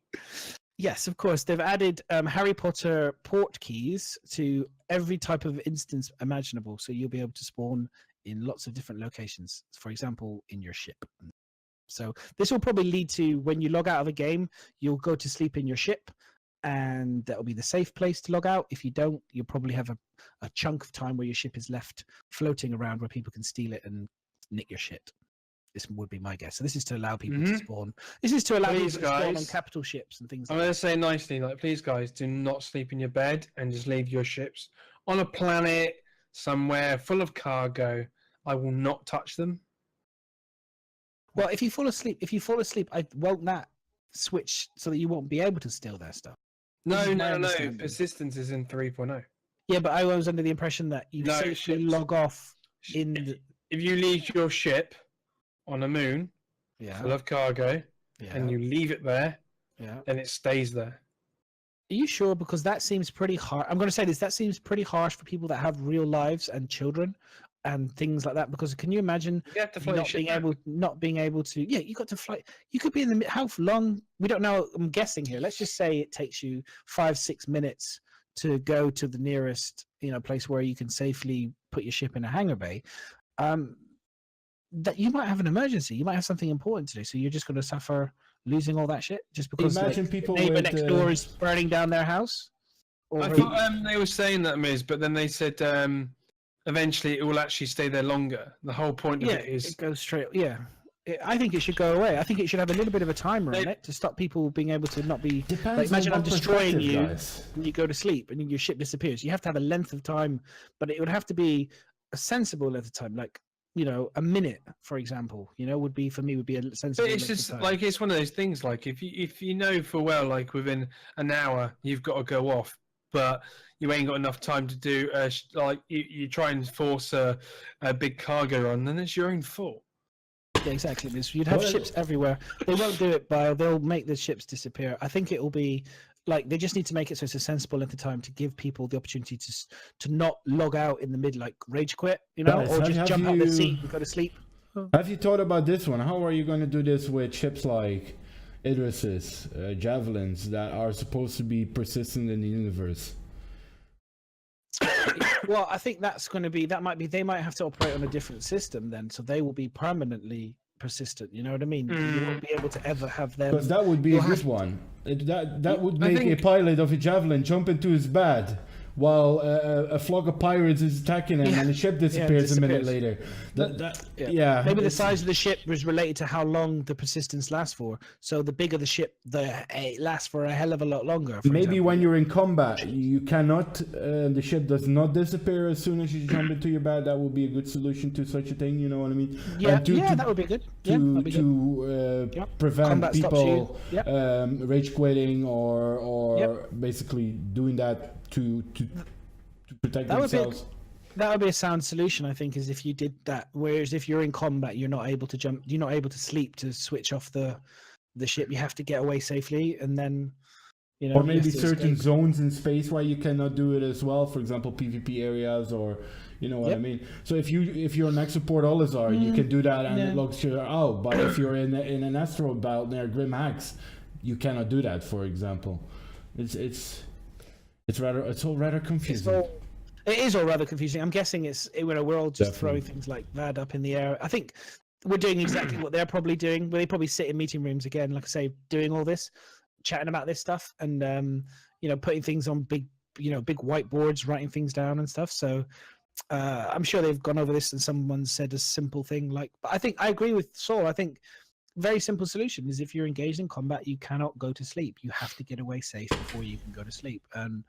[SPEAKER 3] Yes, of course. They've added Harry Potter port keys to every type of instance imaginable. So you'll be able to spawn in lots of different locations. For example, in your ship. So this will probably lead to when you log out of a game, you'll go to sleep in your ship, and that'll be the safe place to log out. If you don't, you'll probably have a chunk of time where your ship is left floating around where people can steal it and nick your shit. This would be my guess. So this is to allow people to spawn. This is to allow people to spawn on capital ships and things like that.
[SPEAKER 1] I'm going to say nicely, like, please, guys, do not sleep in your bed and just leave your ships on a planet somewhere full of cargo. I will not touch them.
[SPEAKER 3] Well, if you fall asleep, won't that switch so that you won't be able to steal their stuff?
[SPEAKER 1] No. Persistence is in 3.0.
[SPEAKER 3] Yeah, but I was under the impression that you
[SPEAKER 1] No,
[SPEAKER 3] safely
[SPEAKER 1] ships.
[SPEAKER 3] log off in the.
[SPEAKER 1] If you leave your ship on a moon full
[SPEAKER 3] Yeah.
[SPEAKER 1] of cargo
[SPEAKER 3] Yeah.
[SPEAKER 1] and you leave it there,
[SPEAKER 3] Yeah.
[SPEAKER 1] then it stays there.
[SPEAKER 3] Are you sure? Because that seems pretty hard. I'm going to say this. That seems pretty harsh for people that have real lives and children and things like that. Because can you imagine
[SPEAKER 1] You have to fly your
[SPEAKER 3] not
[SPEAKER 1] ship
[SPEAKER 3] being
[SPEAKER 1] back.
[SPEAKER 3] able to? Yeah, you got to fly. You could be in the how long? We don't know. I'm guessing here. Let's just say it takes you 5-6 minutes to go to the nearest place where you can safely put your ship in a hangar bay. That you might have an emergency. You might have something important to do. So you're just going to suffer losing all that shit just because
[SPEAKER 2] Imagine people
[SPEAKER 3] the neighbor
[SPEAKER 2] with,
[SPEAKER 3] next door is burning down their house.
[SPEAKER 1] I thought they were saying that, Miz, but then they said eventually it will actually stay there longer. The whole point of it is
[SPEAKER 3] it goes straight. Yeah, I think it should go away. I think it should have a little bit of a timer on
[SPEAKER 1] They-
[SPEAKER 3] it to stop people being able to not be.
[SPEAKER 2] Depends
[SPEAKER 3] Like, imagine
[SPEAKER 2] on
[SPEAKER 3] I'm
[SPEAKER 2] what
[SPEAKER 3] destroying
[SPEAKER 2] perspective,
[SPEAKER 3] you
[SPEAKER 2] guys.
[SPEAKER 3] and you go to sleep and then your ship disappears. You have to have a length of time, but it would have to be a sensible length of time, like a minute, for example. Would be for me would be a sensible.
[SPEAKER 1] But it's
[SPEAKER 3] length
[SPEAKER 1] just
[SPEAKER 3] of time.
[SPEAKER 1] like it's one of those things. Like if you know for well, like within an hour you've got to go off, but you ain't got enough time to do like you try and force a big cargo on, then it's your own fault.
[SPEAKER 3] Yeah, exactly. You'd have
[SPEAKER 2] Well-
[SPEAKER 3] ships everywhere. They won't do it they'll make the ships disappear. I think it will be like they just need to make it so it's a sensible length of time to give people the opportunity to not log out in the mid, like rage quit,
[SPEAKER 2] Guys,
[SPEAKER 3] or
[SPEAKER 2] have
[SPEAKER 3] just jump out the
[SPEAKER 2] you-
[SPEAKER 3] seat and go to sleep.
[SPEAKER 2] Have you thought about this one? How are you going to do this with ships like Idrises, Javelins that are supposed to be persistent in the universe?
[SPEAKER 3] Well, I think that's going to be they might have to operate on a different system then, so they will be permanently persistent. You know what I mean? You won't be able to ever have them.
[SPEAKER 2] Because that would be a
[SPEAKER 3] You'll
[SPEAKER 2] good
[SPEAKER 3] have-
[SPEAKER 2] one. That would
[SPEAKER 1] I
[SPEAKER 2] make
[SPEAKER 1] think-
[SPEAKER 2] a pilot of a Javelin jump into his bed while a flock of pirates is attacking him
[SPEAKER 3] Yeah.
[SPEAKER 2] and the ship disappears a minute
[SPEAKER 3] disappears.
[SPEAKER 2] later.
[SPEAKER 3] Yeah. Maybe the
[SPEAKER 2] it's-
[SPEAKER 3] size of the ship was related to how long the persistence lasts for. So the bigger the ship, it lasts for a hell of a lot longer. for
[SPEAKER 2] Maybe
[SPEAKER 3] example.
[SPEAKER 2] when you're in combat, you cannot. The ship does not disappear as soon as you jump into your bed. That would be a good solution to such a thing. You know what I mean?
[SPEAKER 3] Yeah,
[SPEAKER 2] And to
[SPEAKER 3] that would be good. Yeah,
[SPEAKER 2] to
[SPEAKER 3] that'd be good. Yep.
[SPEAKER 2] prevent
[SPEAKER 3] Combat stops
[SPEAKER 2] people
[SPEAKER 3] you. Yep.
[SPEAKER 2] rage quitting or basically doing that to protect
[SPEAKER 3] That would be a-
[SPEAKER 2] themselves.
[SPEAKER 3] That would be a sound solution, I think, is if you did that. Whereas if you're in combat, you're not able to jump, you're not able to sleep to switch off the ship. You have to get away safely, and then
[SPEAKER 2] Or
[SPEAKER 3] you have
[SPEAKER 2] maybe
[SPEAKER 3] to
[SPEAKER 2] certain
[SPEAKER 3] escape.
[SPEAKER 2] zones in space where you cannot do it as well. For example, PvP areas, or you know what I
[SPEAKER 3] Yep.
[SPEAKER 2] mean. So if you're an Exoport Olazar, you can do that and it
[SPEAKER 3] yeah.
[SPEAKER 2] logs you out. But if you're in an asteroid belt near Grim Hacks, you cannot do that. For example, it's all rather confusing.
[SPEAKER 3] It is all rather confusing. I'm guessing we're all just throwing
[SPEAKER 2] Definitely.
[SPEAKER 3] things like that up in the air. I think we're doing exactly what they're probably doing. Where they probably sit in meeting rooms again, like I say, doing all this, chatting about this stuff, and putting things on big whiteboards, writing things down and stuff. So I'm sure they've gone over this, and someone said a simple thing like. But I think I agree with Saul. I think very simple solution is if you're engaged in combat, you cannot go to sleep. You have to get away safe before you can go to sleep, and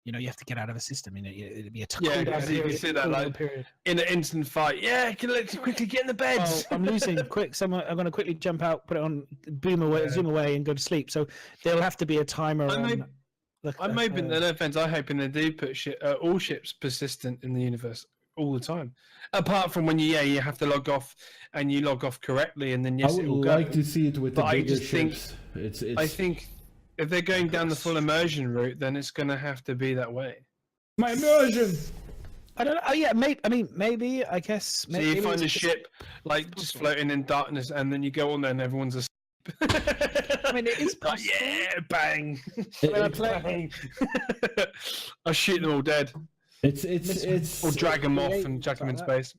[SPEAKER 3] you have to get out of a system. It'd be a
[SPEAKER 1] Yeah,
[SPEAKER 3] cooldown
[SPEAKER 1] you can
[SPEAKER 3] period,
[SPEAKER 1] see that,
[SPEAKER 3] cooldown
[SPEAKER 1] like,
[SPEAKER 3] period.
[SPEAKER 1] in an instant fight. Yeah, let's quickly get in the
[SPEAKER 3] Oh,
[SPEAKER 1] beds.
[SPEAKER 3] I'm losing. Quick, someone! I'm going to quickly jump out, put it on, zoom away, and go to sleep. So there'll have to be a timer
[SPEAKER 1] I'm
[SPEAKER 3] on.
[SPEAKER 1] I'm hoping, no offense, I'm hoping they do put all ships persistent in the universe all the time. Apart from when you have to log off and you log off correctly, and then
[SPEAKER 2] I
[SPEAKER 1] yes, it will
[SPEAKER 2] would
[SPEAKER 1] go.
[SPEAKER 2] like to see it with the
[SPEAKER 1] But I
[SPEAKER 2] bigger
[SPEAKER 1] just think-
[SPEAKER 2] ships. It's
[SPEAKER 1] I think if they're going down the full immersion route, then it's going to have to be that way.
[SPEAKER 2] my immersion.
[SPEAKER 3] I don't know. Oh, yeah, maybe. I mean, maybe. I guess.
[SPEAKER 1] So you find a ship like just floating in darkness, and then you go on there, and everyone's asleep.
[SPEAKER 3] I mean, it is
[SPEAKER 1] Like,
[SPEAKER 3] possible.
[SPEAKER 1] yeah, bang!
[SPEAKER 3] When I play-
[SPEAKER 1] Bang. I shoot them all dead,
[SPEAKER 2] It's
[SPEAKER 1] or drag them off
[SPEAKER 3] create
[SPEAKER 1] and chuck them in
[SPEAKER 3] like that.
[SPEAKER 1] space.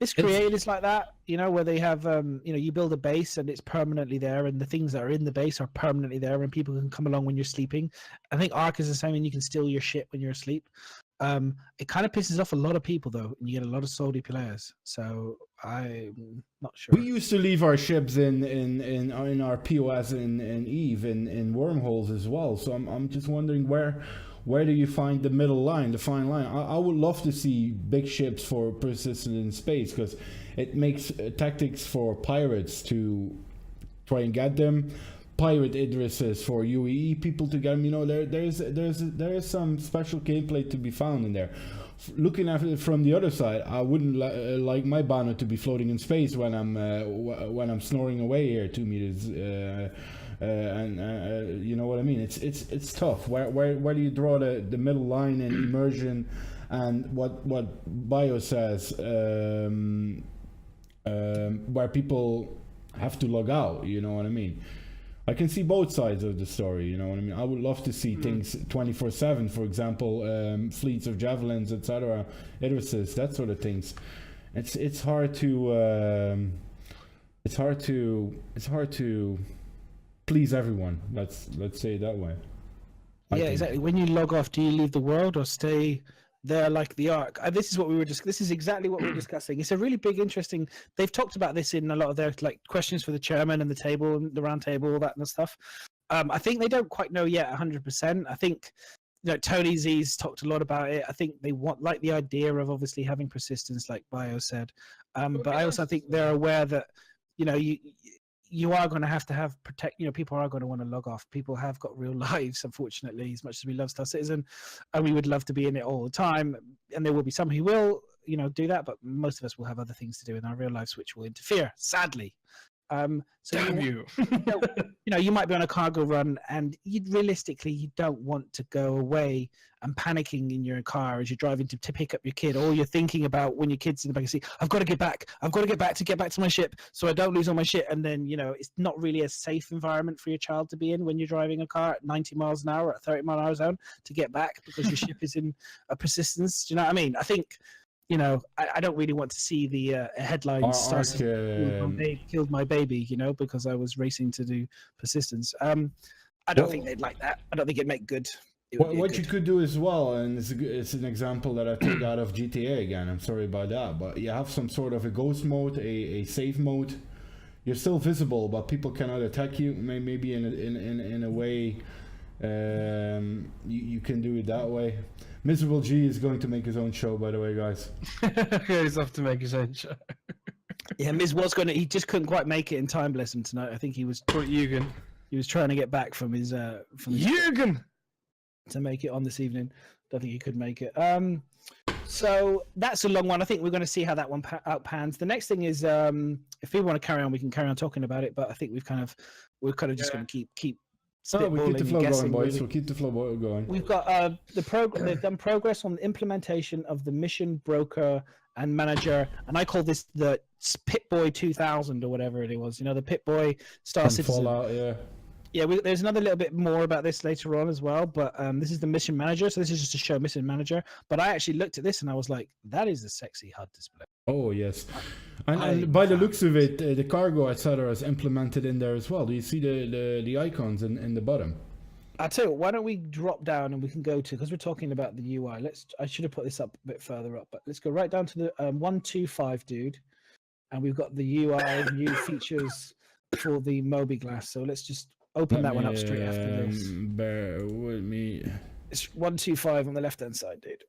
[SPEAKER 3] It's created is like that, where they have, you build a base and it's permanently there, and the things that are in the base are permanently there, and people can come along when you're sleeping. I think Ark is the same, and you can steal your shit when you're asleep. It kind of pisses off a lot of people though, and you get a lot of soldy players. So I'm not sure.
[SPEAKER 2] We used to leave our ships in our POS in Eve in wormholes as well. So I'm just wondering where do you find the middle line, the fine line? I would love to see big ships for persistent in space, because it makes tactics for pirates to try and get them pirate Idrises for UEE people to get them. You know, there is some special gameplay to be found in there. Looking at it from the other side, I wouldn't like my banner to be floating in space when I'm snoring away here 2 meters. You know what I mean? It's tough. Where do you draw the middle line in immersion and what Bio says, where people have to log out? You know what I mean? I can see both sides of the story, you know what I mean? I would love to see things 24/7, for example, fleets of javelins, etc., Idrises, that sort of things. It's hard to please everyone. Let's say it that way.
[SPEAKER 3] Yeah, exactly. When you log off, do you leave the world or stay there like the Ark? This is what we were this is exactly what we were discussing. It's a really big, interesting. They've talked about this in a lot of their like questions for the chairman and the table and the round table, all that kind of stuff. I think they don't quite know yet 100%. I think Tony Z's talked a lot about it. I think they like the idea of obviously having persistence, like Bio said. But I also think they're aware that you are going to have protect. People are going to want to log off. People have got real lives, unfortunately. As much as we love Star Citizen, and we would love to be in it all the time, and there will be some who will, do that. But most of us will have other things to do in our real lives, which will interfere, sadly. So
[SPEAKER 1] Damn you.
[SPEAKER 3] You might be on a cargo run, and realistically, you don't want to go away and panicking in your car as you're driving to pick up your kid. All you're thinking about when your kid's in the back seat, I've got to get back. I've got to get back to my ship, so I don't lose all my shit. And then it's not really a safe environment for your child to be in when you're driving a car at 90 miles an hour at 30 mile an hour zone to get back because your ship is in a persistence. Do you know what I mean? I think. I don't really want to see the headlines killed my baby, because I was racing to do persistence. I don't think they'd like that. I don't think it'd make good.
[SPEAKER 2] What you could do as well, and it's an example that I take out of GTA again, I'm sorry about that, but you have some sort of a ghost mode, a safe mode. You're still visible, but people cannot attack you, maybe in a way you can do it that way. Miserable G is going to make his own show, by the way, guys.
[SPEAKER 1] He's off to make his own show.
[SPEAKER 3] Yeah, Miz was he just couldn't quite make it in time, bless him, tonight. I think he was
[SPEAKER 1] Jürgen.
[SPEAKER 3] He was trying to get back from his
[SPEAKER 1] Jürgen
[SPEAKER 3] to make it on this evening. Don't think he could make it. So that's a long one. I think we're going to see how that one outpans. The next thing is, if people want to carry on, we can carry on talking about it. But I think we're kind of just going to keep.
[SPEAKER 2] We'll keep the flow going, boys. Really. We'll keep the flow going.
[SPEAKER 3] We've got they've done progress on the implementation of the mission broker and manager, and I call this the Pip-Boy 2000 or whatever it was. The Pip-Boy Star Citizen.
[SPEAKER 2] Fallout, yeah.
[SPEAKER 3] Yeah, there's another little bit more about this later on as well, but this is the mission manager, so this is just to show mission manager. But I actually looked at this and I was like, that is a sexy HUD display.
[SPEAKER 2] Oh, yes. And by the looks of it, the cargo, etc. is implemented in there as well. Do you see the icons in the bottom?
[SPEAKER 3] I'll tell you what, why don't we drop down and we can go to, because we're talking about the UI. I should have put this up a bit further up, but let's go right down to the 125, dude. And we've got the UI, new features for the Moby Glass. So let's just open that one up straight after this.
[SPEAKER 2] Bear with me.
[SPEAKER 3] It's 125 on the left-hand side, dude.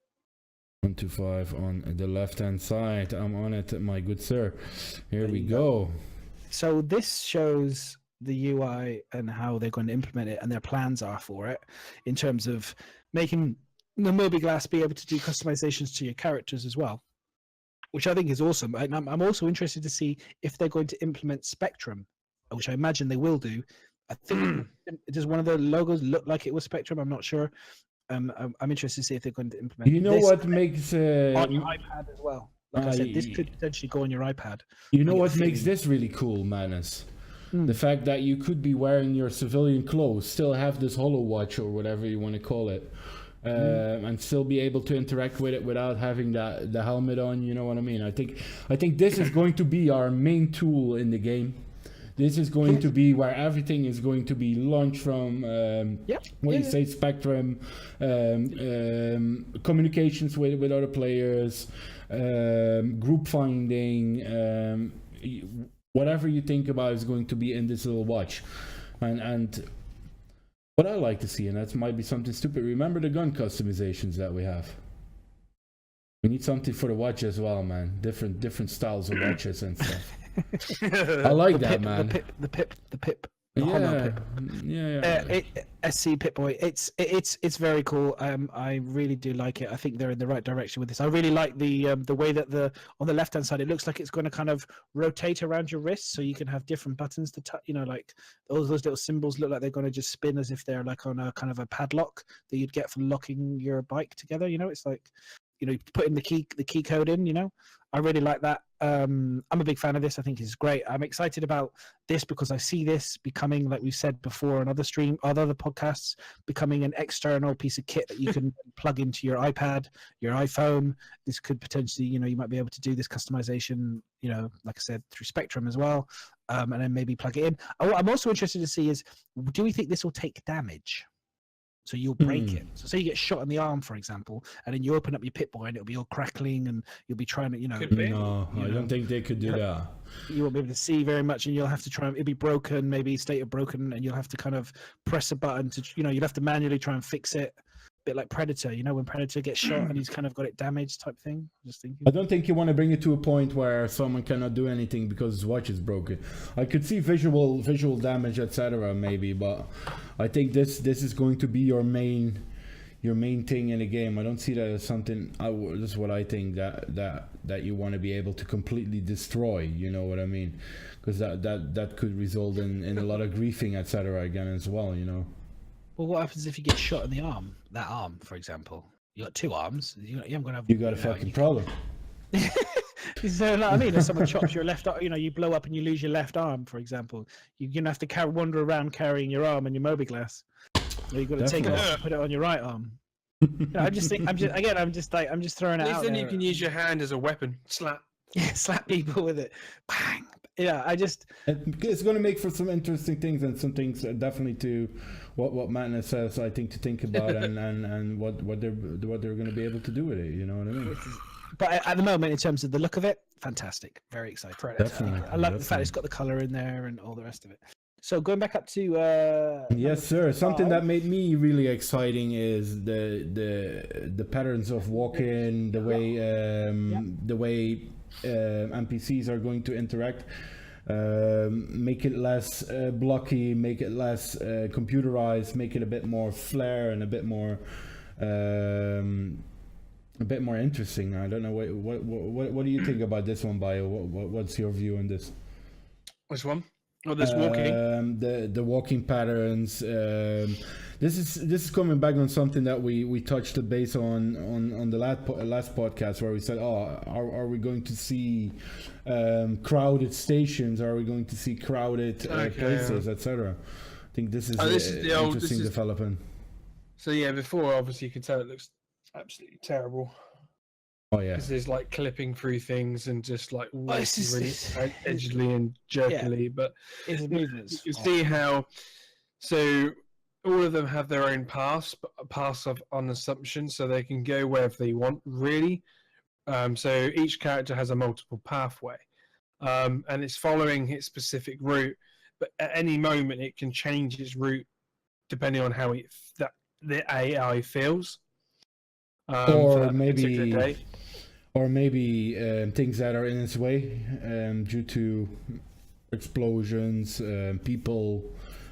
[SPEAKER 2] 125 on the left-hand side. I'm on it, my good sir. Here we go.
[SPEAKER 3] So this shows the UI and how they're going to implement it and their plans are for it in terms of making the Moby Glass be able to do customizations to your characters as well, which I think is awesome. I'm also interested to see if they're going to implement Spectrum, which I imagine they will do. I think does one of the logos look like it was Spectrum? I'm not sure. I'm interested to see if they're going to implement.
[SPEAKER 2] You know
[SPEAKER 3] this
[SPEAKER 2] what makes
[SPEAKER 3] on your iPad as well? Like I said, this could potentially go on your iPad.
[SPEAKER 2] You know what makes this really cool, Manus? The fact that you could be wearing your civilian clothes, still have this Holo Watch or whatever you want to call it, and still be able to interact with it without having the helmet on. You know what I mean? I think this is going to be our main tool in the game. This is going to be where everything is going to be launched from, say, Spectrum, communications with other players, group finding, whatever you think about is going to be in this little watch. And what I like to see, and that might be something stupid, remember the gun customizations that we have. We need something for the watch as well, man. Different styles of watches and stuff. I like that, man.
[SPEAKER 3] The pip The Hollow
[SPEAKER 2] Yeah,
[SPEAKER 3] Pip.
[SPEAKER 2] yeah.
[SPEAKER 3] SC Pip-Boy. It's very cool. I really do like it. I think they're in the right direction with this. I really like the way that on the left hand side it looks like it's going to kind of rotate around your wrist, so you can have different buttons to touch. You know, like those little symbols look like they're going to just spin as if they're like on a kind of a padlock that you'd get for locking your bike together. You know, it's like, you know, you put in the key code in. You know, I really like that. I'm a big fan of this. I think it's great. I'm excited about this because I see this becoming, like we've said before on other podcasts, becoming an external piece of kit that you can plug into your iPad, your iPhone. This could potentially, you know, you might be able to do this customization, you know, like I said, through Spectrum as well, and then maybe plug it in. What I'm also interested to see is, do we think this will take damage? So you'll break it. So say you get shot in the arm, for example, and then you open up your Pip-Boy and it'll be all crackling, and you'll be trying to, you know.
[SPEAKER 2] No, I don't think they could do that.
[SPEAKER 3] You won't be able to see very much, and you'll have to try. It'll be broken, maybe state of broken, and you'll have to kind of press a button to, you know, you'll have to manually try and fix it. A bit like Predator, you know, when Predator gets shot and he's kind of got it damaged, type thing. Just thinking.
[SPEAKER 2] I don't think you want to bring it to a point where someone cannot do anything because his watch is broken. I could see visual damage, etc. maybe, but I think this is going to be your main thing in the game. I don't see that as something. This is what I think that you want to be able to completely destroy. You know what I mean? Because that could result in a lot of griefing, etc. again as well. You know.
[SPEAKER 3] Well, what happens if you get shot in the arm? That arm, for example. You got two arms. You
[SPEAKER 2] got a fucking problem.
[SPEAKER 3] So, you know what I mean? If someone chops your left arm, you know, you blow up and you lose your left arm, for example, you're gonna have to wander around carrying your arm and your Mobi-Glass. Or you've got to take it off and put it on your right arm. No, I'm just throwing it
[SPEAKER 1] At
[SPEAKER 3] out
[SPEAKER 1] least
[SPEAKER 3] there.
[SPEAKER 1] then you can use your hand as a weapon. Slap.
[SPEAKER 3] Yeah, slap people with it. Bang. Yeah,
[SPEAKER 2] It's going to make for some interesting things, and some things definitely to what Madness says. I think to think about and what they're going to be able to do with it. You know what I mean?
[SPEAKER 3] But at the moment, in terms of the look of it, fantastic. Very excited.
[SPEAKER 2] Definitely.
[SPEAKER 3] I love the fact it's got the color in there and all the rest of it. So going back up to
[SPEAKER 2] yes, sir. Something that made me really exciting is the patterns of walking, the way NPCs are going to interact. Make it less blocky, make it less computerized, make it a bit more flair and a bit more interesting. I don't know what do you think about this one, Bio? What's your view on this?
[SPEAKER 1] Which one? Oh, this walking.
[SPEAKER 2] The walking patterns. This is coming back on something that we touched base on the last podcast, where we said, are we going to see crowded stations? Are we going to see crowded places, etc.? I think this is an interesting development.
[SPEAKER 1] So yeah, before obviously you can tell it looks absolutely terrible.
[SPEAKER 2] Oh yeah,
[SPEAKER 1] because there's like clipping through things and just like really edgily and jerkily, but
[SPEAKER 3] it's movements.
[SPEAKER 1] You can see how. So all of them have their own paths, but a path on assumption, so they can go wherever they want, really. So each character has a multiple pathway, and it's following its specific route. But at any moment, it can change its route depending on how the AI feels.
[SPEAKER 2] Or maybe things that are in its way due to explosions, people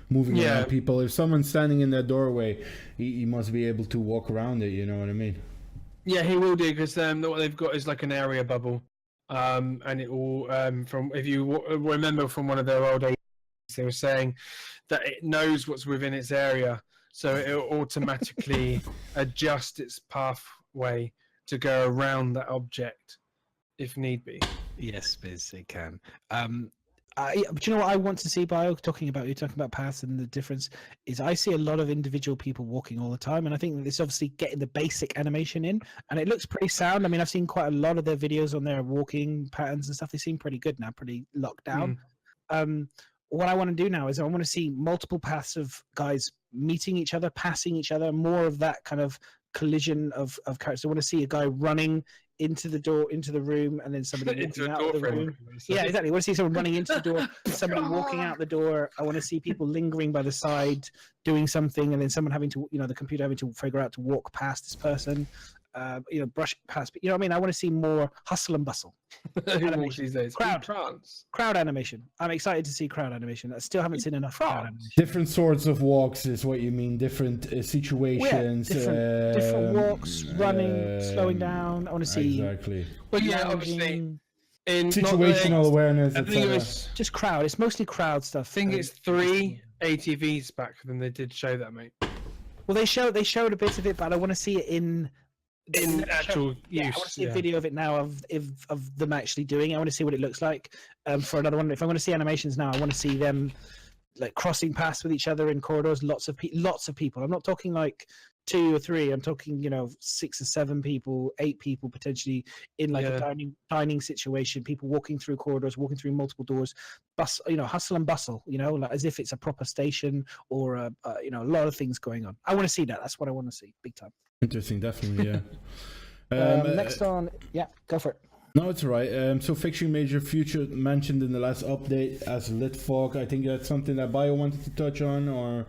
[SPEAKER 2] moving around people. If someone's standing in their doorway, he must be able to walk around it, you know what I mean?
[SPEAKER 1] Yeah, he will do, because what they've got is like an area bubble, and it will from, if you remember from one of their old days, they were saying that it knows what's within its area, so it will automatically adjust its pathway to go around that object if need be.
[SPEAKER 3] Yes, Biz, it can. But you know what I want to see, Bio, you're talking about paths and the difference, is I see a lot of individual people walking all the time, and I think that it's obviously getting the basic animation in, and it looks pretty sound. I mean, I've seen quite a lot of their videos on their walking patterns and stuff. They seem pretty good now, pretty locked down. What I want to do now is I want to see multiple paths of guys meeting each other, passing each other, more of that kind of collision of characters. I want to see a guy running into the door, into the room, and then somebody walking out of the room. Yeah, exactly. I want to see someone running into the door, somebody walking out the door. I want to see people lingering by the side, doing something, and then someone having to, the computer having to figure out to walk past this person. brushing past. You know what I mean? I want to see more hustle and bustle.
[SPEAKER 1] Who walks these days?
[SPEAKER 3] Crowd.
[SPEAKER 1] France.
[SPEAKER 3] Crowd animation. I'm excited to see crowd animation. I still haven't seen enough crowd animation.
[SPEAKER 2] Different sorts of walks is what you mean. Different situations.
[SPEAKER 3] Different walks, running, slowing down. I want to see
[SPEAKER 2] exactly.
[SPEAKER 1] Well, yeah, obviously. In
[SPEAKER 2] Situational awareness.
[SPEAKER 1] I think it was.
[SPEAKER 3] just crowd. It's mostly crowd stuff.
[SPEAKER 1] I think it's 3 ATVs back then they did show that, mate.
[SPEAKER 3] Well, they showed a bit of it, but I want to see it in
[SPEAKER 1] actual use.
[SPEAKER 3] Yeah, I want to see a video of it now of them actually doing it. I want to see what it looks like. For another one, if I'm going to see animations now, I want to see them like crossing paths with each other in corridors. Lots of people. I'm not talking like 2 or 3. I'm talking 6 or 7 people, 8 people potentially in like a dining situation. People walking through corridors, walking through multiple doors. Hustle and bustle. Like as if it's a proper station or a lot of things going on. I want to see that. That's what I want to see, big time.
[SPEAKER 2] Interesting, definitely, yeah.
[SPEAKER 3] Next on, go for it.
[SPEAKER 2] No, it's all right. So fixing major future mentioned in the last update as lit fog. I think that's something that Bio wanted to touch on, or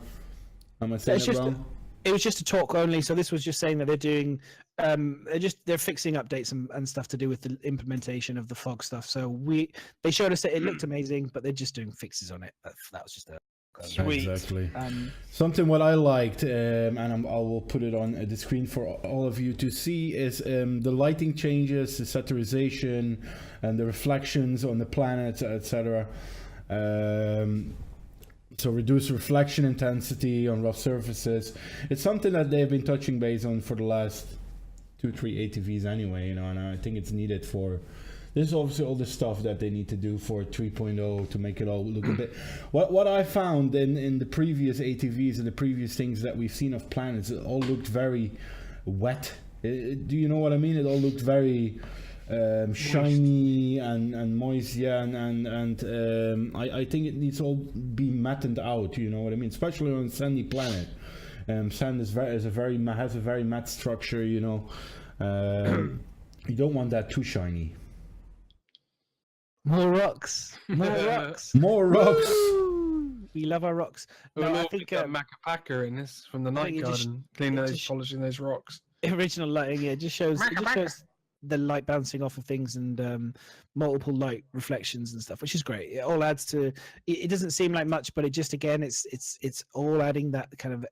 [SPEAKER 2] am I saying it wrong?
[SPEAKER 3] It was just a talk only, so this was just saying that they're doing, they're fixing updates and stuff to do with the implementation of the fog stuff. So they showed us that it looked amazing, but they're just doing fixes on it. That was just a
[SPEAKER 1] sweet.
[SPEAKER 2] Exactly. Something what I liked, and I will put it on the screen for all of you to see, is the lighting changes, the saturation, and the reflections on the planets, etc. So reduce reflection intensity on rough surfaces. It's something that they've been touching base on for the last 2-3 ATVs anyway, and I think it's needed for. This is obviously all the stuff that they need to do for 3.0 to make it all look a bit. What I found in the previous ATVs and the previous things that we've seen of planets, it all looked very wet. Do you know what I mean? It all looked very shiny and moist, and I think it needs all be matted out. You know what I mean? Especially on a sandy planet. Sand has a very matte structure. You don't want that too shiny.
[SPEAKER 3] More rocks.
[SPEAKER 2] More rocks.
[SPEAKER 3] Woo! We love our rocks.
[SPEAKER 1] No, I think Macapaca in this from the night garden, polishing those rocks.
[SPEAKER 3] Original lighting, it just shows the light bouncing off of things and multiple light reflections and stuff, which is great. It all adds to. It doesn't seem like much, but it just it's all adding that kind of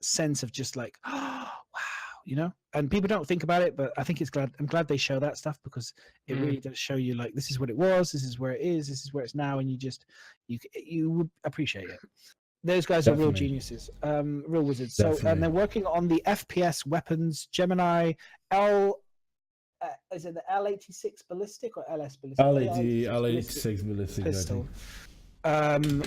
[SPEAKER 3] sense of just like, oh, wow, And people don't think about it, but I think I'm glad they show that stuff because it really does show you like this is what it was, this is where it is, this is where it's now, and you would appreciate it. Those guys are real geniuses, real wizards.
[SPEAKER 2] Definitely.
[SPEAKER 3] So they're working on the FPS weapons Gemini is it the L86 ballistic or LS ballistic?
[SPEAKER 2] L86 ballistic
[SPEAKER 3] pistol,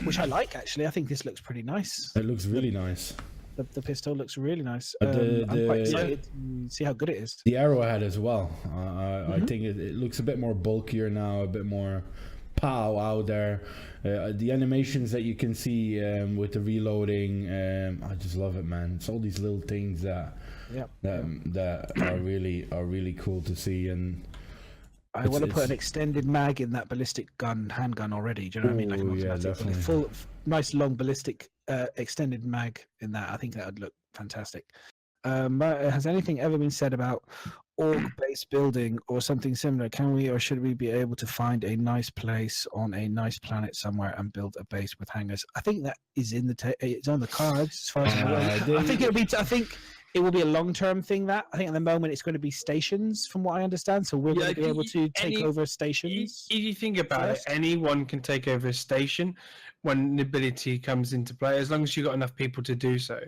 [SPEAKER 3] which I like actually. I think this looks pretty nice.
[SPEAKER 2] It looks really nice.
[SPEAKER 3] The pistol looks really nice.
[SPEAKER 2] I'm
[SPEAKER 3] quite excited to see how good it is.
[SPEAKER 2] The arrowhead as well. I think it looks a bit more bulkier now, a bit more pow out there. The animations that you can see with the reloading, I just love it, man. It's all these little things that are really cool to see. And
[SPEAKER 3] I want to put an extended mag in that ballistic handgun already. Do you know what I mean? Like an automatic, full, nice long ballistic extended mag in that. I think that would look fantastic. Has anything ever been said about org base building or something similar? Can we or should we be able to find a nice place on a nice planet somewhere and build a base with hangars? I think that is it's on the cards as far as I know. I think it will be a long-term thing. That I think at the moment it's going to be stations, from what I understand. So we're going to be able to take over stations.
[SPEAKER 1] If you think about it, anyone can take over a station when the ability comes into play, as long as you've got enough people to do so.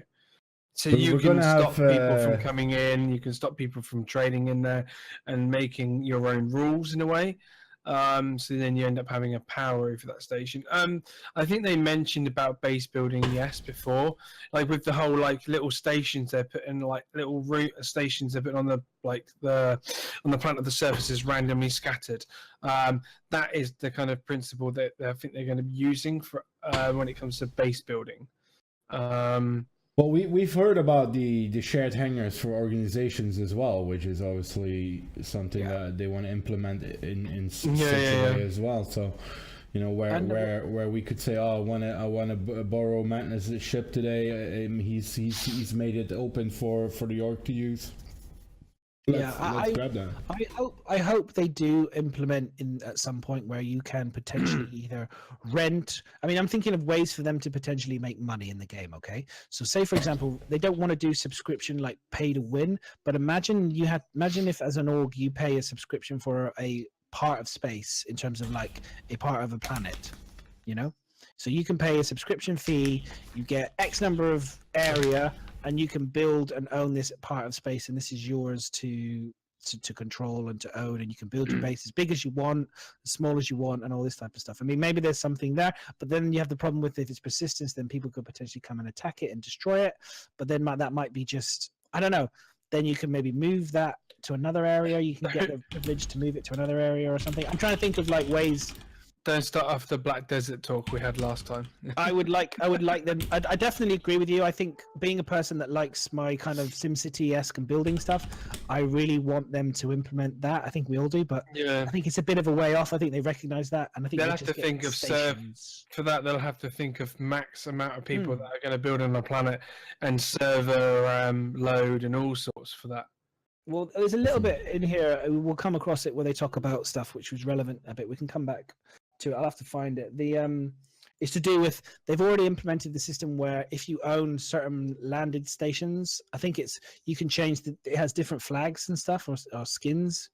[SPEAKER 1] So you can stop people from coming in, you can stop people from trading in there and making your own rules in a way. So then you end up having a power over that station. I think they mentioned about base building, before, like with the whole like little stations they're putting, like little route stations they're putting on the planet of the surfaces randomly scattered. That is the kind of principle that I think they're going to be using for when it comes to base building.
[SPEAKER 2] Well, we've heard about the shared hangars for organizations as well, which is obviously something that they want to implement in such a way as well. So, where we could say, oh, I want to borrow Magnus' ship today. He's made it open for the org to use. Let's grab that.
[SPEAKER 3] I hope they do implement in at some point where you can potentially either rent. I mean, I'm thinking of ways for them to potentially make money in the game. Okay, so say for example, they don't want to do subscription like pay to win, but imagine if as an org you pay a subscription for a part of space in terms of like a part of a planet, you know. So you can pay a subscription fee, you get X number of area, and you can build and own this part of space, and this is yours to control and to own, and you can build your base as big as you want, as small as you want, and all this type of stuff. I mean, maybe there's something there, but then you have the problem with if it's persistence, then people could potentially come and attack it and destroy it. But then that might be just, I don't know. Then you can maybe move that to another area. You can get the privilege to move it to another area or something. I'm trying to think of like ways.
[SPEAKER 1] Don't start off the Black Desert talk we had last time.
[SPEAKER 3] I would like them. I definitely agree with you. I think being a person that likes my kind of SimCity-esque and building stuff, I really want them to implement that. I think we all do, but
[SPEAKER 1] Yeah.
[SPEAKER 3] I think it's a bit of a way off. I think they recognise that, and I think
[SPEAKER 1] They'll
[SPEAKER 3] they
[SPEAKER 1] have
[SPEAKER 3] just
[SPEAKER 1] to
[SPEAKER 3] get
[SPEAKER 1] think of
[SPEAKER 3] stations.
[SPEAKER 1] for that. They'll have to think of max amount of people that are going to build on the planet and server load and all sorts for that.
[SPEAKER 3] Well, there's a little bit in here. We'll come across it where they talk about stuff which was relevant a bit. We can come back to it. I'll have to find it. It's to do with they've already implemented the system where if you own certain landed stations, I think you can change it has different flags and stuff or skins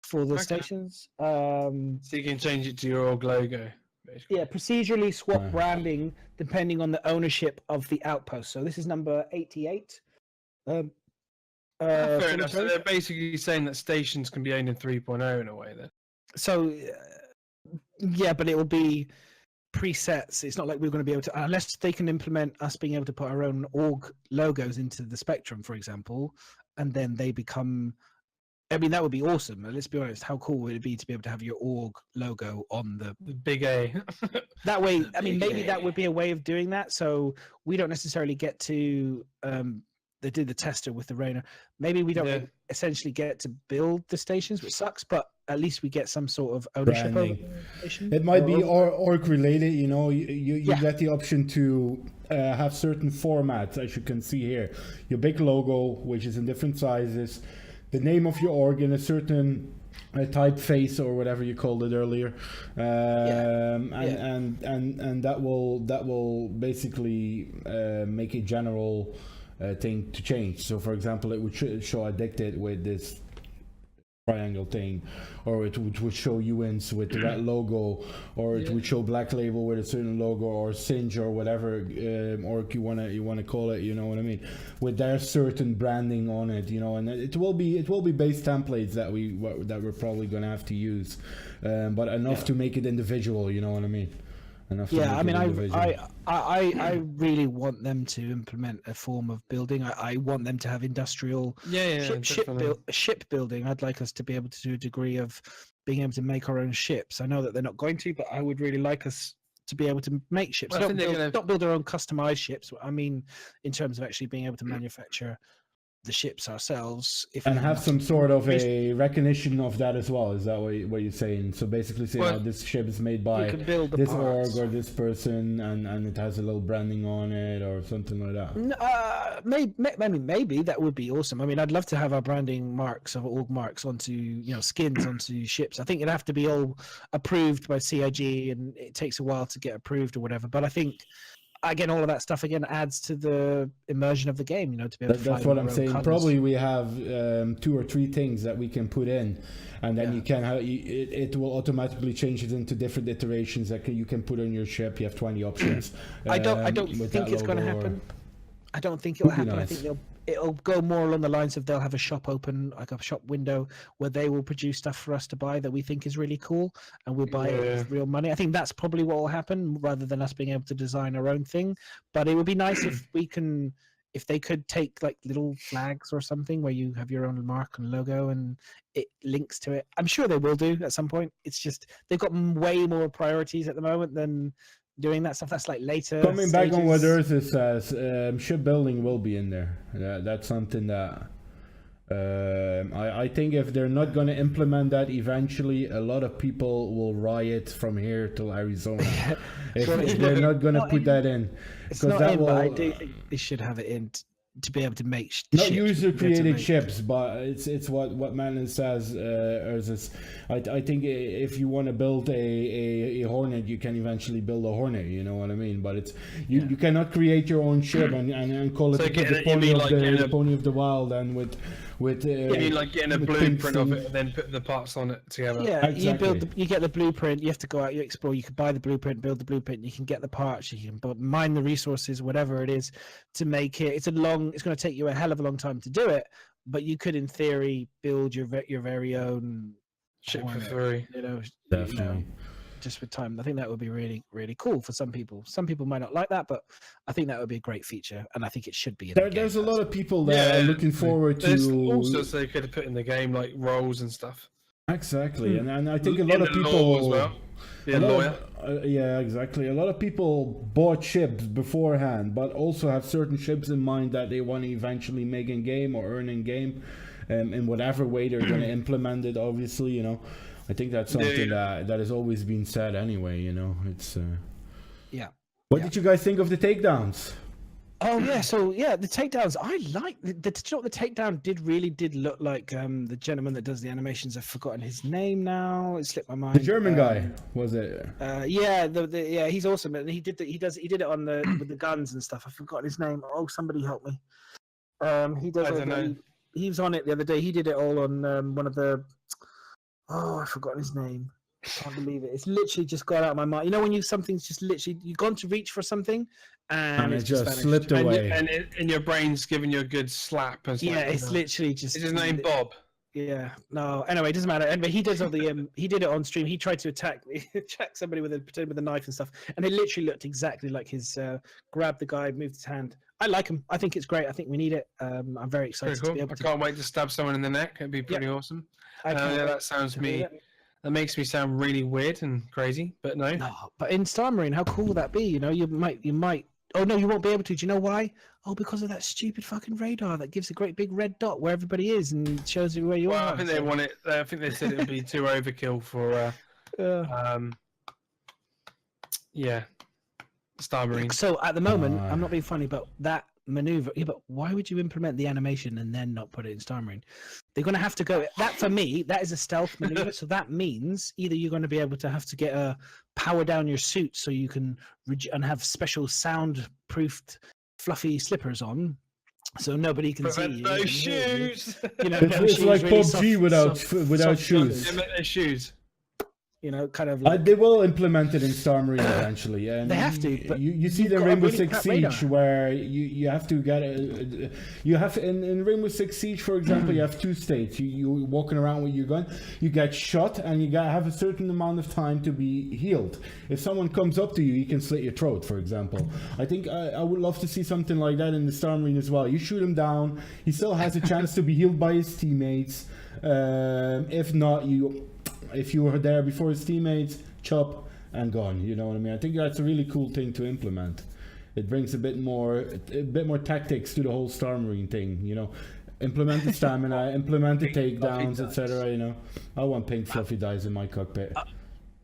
[SPEAKER 3] for the stations.
[SPEAKER 1] So you can change it to your org logo. Basically.
[SPEAKER 3] Yeah, procedurally swap branding depending on the ownership of the outpost. So this is number 88.
[SPEAKER 1] Fair enough. So they're basically saying that stations can be owned in 3.0 in a way then.
[SPEAKER 3] So yeah, but it will be presets. It's not like we're going to be able to, unless they can implement us being able to put our own org logos into the Spectrum, for example, and then they become. I mean, that would be awesome. Let's be honest. How cool would it be to be able to have your org logo on the
[SPEAKER 1] big A?
[SPEAKER 3] That way, I mean, maybe that would be a way of doing that. So we don't necessarily get to. They did the tester with the Rainer. Maybe we don't essentially get to build the stations, which sucks, but at least we get some sort of ownership over the station.
[SPEAKER 2] It might be org related, you know. You get the option to have certain formats, as you can see here. Your big logo, which is in different sizes, the name of your org in a certain typeface or whatever you called it earlier, and that will basically make a general thing to change. So for example, it would show addicted with this triangle thing, or it would show UNs with that logo, or it would show Black Label with a certain logo, or Singe or whatever org you wanna call it, you know what I mean, with their certain branding on it, you know. And it will be base templates that we're probably gonna have to use, but enough to make it individual, you know what I mean.
[SPEAKER 3] Yeah, I mean, I really want them to implement a form of building. I want them to have industrial ship building. I'd like us to be able to do a degree of being able to make our own ships. I know that they're not going to, but I would really like us to be able to make ships.
[SPEAKER 1] Well,
[SPEAKER 3] not build our own customized ships. I mean, in terms of actually being able to manufacture the ships ourselves,
[SPEAKER 2] and have some sort of a recognition of that as well. Is that what you're saying? So basically saying, this ship is made by this org or this person, and it has a little branding on it or something like that.
[SPEAKER 3] Maybe that would be awesome. I mean, I'd love to have our branding marks of org marks onto, you know, skins onto ships. I think it'd have to be all approved by CIG, and it takes a while to get approved or whatever. But I think, again, all of that stuff again adds to the immersion of the game, you know, to be able to fly.
[SPEAKER 2] That's what I'm saying. Colors. Probably we have 2 or 3 things that we can put in, and then you can have it will automatically change it into different iterations that you can put on your ship. You have 20 options.
[SPEAKER 3] I don't think it's going to happen. I don't think it'll happen. Nice. I think it'll go more along the lines of they'll have a shop open, like a shop window, where they will produce stuff for us to buy that we think is really cool, and we'll buy it with real money. I think that's probably what will happen, rather than us being able to design our own thing. But it would be nice if they could take like little flags or something where you have your own mark and logo and it links to it. I'm sure they will do at some point. It's just they've got way more priorities at the moment than doing that stuff. That's like later.
[SPEAKER 2] Coming back on what Earth says, shipbuilding will be in there. That's something that I think if they're not going to implement that eventually, a lot of people will riot from here till Arizona if they're not going to put that in.
[SPEAKER 3] It's not in, but I do think they should have it in. to be able to make
[SPEAKER 2] not
[SPEAKER 3] ships,
[SPEAKER 2] user
[SPEAKER 3] to be able to
[SPEAKER 2] created
[SPEAKER 3] make-
[SPEAKER 2] ships, but it's what Manon says. I think if you want to build a Hornet, you can eventually build a Hornet. You know what I mean? But it's you cannot create your own ship and call it
[SPEAKER 1] So
[SPEAKER 2] the pony of the wild, and with
[SPEAKER 1] You mean like getting a
[SPEAKER 2] with
[SPEAKER 1] blueprint of
[SPEAKER 2] things.
[SPEAKER 1] it and then put the parts on it together?
[SPEAKER 3] Yeah,
[SPEAKER 2] Exactly.
[SPEAKER 3] you get the blueprint. You have to go out, you explore. You can buy the blueprint, build the blueprint. You can get the parts. You can mine the resources, whatever it is, to make it. It's going to take you a hell of a long time to do it, but you could, in theory, build your very own
[SPEAKER 1] Ship for
[SPEAKER 3] Hornet,
[SPEAKER 1] free.
[SPEAKER 2] Definitely.
[SPEAKER 3] just with time. I think that would be really, really cool for some people. Some people might not like that, but I think that would be a great feature, and I think it should be. In the game.
[SPEAKER 2] There's a lot of people that are looking forward
[SPEAKER 1] There's
[SPEAKER 2] to
[SPEAKER 1] also so they could have put in the game like roles and stuff.
[SPEAKER 2] exactly, and I think a
[SPEAKER 1] In
[SPEAKER 2] lot of
[SPEAKER 1] the law
[SPEAKER 2] people
[SPEAKER 1] as well. Be a
[SPEAKER 2] a lot
[SPEAKER 1] lawyer.
[SPEAKER 2] yeah, exactly. A lot of people bought ships beforehand, but also have certain ships in mind that they want to eventually make in game or earn in game, in whatever way they're going to implement it. Obviously, you know, I think that's something that has always been said anyway. You know, it's.
[SPEAKER 3] Yeah.
[SPEAKER 2] What
[SPEAKER 3] Yeah.
[SPEAKER 2] did you guys think of the takedowns?
[SPEAKER 3] Oh yeah, so yeah, the takedowns. I like the takedown did look like the gentleman that does the animations. I've forgotten his name now. It slipped my mind.
[SPEAKER 2] The German guy was it?
[SPEAKER 3] Yeah, yeah, he's awesome, and he did it on the with the guns and stuff. I've forgotten his name. Oh, somebody help me. He does.
[SPEAKER 1] I don't know.
[SPEAKER 3] He was on it the other day. He did it all on one of the. Oh, I've forgotten his name. I can't believe it. It's literally just got out of my mind. You know when something's just literally you've gone to reach for something and
[SPEAKER 2] it
[SPEAKER 3] it's
[SPEAKER 2] just
[SPEAKER 3] vanished.
[SPEAKER 2] slipped
[SPEAKER 1] And,
[SPEAKER 2] away.
[SPEAKER 1] and your brain's giving you a good slap. And
[SPEAKER 3] Yeah, it's literally just.
[SPEAKER 1] Is his name Bob?
[SPEAKER 3] Yeah. No. Anyway, it doesn't matter. Anyway, he does all the. He did it on stream. He tried to attack somebody with a knife and stuff, and it literally looked exactly like his. Grabbed the guy, moved his hand. I like him. I think it's great. I think we need it. I'm very excited
[SPEAKER 1] Pretty
[SPEAKER 3] to be
[SPEAKER 1] cool.
[SPEAKER 3] able
[SPEAKER 1] I
[SPEAKER 3] to.
[SPEAKER 1] can't wait to stab someone in the neck. It'd be pretty awesome.
[SPEAKER 3] I can't
[SPEAKER 1] Yeah,
[SPEAKER 3] wait
[SPEAKER 1] that sounds
[SPEAKER 3] to do
[SPEAKER 1] me.
[SPEAKER 3] that.
[SPEAKER 1] That makes me sound really weird and crazy, but no.
[SPEAKER 3] No, but in Star Marine, how cool would that be? You know, you might. Oh no, you won't be able to. Do you know why? Oh, because of that stupid fucking radar that gives a great big red dot where everybody is and shows you where you
[SPEAKER 1] Well,
[SPEAKER 3] are.
[SPEAKER 1] I think they want it. I think they said it would be too overkill for. Yeah, Star Marine.
[SPEAKER 3] So at the moment,
[SPEAKER 2] Ah.
[SPEAKER 3] I'm not being funny, but that maneuver. Yeah, but why would you implement the animation and then not put it in Star Marine? They're going to have to go. That for me, that is a stealth maneuver. So that means either you're going to be able to have to get a power down your suit so you can and have special sound-proofed fluffy slippers on, so nobody can see
[SPEAKER 1] Prevent
[SPEAKER 3] you.
[SPEAKER 1] those
[SPEAKER 3] and hear you.
[SPEAKER 1] shoes.
[SPEAKER 3] You know,
[SPEAKER 2] It's,
[SPEAKER 3] no
[SPEAKER 2] it's
[SPEAKER 3] shoes,
[SPEAKER 2] like
[SPEAKER 3] really
[SPEAKER 2] PUBG without
[SPEAKER 3] soft
[SPEAKER 2] shoes.
[SPEAKER 1] Prevent their shoes.
[SPEAKER 3] You know, kind of like.
[SPEAKER 2] They will implement it in Star Marine eventually. And
[SPEAKER 3] They have to, but
[SPEAKER 2] you see
[SPEAKER 3] you've
[SPEAKER 2] the
[SPEAKER 3] got a
[SPEAKER 2] Rainbow
[SPEAKER 3] really
[SPEAKER 2] Six
[SPEAKER 3] crap
[SPEAKER 2] Siege
[SPEAKER 3] radar.
[SPEAKER 2] where you have to get you have in Rainbow Six Siege, for example, you have two states. You walking around with your gun, you get shot, and you gotta have a certain amount of time to be healed. If someone comes up to you, he can slit your throat, for example. I think I would love to see something like that in the Star Marine as well. You shoot him down, he still has a chance to be healed by his teammates. If not, if you were there before his teammates, chop and gone. You know what I mean? I think that's a really cool thing to implement. It brings a bit more tactics to the whole Star Marine thing. You know, implement the stamina, implement the takedowns, etc. You know, I want pink fluffy dice in my cockpit.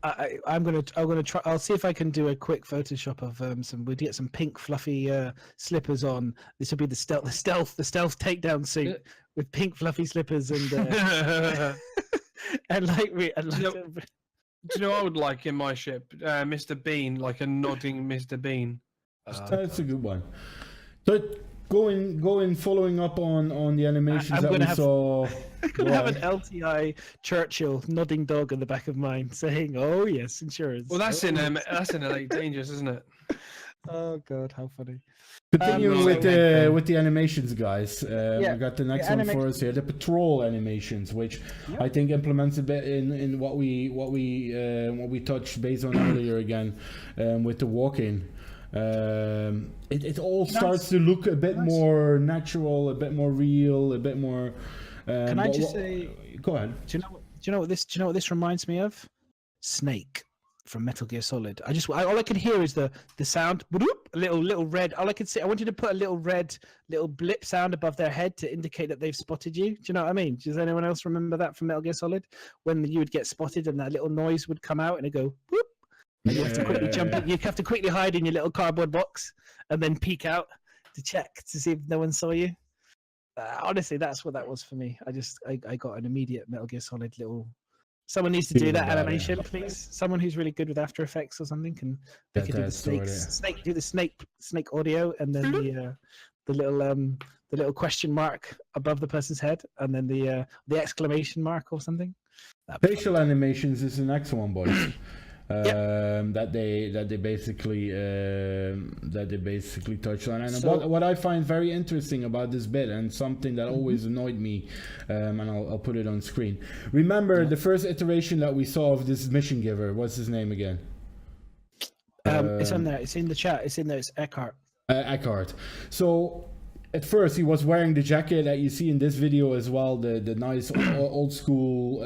[SPEAKER 3] I'm gonna try. I'll see if I can do a quick Photoshop of some. We'll get some pink fluffy slippers on. This will be the stealth takedown suit with pink fluffy slippers and and like we. And like,
[SPEAKER 1] Do you know what I would like in my ship? Mr. Bean, like a nodding Mr. Bean.
[SPEAKER 2] That's a good one. So following up on the animations
[SPEAKER 3] I'm
[SPEAKER 2] that we
[SPEAKER 3] gonna have-
[SPEAKER 2] saw.
[SPEAKER 3] I'm gonna have an LTI Churchill nodding dog in the back of mine saying, "Oh yes, insurance."
[SPEAKER 1] Well, that's in Elite Dangerous, isn't it?
[SPEAKER 3] Oh god, how funny!
[SPEAKER 2] Continuing
[SPEAKER 1] so-
[SPEAKER 2] with the animations, guys. We got the next one for us here, the patrol animations, which I think implements a bit in what we touched base on earlier again, with the walking. It all starts to look a bit more natural, a bit more real, a bit more.
[SPEAKER 3] Can I just say?
[SPEAKER 2] Go ahead.
[SPEAKER 3] Do you know what this reminds me of? Snake from Metal Gear Solid. All I can hear is the sound, a little red. All I can see. I wanted to put a little blip sound above their head to indicate that they've spotted you. Do you know what I mean? Does anyone else remember that from Metal Gear Solid? When you would get spotted and that little noise would come out and it'd go whoop. And you have to quickly jump in. You have to quickly hide in your little cardboard box and then peek out. to check to see if no one saw you. Honestly, that's what that was for me. I got an immediate Metal Gear Solid little. Someone needs to do
[SPEAKER 2] Feel
[SPEAKER 3] that
[SPEAKER 2] about it.
[SPEAKER 3] animation, please. Someone who's really good with After Effects or something can
[SPEAKER 2] Get
[SPEAKER 3] do the
[SPEAKER 2] that sorted.
[SPEAKER 3] snake audio, and then the little question mark above the person's head, and then the exclamation mark or something.
[SPEAKER 2] Facial animations is the next one, boys. That they basically touched on, and
[SPEAKER 3] So-
[SPEAKER 2] what I find very interesting about this bit, and something that always annoyed me, and I'll put it on screen. Remember the first iteration that we saw of this mission giver? What's his name again?
[SPEAKER 3] It's on there. It's in the chat. It's in there. It's Eckhart.
[SPEAKER 2] Eckhart. So at first he was wearing the jacket that you see in this video as well, the nice old school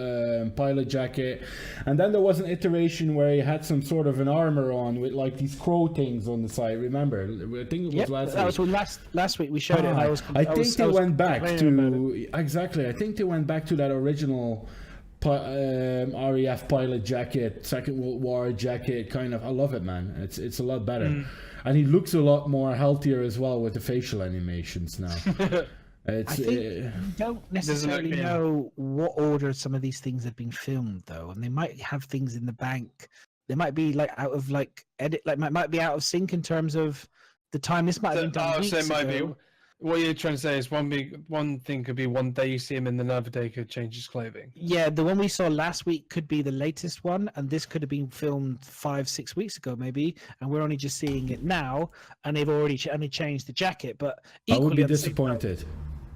[SPEAKER 2] pilot jacket, and then there was an iteration where he had some sort of an armor on with like these crow things on the side. Remember? I think it was last
[SPEAKER 3] that
[SPEAKER 2] week.
[SPEAKER 3] was when last week we showed it. And
[SPEAKER 2] I think they went back
[SPEAKER 3] complaining about it.
[SPEAKER 2] to exactly. I think they went back to that original RAF pilot jacket, Second World War jacket kind of. I love it, man. It's a lot better, and he looks a lot more healthier as well with the facial animations now.
[SPEAKER 3] I think you don't necessarily know what order some of these things have been filmed, though, and they might have things in the bank. They might be like out of like edit, like might be out of sync in terms of the time. This might have been done weeks
[SPEAKER 1] so it might
[SPEAKER 3] ago.
[SPEAKER 1] be. What you're trying to say is one thing could be one day you see him, and another day could change his clothing.
[SPEAKER 3] Yeah, the one we saw last week could be the latest one, and this could have been filmed 5-6 weeks ago, maybe, and we're only just seeing it now, and they've already only changed the jacket. But
[SPEAKER 2] I would
[SPEAKER 3] equally
[SPEAKER 2] be
[SPEAKER 3] at the same time,
[SPEAKER 2] disappointed.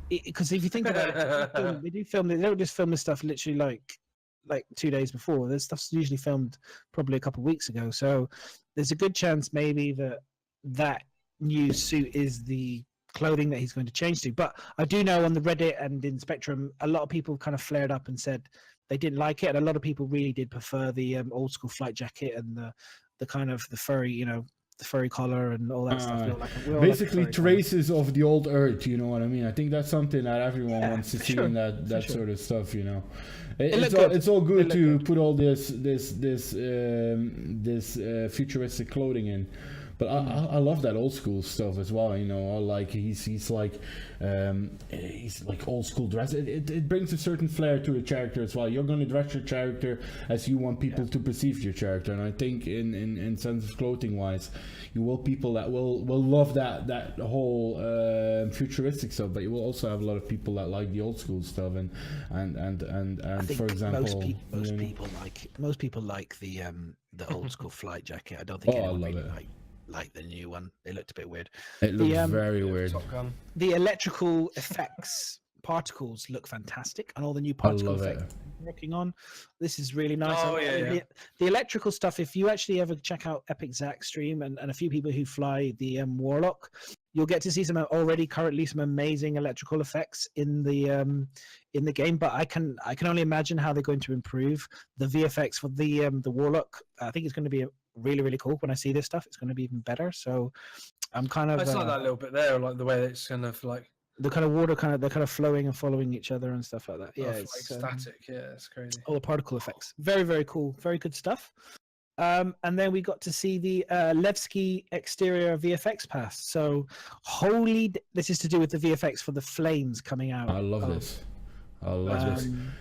[SPEAKER 3] because if you think about it, they do film. They don't just film this stuff literally like 2 days before. This stuff's usually filmed probably a couple of weeks ago. So there's a good chance maybe that new suit is the clothing that he's going to change to. But I do know on the Reddit and in Spectrum, a lot of people kind of flared up and said they didn't like it, and a lot of people really did prefer the old school flight jacket and the kind of the furry, the furry collar and all that stuff.
[SPEAKER 2] Basically traces of the old Earth, you know what I mean? I think that's something that everyone wants to see in that sort of stuff, you know. It's all good to put all this futuristic clothing in. But I love that old school stuff as well, you know. I like he's like old school dress. It brings a certain flair to a character as well. You're going to dress your character as you want people to perceive your character, and I think in sense of clothing wise, you will people that will love that whole futuristic stuff. But you will also have a lot of people that like the old school stuff, and for example,
[SPEAKER 3] most people like the old school flight jacket. I don't think anyone really like the new one. It looked a bit weird.
[SPEAKER 2] It looks very weird.
[SPEAKER 3] The electrical effects particles look fantastic, and all the new particle effects working on. This is really nice. The electrical stuff, if you actually ever check out Epic Zach's stream and a few people who fly the Warlock, you'll get to see currently some amazing electrical effects in the game. But I can only imagine how they're going to improve the VFX for the Warlock. I think it's going to be really, really cool. When I see this stuff, it's going to be even better. So I'm kind of.
[SPEAKER 1] It's like that little bit there, like the way it's kind of like
[SPEAKER 3] the kind of water, they're kind of flowing and following each other and stuff like that. Yeah,
[SPEAKER 1] it's static. Yeah, it's crazy.
[SPEAKER 3] All the particle effects, very, very cool, very good stuff. And then we got to see the Levski exterior VFX pass. So, this is to do with the VFX for the flames coming out.
[SPEAKER 2] I love this. I love this. I'm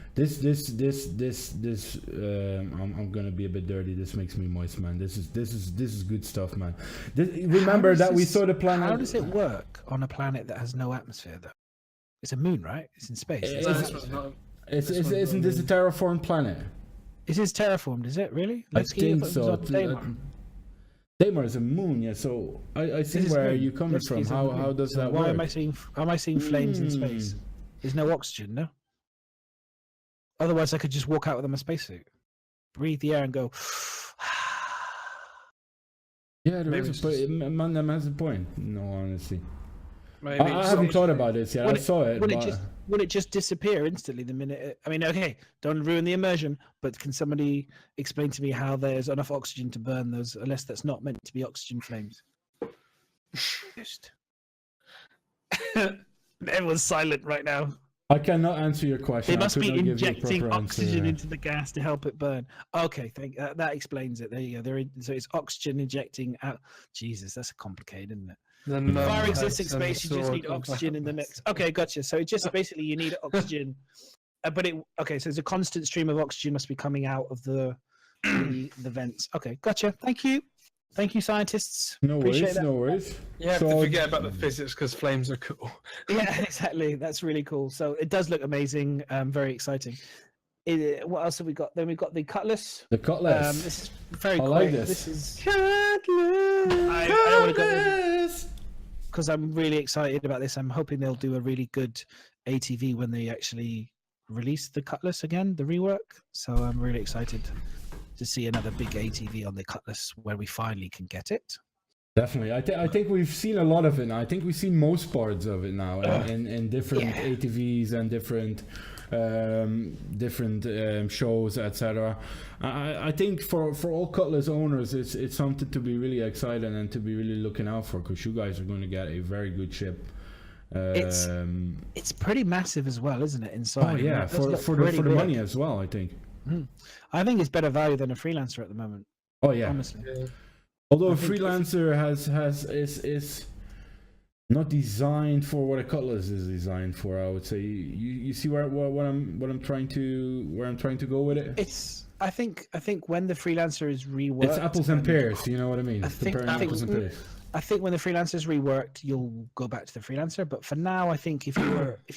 [SPEAKER 2] gonna be a bit dirty. This makes me moist, man. This is good stuff, man. Remember that we saw the planet.
[SPEAKER 3] How does it work on a planet that has no atmosphere, though? It's a moon, right? It's in space.
[SPEAKER 2] Isn't this a terraformed planet?
[SPEAKER 3] It is terraformed, is it really?
[SPEAKER 2] I think so. Daymar is a moon, yeah. So I see where you're coming from. How does that work?
[SPEAKER 3] Why am I seeing flames in space? There's no oxygen, no. Otherwise, I could just walk out with my spacesuit, breathe the air, and go.
[SPEAKER 2] Yeah, Mandem has a point. No, honestly,
[SPEAKER 1] maybe
[SPEAKER 2] I haven't thought about this yet. I saw it.
[SPEAKER 3] Would it just disappear instantly the minute? I mean, okay, don't ruin the immersion, but can somebody explain to me how there's enough oxygen to burn those, unless that's not meant to be oxygen flames? Just. Everyone's silent right now.
[SPEAKER 2] I cannot answer your question.
[SPEAKER 3] They must
[SPEAKER 2] I
[SPEAKER 3] be
[SPEAKER 2] could not give you a
[SPEAKER 3] injecting
[SPEAKER 2] proper
[SPEAKER 3] oxygen
[SPEAKER 2] answer.
[SPEAKER 3] into the gas to help it burn. Okay, that explains it. There you go. So it's oxygen injecting out. Jesus, that's complicated, isn't it?
[SPEAKER 1] The
[SPEAKER 2] Yeah.
[SPEAKER 3] Far
[SPEAKER 1] number
[SPEAKER 3] existing
[SPEAKER 1] and the
[SPEAKER 3] space, you just
[SPEAKER 1] sword
[SPEAKER 3] need
[SPEAKER 1] of
[SPEAKER 3] oxygen in the
[SPEAKER 1] madness.
[SPEAKER 3] mix. Okay, gotcha. So it just basically you need oxygen, but okay. So there's a constant stream of oxygen must be coming out of the vents. Okay, gotcha. Thank you, scientists.
[SPEAKER 2] No
[SPEAKER 3] Appreciate
[SPEAKER 2] worries,
[SPEAKER 3] that.
[SPEAKER 2] no worries.
[SPEAKER 1] You have
[SPEAKER 2] So-
[SPEAKER 1] to forget about the physics because flames are cool.
[SPEAKER 3] Yeah, exactly. That's really cool. So it does look amazing. Very exciting. What else have we got? Then we've got the cutlass.
[SPEAKER 2] The cutlass.
[SPEAKER 3] This is very
[SPEAKER 2] I
[SPEAKER 3] quick.
[SPEAKER 2] like this.
[SPEAKER 3] This is
[SPEAKER 2] Cutlass.
[SPEAKER 3] I don't want to go because I'm really excited about this. I'm hoping they'll do a really good ATV when they actually release the cutlass again, the rework. So I'm really excited to see another big ATV on the cutlass when we finally can get it.
[SPEAKER 2] Definitely. I think we've seen a lot of it now. I think we've seen most parts of it now in different
[SPEAKER 3] Yeah.
[SPEAKER 2] ATVs and different shows, etc. I think for all Cutlass owners, it's something to be really excited and to be really looking out for, because you guys are going to get a very good ship.
[SPEAKER 3] It's pretty massive as well, isn't it? Inside.
[SPEAKER 2] Oh yeah,
[SPEAKER 3] It does look
[SPEAKER 2] for
[SPEAKER 3] pretty
[SPEAKER 2] the
[SPEAKER 3] big.
[SPEAKER 2] money as well, I think.
[SPEAKER 3] I think it's better value than a freelancer at the moment.
[SPEAKER 2] Oh yeah.
[SPEAKER 3] Honestly.
[SPEAKER 2] Although
[SPEAKER 3] I
[SPEAKER 2] a
[SPEAKER 3] think if-
[SPEAKER 2] freelancer is not designed for what a Cutlass is designed for, I would say. You see what I'm trying to go with it?
[SPEAKER 3] I think when the freelancer is reworked,
[SPEAKER 2] It's apples and pears, you know what I mean?
[SPEAKER 3] I think-
[SPEAKER 2] Comparing
[SPEAKER 3] I think-
[SPEAKER 2] apples and pears.
[SPEAKER 3] I think when the freelancer is reworked, you'll go back to the freelancer. But for now, I think if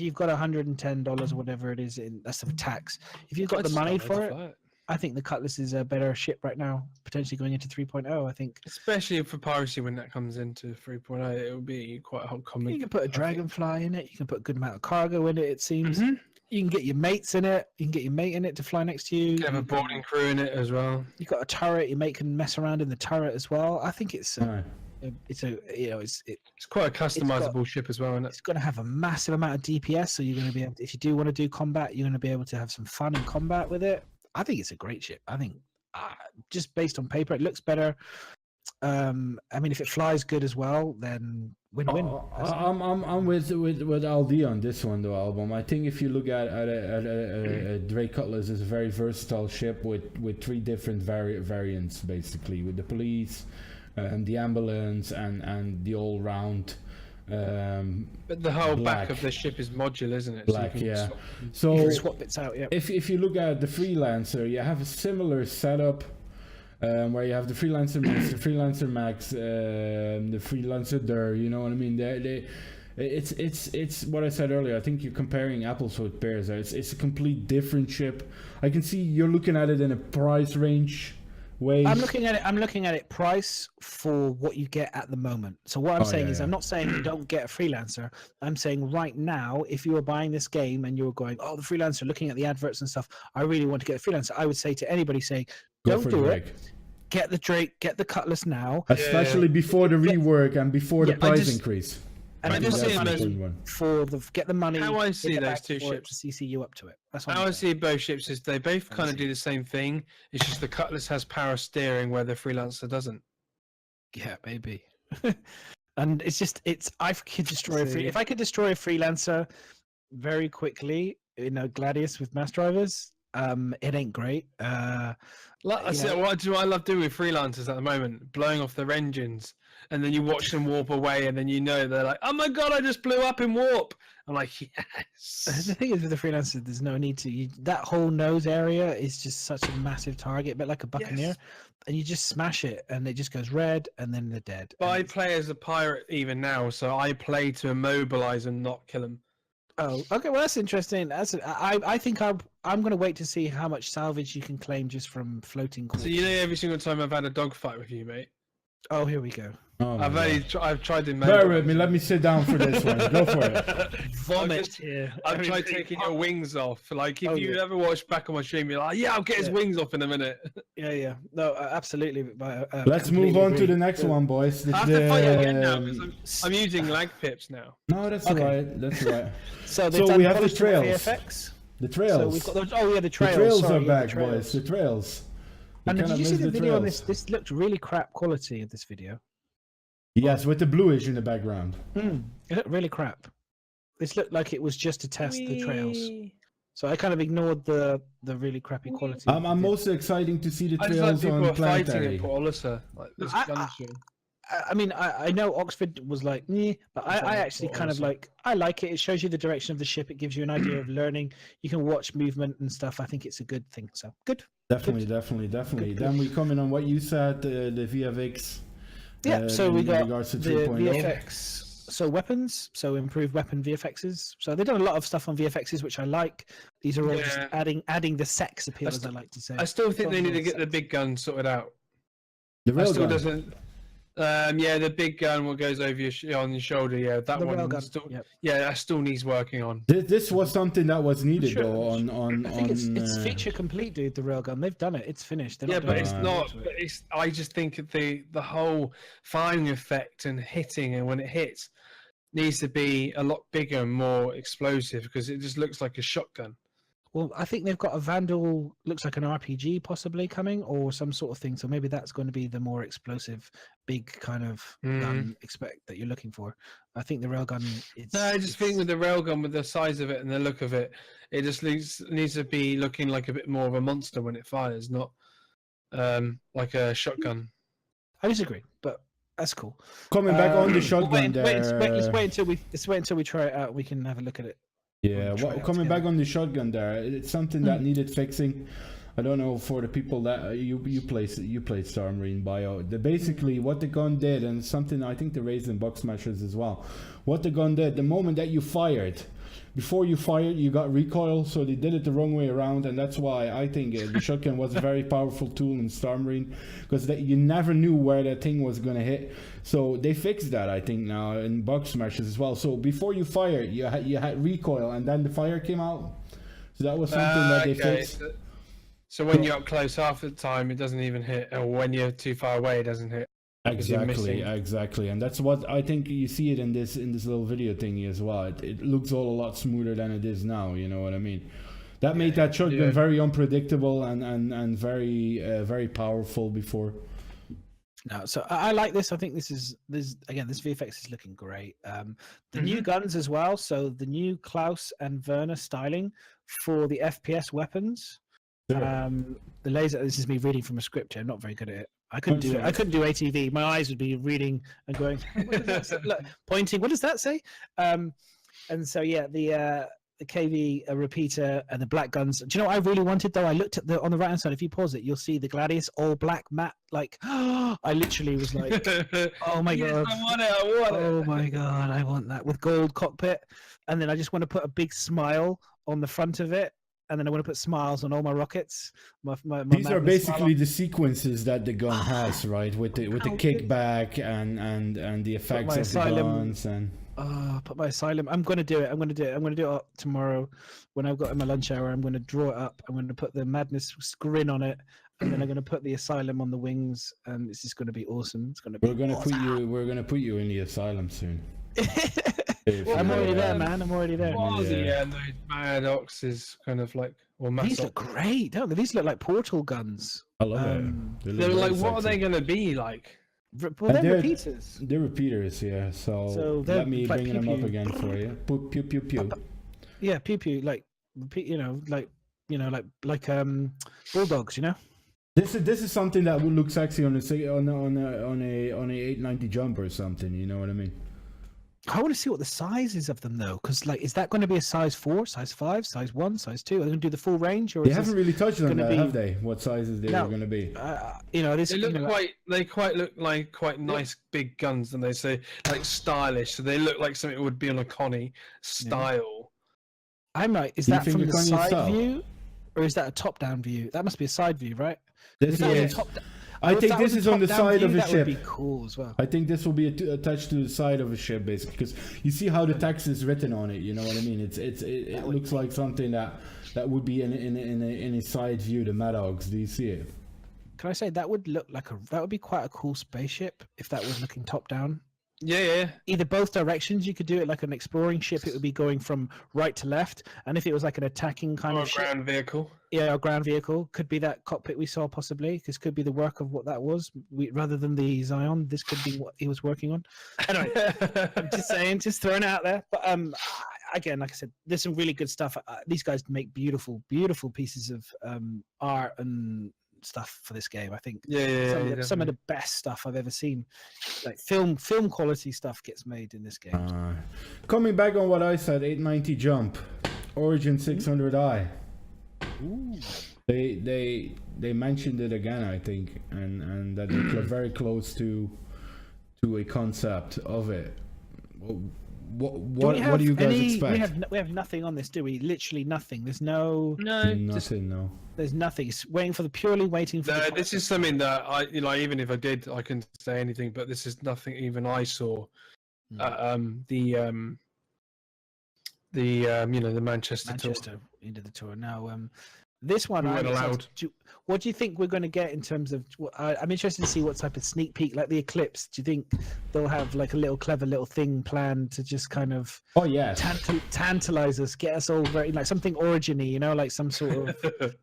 [SPEAKER 3] you've got $110 or whatever it is, that's the tax. If you've got the money for it, I think the Cutlass is a better ship right now, potentially going into 3.0. I think
[SPEAKER 1] Especially for piracy when that comes into 3.0, it will be quite a common.
[SPEAKER 3] you can put a dragonfly in it. You can put a good amount of cargo in it. It seems
[SPEAKER 1] Mhm.
[SPEAKER 3] you can get your mates in it. You can get your mate in it to fly next to you.
[SPEAKER 1] You can have a boarding crew in it as well.
[SPEAKER 3] You've got a turret. Your mate can mess around in the turret as well. I think it's
[SPEAKER 2] Aye.
[SPEAKER 3] it's
[SPEAKER 1] It's quite a customizable ship as well, isn't it?
[SPEAKER 3] it's going to have a massive amount of DPS. So you're going to be able to, if you do want to do combat, you're going to be able to have some fun in combat with it. I think it's a great ship. I think just based on paper, it looks better. I mean, if it flies good as well, then win-win.
[SPEAKER 2] I'm with Aldi on this one though, Album. I think if you look at a Drake Cutlass, is a very versatile ship with three different variants, basically, with the police, and the ambulance, and the all round.
[SPEAKER 1] But the whole
[SPEAKER 2] Black.
[SPEAKER 1] back of the ship is modular, isn't it?
[SPEAKER 2] Black,
[SPEAKER 1] you can
[SPEAKER 2] yeah.
[SPEAKER 1] swap them.
[SPEAKER 2] So
[SPEAKER 3] You can swap bits out. Yeah.
[SPEAKER 2] if you look at the Freelancer, you have a similar setup. Where you have the Freelancer Max, the Freelancer Max, the Freelancer Der, you know what I mean? It's what I said earlier. I think you're comparing apples with pears. It's a complete different ship. I can see you're looking at it in a price range way.
[SPEAKER 3] I'm looking at it price for what you get at the moment. So what I'm saying is,
[SPEAKER 2] yeah.
[SPEAKER 3] I'm not saying you don't get a freelancer. I'm saying right now, if you were buying this game and you were going, oh, the freelancer, looking at the adverts and stuff, I really want to get a freelancer. I would say to anybody saying,
[SPEAKER 2] Go
[SPEAKER 3] don't
[SPEAKER 2] for
[SPEAKER 3] do
[SPEAKER 2] Drake.
[SPEAKER 3] it. Get the Drake, get the Cutlass now.
[SPEAKER 2] Especially before the rework and before the
[SPEAKER 3] Yeah,
[SPEAKER 2] price
[SPEAKER 1] just-
[SPEAKER 2] increase.
[SPEAKER 3] And
[SPEAKER 1] I
[SPEAKER 2] I
[SPEAKER 3] get
[SPEAKER 2] think
[SPEAKER 1] just
[SPEAKER 3] the
[SPEAKER 1] see
[SPEAKER 2] that's
[SPEAKER 1] it
[SPEAKER 2] the
[SPEAKER 1] as-
[SPEAKER 2] important one.
[SPEAKER 3] get the money.
[SPEAKER 1] How I
[SPEAKER 3] in
[SPEAKER 1] see
[SPEAKER 3] the
[SPEAKER 1] those
[SPEAKER 3] bank
[SPEAKER 1] two
[SPEAKER 3] for it
[SPEAKER 1] ships.
[SPEAKER 3] to CC you up to it. That's what
[SPEAKER 1] How
[SPEAKER 3] I'm
[SPEAKER 1] I
[SPEAKER 3] saying.
[SPEAKER 1] see both ships is they both kind of do the same thing. It's just the Cutlass has power steering where the Freelancer doesn't.
[SPEAKER 3] Yeah, maybe. And I could destroy
[SPEAKER 1] See.
[SPEAKER 3] if I could destroy a freelancer very quickly in a Gladius with mass drivers, it ain't great.
[SPEAKER 1] Like I
[SPEAKER 3] You
[SPEAKER 1] said,
[SPEAKER 3] know-
[SPEAKER 1] what do I love doing with freelancers at the moment? Blowing off their engines, and then you watch them warp away, and then you know they're like, "Oh my god, I just blew up in warp!" I'm like,
[SPEAKER 3] The
[SPEAKER 1] "Yes."
[SPEAKER 3] thing is with the freelancer, there's no need to. That whole nose area is just such a massive target, but like a buccaneer,
[SPEAKER 1] Yes.
[SPEAKER 3] and you just smash it, and it just goes red, and then they're dead.
[SPEAKER 1] But
[SPEAKER 3] And
[SPEAKER 1] I
[SPEAKER 3] it's-
[SPEAKER 1] play as a pirate even now, so I play to immobilize and not kill them.
[SPEAKER 3] Oh, okay. Well, that's interesting. I think I'm going to wait to see how much salvage you can claim just from floating.
[SPEAKER 1] So you know, every single time I've had a dogfight with you, mate,
[SPEAKER 3] Oh, here we go.
[SPEAKER 2] Oh my
[SPEAKER 1] I've tried to.
[SPEAKER 2] God. Bear with me. Let me sit down for this one. Go for it.
[SPEAKER 3] Vomit
[SPEAKER 1] just-
[SPEAKER 3] here.
[SPEAKER 1] I've tried
[SPEAKER 3] Everybody
[SPEAKER 1] taking your wings off. Like, if
[SPEAKER 3] Oh,
[SPEAKER 1] you
[SPEAKER 3] yeah.
[SPEAKER 1] ever watch back on my stream, you're like, "Yeah, I'll get his
[SPEAKER 3] Yeah.
[SPEAKER 1] wings off in a minute."
[SPEAKER 3] Yeah. No, absolutely.
[SPEAKER 2] Let's move on to the next one, boys.
[SPEAKER 1] I have to fight you again now because I'm using lag pips now.
[SPEAKER 2] No, that's
[SPEAKER 3] Okay.
[SPEAKER 2] alright. That's alright.
[SPEAKER 3] So,
[SPEAKER 2] So we have the
[SPEAKER 3] polished
[SPEAKER 2] trails.
[SPEAKER 3] VFX.
[SPEAKER 2] The trails.
[SPEAKER 3] So we've got those, oh yeah, the trails.
[SPEAKER 2] The trails
[SPEAKER 3] sorry,
[SPEAKER 2] are
[SPEAKER 3] yeah,
[SPEAKER 2] back,
[SPEAKER 3] the trails.
[SPEAKER 2] boys. The trails. We
[SPEAKER 3] And did
[SPEAKER 2] cannot
[SPEAKER 3] you see
[SPEAKER 2] miss
[SPEAKER 3] the video on
[SPEAKER 2] trails.
[SPEAKER 3] this? This looked really crap quality of this video.
[SPEAKER 2] Yes, with the bluish in the background.
[SPEAKER 3] It looked really crap. This looked like it was just to test the trails.
[SPEAKER 1] Whee!
[SPEAKER 3] So I kind of ignored the really crappy quality.
[SPEAKER 2] I'm most exciting to see the
[SPEAKER 1] I just like
[SPEAKER 2] trails
[SPEAKER 1] people
[SPEAKER 2] on
[SPEAKER 1] are fighting
[SPEAKER 2] planetary.
[SPEAKER 1] at Port Olisar. Like this
[SPEAKER 3] I-
[SPEAKER 1] gun show.
[SPEAKER 3] I mean, I know Oxford was like, meh, but
[SPEAKER 1] I'm sorry,
[SPEAKER 3] I actually
[SPEAKER 1] what
[SPEAKER 3] kind of
[SPEAKER 1] was it?
[SPEAKER 3] like, I like it. It shows you the direction of the ship. It gives you an idea of learning. You can watch movement and stuff. I think it's a good thing. So good.
[SPEAKER 2] Definitely.
[SPEAKER 3] Good.
[SPEAKER 2] Then we come in on what you said, the VFX.
[SPEAKER 3] Yeah. So we
[SPEAKER 2] in
[SPEAKER 3] got
[SPEAKER 2] regards to
[SPEAKER 3] the
[SPEAKER 2] 3.0.
[SPEAKER 3] VFX. So weapons. So improved weapon VFXs. So they've done a lot of stuff on VFXs, which I like. These are all just
[SPEAKER 1] Yeah.
[SPEAKER 3] adding the sex appeal, as I like to say.
[SPEAKER 1] I still think they need to
[SPEAKER 3] Overall
[SPEAKER 1] get the
[SPEAKER 3] sex.
[SPEAKER 1] big gun sorted out.
[SPEAKER 2] The
[SPEAKER 1] I still
[SPEAKER 2] railgun.
[SPEAKER 1] doesn't. Yeah, the big gun what goes over your on your shoulder. Yeah, that
[SPEAKER 3] The
[SPEAKER 1] one
[SPEAKER 3] railgun,
[SPEAKER 1] still.
[SPEAKER 3] yep.
[SPEAKER 1] Yeah, that still needs working on.
[SPEAKER 2] This was something that was needed
[SPEAKER 3] Sure.
[SPEAKER 2] though on
[SPEAKER 3] I think it's
[SPEAKER 2] on,
[SPEAKER 3] feature complete, dude. The railgun, they've done it. It's finished. They're
[SPEAKER 1] Yeah,
[SPEAKER 3] not
[SPEAKER 1] but
[SPEAKER 3] doing
[SPEAKER 1] it's
[SPEAKER 3] anything
[SPEAKER 1] not.
[SPEAKER 3] to it.
[SPEAKER 1] But it's. I just think the whole firing effect and hitting, and when it hits, needs to be a lot bigger and more explosive because it just looks like a shotgun.
[SPEAKER 3] Well, I think they've got a Vandal, looks like an RPG possibly coming, or some sort of thing. So maybe that's going to be the more explosive, big kind of gun expect that you're looking for. I think the railgun.
[SPEAKER 1] No, I just think with the railgun, with the size of it and the look of it, it just needs to be looking like a bit more of a monster when it fires, not like a shotgun.
[SPEAKER 3] I disagree, but that's cool.
[SPEAKER 2] coming back on the
[SPEAKER 3] We'll
[SPEAKER 2] shotgun
[SPEAKER 3] let's
[SPEAKER 2] there.
[SPEAKER 3] wait until we try it out. We can have a look at it.
[SPEAKER 2] Yeah,
[SPEAKER 3] try it out
[SPEAKER 2] coming
[SPEAKER 3] together.
[SPEAKER 2] back on the shotgun there, it's something that needed fixing. I don't know for the people that you played StarEngine Bio. Basically, what the gun did, and something I think they raised in Box Smashers as well. What the gun did, the moment that you fired, before you fired, you got recoil, so they did it the wrong way around, and that's why I think the shotgun was a very powerful tool in StarEngine, because you never knew where that thing was gonna hit. So they fixed that, I think, now in Box Smashers as well. So before you fired, you had recoil, and then the fire came out. So that was something that they fixed.
[SPEAKER 1] So when you're up close, half the time it doesn't even hit, or when you're too far away, it doesn't hit. because you're
[SPEAKER 2] Exactly, and that's what I think you see it in this little video thingy as well. It looks all a lot smoother than it is now. You know what I mean? That made that shotgun very unpredictable and very powerful before.
[SPEAKER 3] No, so I like this. I think this VFX is looking great. The new guns as well. So the new Klaus and Werner styling for the FPS weapons.
[SPEAKER 2] Sure.
[SPEAKER 3] The laser. This is me reading from a script here. I'm not very good at it. I couldn't do it. I couldn't do ATV. My eyes would be reading and going, what does that say? Look, pointing. What does that say? And so yeah, the KV repeater and the black guns. Do you know what I really wanted though? I looked at on the right hand side. If you pause it, you'll see the Gladius all black matte. Like, I literally was like, oh my god,
[SPEAKER 1] I want it.
[SPEAKER 3] Oh my god, I want that with gold cockpit. And then I just want to put a big smile on the front of it. And then I want to put smiles on all my rockets.
[SPEAKER 2] These are basically the sequences that the gun has, right? With the kickback and the effects of the guns and.
[SPEAKER 3] Put my asylum. I'm going to do it. I'm going to do it tomorrow when I've got in my lunch hour. I'm going to draw it up. I'm going to put the madness grin on it, and then I'm going to put the asylum on the wings, and it's just going to be awesome. It's going to be.
[SPEAKER 2] We're going to put you in the asylum soon.
[SPEAKER 3] I'm already there, man. I'm already there.
[SPEAKER 1] Yeah, and those Maddox is kind of like, or
[SPEAKER 3] These look great, don't they? These look like portal guns.
[SPEAKER 2] I love it.
[SPEAKER 1] They're like, what are they going to be like?
[SPEAKER 3] Well, they're repeaters.
[SPEAKER 2] They're repeaters, yeah. So let me
[SPEAKER 3] like
[SPEAKER 2] bring them up again for you. Pew pew pew.
[SPEAKER 3] Yeah, pew pew. Like bulldogs. You know.
[SPEAKER 2] This is something that would look sexy on a 890 jump or something. You know what I mean?
[SPEAKER 3] I want to see what the size is of them though, because like, is that going to be a size 4, size 5, size 1, size 2? Are they going to do the full range, or
[SPEAKER 2] they haven't really touched on that, have they? What sizes they
[SPEAKER 3] No.
[SPEAKER 2] are going to be?
[SPEAKER 3] This
[SPEAKER 1] They look look like quite nice big guns, and they say like stylish. So they look like something that would be on a Connie style.
[SPEAKER 3] I'm like, is
[SPEAKER 2] Do you
[SPEAKER 3] that
[SPEAKER 2] think
[SPEAKER 3] from
[SPEAKER 2] you're
[SPEAKER 3] the
[SPEAKER 2] going
[SPEAKER 3] side
[SPEAKER 2] yourself?
[SPEAKER 3] view, or is that a top-down view? That must be a side view, right?
[SPEAKER 2] This
[SPEAKER 3] If that was a
[SPEAKER 2] is.
[SPEAKER 3] If
[SPEAKER 2] think
[SPEAKER 3] that
[SPEAKER 2] this
[SPEAKER 3] was a
[SPEAKER 2] is on the
[SPEAKER 3] top-down
[SPEAKER 2] side
[SPEAKER 3] view,
[SPEAKER 2] of a
[SPEAKER 3] that
[SPEAKER 2] ship.
[SPEAKER 3] would be cool as well.
[SPEAKER 2] I think this will be attached to the side of a ship, basically, because you see how the text is written on it. You know what I mean? It looks like something that would be in a side view. The Maddox. Do you see it?
[SPEAKER 3] Can I say that would be quite a cool spaceship if that was looking top down.
[SPEAKER 1] Yeah.
[SPEAKER 3] Either both directions, you could do it like an exploring ship. It would be going from right to left, and if it was like an attacking kind
[SPEAKER 1] Or
[SPEAKER 3] of
[SPEAKER 1] a
[SPEAKER 3] ship,
[SPEAKER 1] ground vehicle.
[SPEAKER 3] yeah, a ground vehicle, could be that cockpit we saw possibly. This could be the work of what that was, rather than the Zion. This could be what he was working on. Anyway, I'm just saying, just throwing it out there. But again, like I said, there's some really good stuff. These guys make beautiful pieces of art and stuff for this game. I think some of the best stuff I've ever seen, like film quality stuff, gets made in this game.
[SPEAKER 2] Coming back on what I said, 890 jump, Origin 600i.
[SPEAKER 3] Ooh.
[SPEAKER 2] They mentioned it again, I think, and that they're very close to a concept of it. What do you guys expect?
[SPEAKER 3] We have nothing on this, do we? Literally nothing. There's no.
[SPEAKER 2] No.
[SPEAKER 3] There's nothing. It's purely waiting for.
[SPEAKER 1] This is something that even if I did, I can say anything, but this is nothing even I saw. The Manchester tour.
[SPEAKER 3] Into the tour now. This one,
[SPEAKER 1] we weren't allowed.
[SPEAKER 3] What do you think we're going to get in terms of? I'm interested to see what type of sneak peek, like the Eclipse. Do you think they'll have like a clever little thing planned to just kind of?
[SPEAKER 2] Oh yeah.
[SPEAKER 3] Tantalize us, get us all very like something origin-y, like some sort of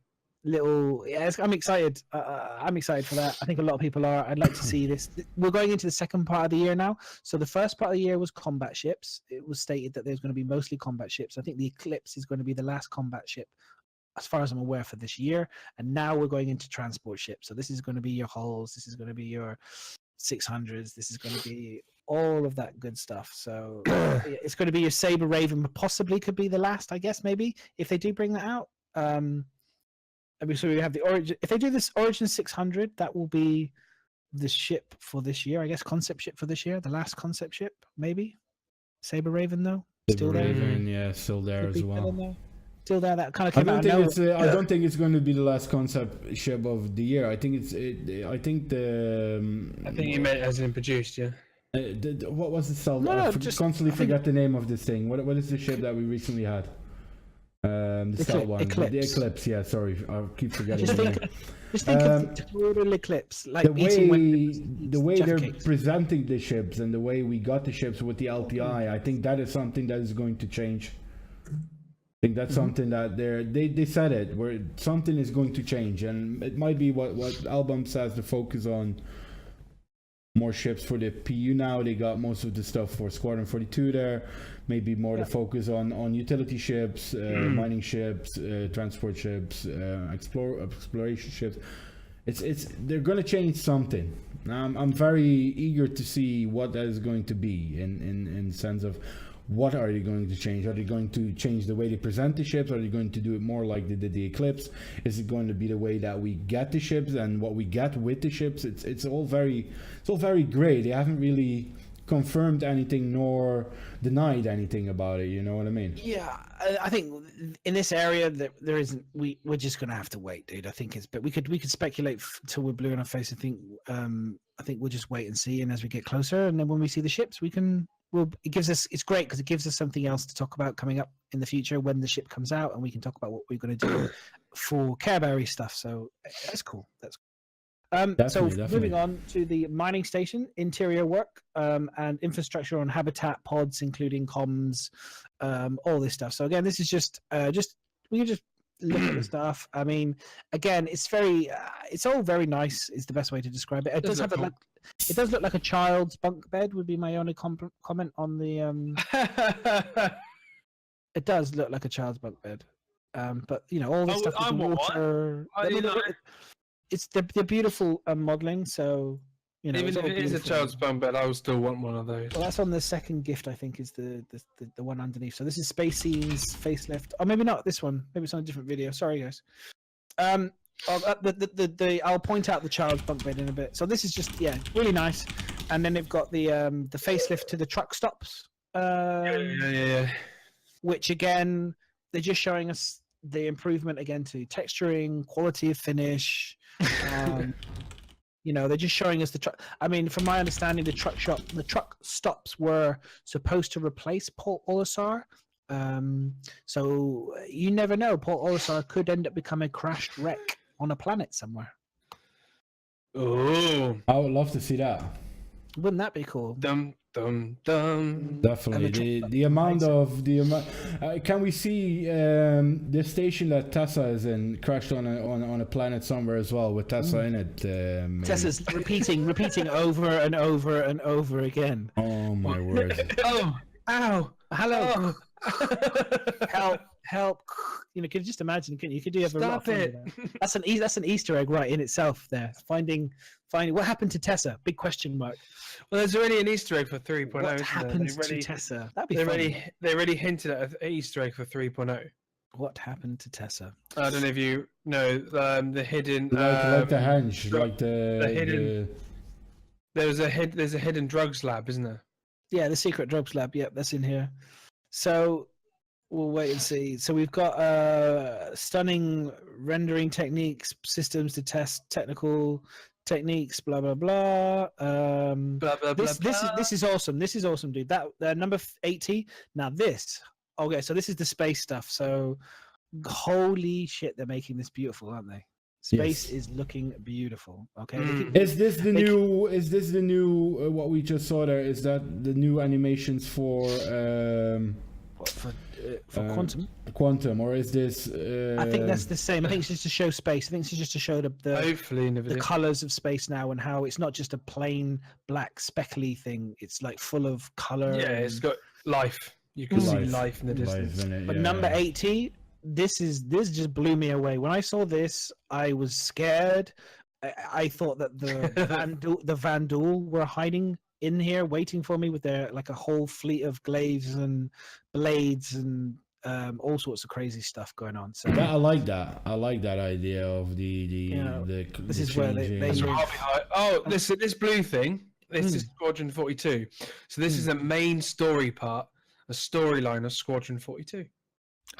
[SPEAKER 3] little. Yeah, I'm excited. I'm excited for that. I think a lot of people are. I'd like to see this. We're going into the second part of the year now. So the first part of the year was combat ships. It was stated that there's going to be mostly combat ships. I think the Eclipse is going to be the last combat ship, as far as I'm aware, for this year. And now we're going into transport ships. So this is going to be your hulls. This is going to be your 600s. This is going to be all of that good stuff. So it's going to be your Saber Raven, possibly could be the last, I guess, maybe, if they do bring that out. So we have the Origin. If they do this Origin 600, that will be the ship for this year, I guess, concept ship for this year. The last concept ship, maybe. Saber Raven, though. Still there.
[SPEAKER 2] Raven, yeah, still there as well.
[SPEAKER 3] Still there. That kind of came out.
[SPEAKER 2] I don't think it's going to be the last concept ship of the year. I think I think
[SPEAKER 1] you meant as in produced, yeah.
[SPEAKER 2] What was the cell?
[SPEAKER 3] No,
[SPEAKER 2] constantly forget the name of this thing. What is the ship that we recently had? The stealth one.
[SPEAKER 3] Eclipse.
[SPEAKER 2] The Eclipse. Yeah, sorry, I keep forgetting.
[SPEAKER 3] Just think of the total Eclipse, like
[SPEAKER 2] the way they're presenting the ships and the way we got the ships with the LPI. I think that is something that is going to change. I think that's something that they said it, where something is going to change, and it might be what LBOM says, the focus on more ships for the PU now. They got most of the stuff for Squadron 42 there, maybe more the focus on utility ships, mining ships, transport ships, exploration ships. They're going to change something. I'm very eager to see what that is going to be in sense of what are they going to change? Are they going to change the way they present the ships? Are they going to do it more like they did the Eclipse? Is it going to be the way that we get the ships and what we get with the ships? It's all very gray. They haven't really confirmed anything nor denied anything about it. You know what I mean?
[SPEAKER 3] Yeah, I think in this area there isn't. We're just gonna have to wait, dude. I think but we could speculate till we're blue in our face. I think we'll just wait and see, and as we get closer, and then when we see the ships, it's great because it gives us something else to talk about coming up in the future when the ship comes out, and we can talk about what we're going to do for Care Bear stuff. So that's cool. Definitely. Moving on to the mining station, interior work, and infrastructure on habitat pods, including comms, all this stuff. So again, this is just we can just look at the stuff. I mean, again, it's all very nice. Is the best way to describe it. It does look like a child's bunk bed. Would be my only comment on the. It does look like a child's bunk bed, but all this stuff with the water. They're beautiful modeling. So
[SPEAKER 1] even if it is a child's bunk bed, I would still want one of those.
[SPEAKER 3] Well, that's on the second gift, I think, is the one underneath. So this is Space Sim's facelift. Oh, maybe not this one. Maybe it's on a different video. Sorry, guys. I'll point out the child's bunk bed in a bit. So this is just really nice, and then they've got the facelift to the truck stops. Which again, they're just showing us the improvement again to texturing, quality of finish. They're just showing us the truck. I mean, from my understanding, the truck stops were supposed to replace Port Olisar. So you never know. Port Olisar could end up becoming a crashed wreck on a planet somewhere.
[SPEAKER 2] Oh, I would love to see that.
[SPEAKER 3] Wouldn't that be cool?
[SPEAKER 1] Dum dum dum.
[SPEAKER 2] Definitely. The amount. Can we see the station that Tessa is in crashed on a planet somewhere as well with Tessa in it?
[SPEAKER 3] Tessa's repeating over and over and over again.
[SPEAKER 2] Oh my word!
[SPEAKER 3] Oh, ow! Hello. help. You know, can you just imagine? Can you could do have a lot of
[SPEAKER 1] Stop
[SPEAKER 3] fun
[SPEAKER 1] it.
[SPEAKER 3] with that. That's an Easter egg right in itself. There, finding what happened to Tessa? Big question mark.
[SPEAKER 1] Well, there's already an Easter egg for 3.0.
[SPEAKER 3] What
[SPEAKER 1] isn't
[SPEAKER 3] happened
[SPEAKER 1] there?
[SPEAKER 3] to Tessa? That'd be
[SPEAKER 1] They
[SPEAKER 3] funny.
[SPEAKER 1] already hinted at an Easter egg for 3.0.
[SPEAKER 3] What happened to Tessa?
[SPEAKER 1] I don't know if you know the hidden.
[SPEAKER 2] Like the henge,
[SPEAKER 1] dru-
[SPEAKER 2] like the
[SPEAKER 1] hidden- There's a hidden drugs lab, isn't there?
[SPEAKER 3] Yeah, the secret drugs lab. Yep, that's in here. So we'll wait and see. So we've got stunning rendering techniques, systems to test technical techniques, blah blah blah.
[SPEAKER 1] Blah blah blah.
[SPEAKER 3] This is awesome. This is awesome, dude. That number 80. Now this. Okay, so this is the space stuff. So holy shit, they're making this beautiful, aren't they? Space
[SPEAKER 2] Yes.
[SPEAKER 3] is looking beautiful. Okay.
[SPEAKER 2] Is this the new? Is this the new? What we just saw there? Is that the new animations for
[SPEAKER 3] For quantum.
[SPEAKER 2] Quantum, or is this?
[SPEAKER 3] I think that's the same. I think it's just to show space. I think it's just to show the
[SPEAKER 1] Hopefully, never
[SPEAKER 3] the
[SPEAKER 1] did.
[SPEAKER 3] colors of space now and how it's not just a plain black speckly thing. It's like full of color.
[SPEAKER 1] Yeah,
[SPEAKER 3] and-
[SPEAKER 1] it's got life. You can see
[SPEAKER 2] Life.
[SPEAKER 1] life in the distance.
[SPEAKER 2] Life in it,
[SPEAKER 3] But
[SPEAKER 2] yeah,
[SPEAKER 3] number
[SPEAKER 2] yeah.
[SPEAKER 3] 80, this just blew me away. When I saw this, I was scared. I thought that the Vandal were hiding in here, waiting for me with their like a whole fleet of glaives and blades and all sorts of crazy stuff going on. So
[SPEAKER 2] I like that. I like that idea of
[SPEAKER 3] this is where they
[SPEAKER 2] changing-
[SPEAKER 3] live.
[SPEAKER 1] Oh, this blue thing. This is Squadron 42. So this is a main story part, a storyline of Squadron 42.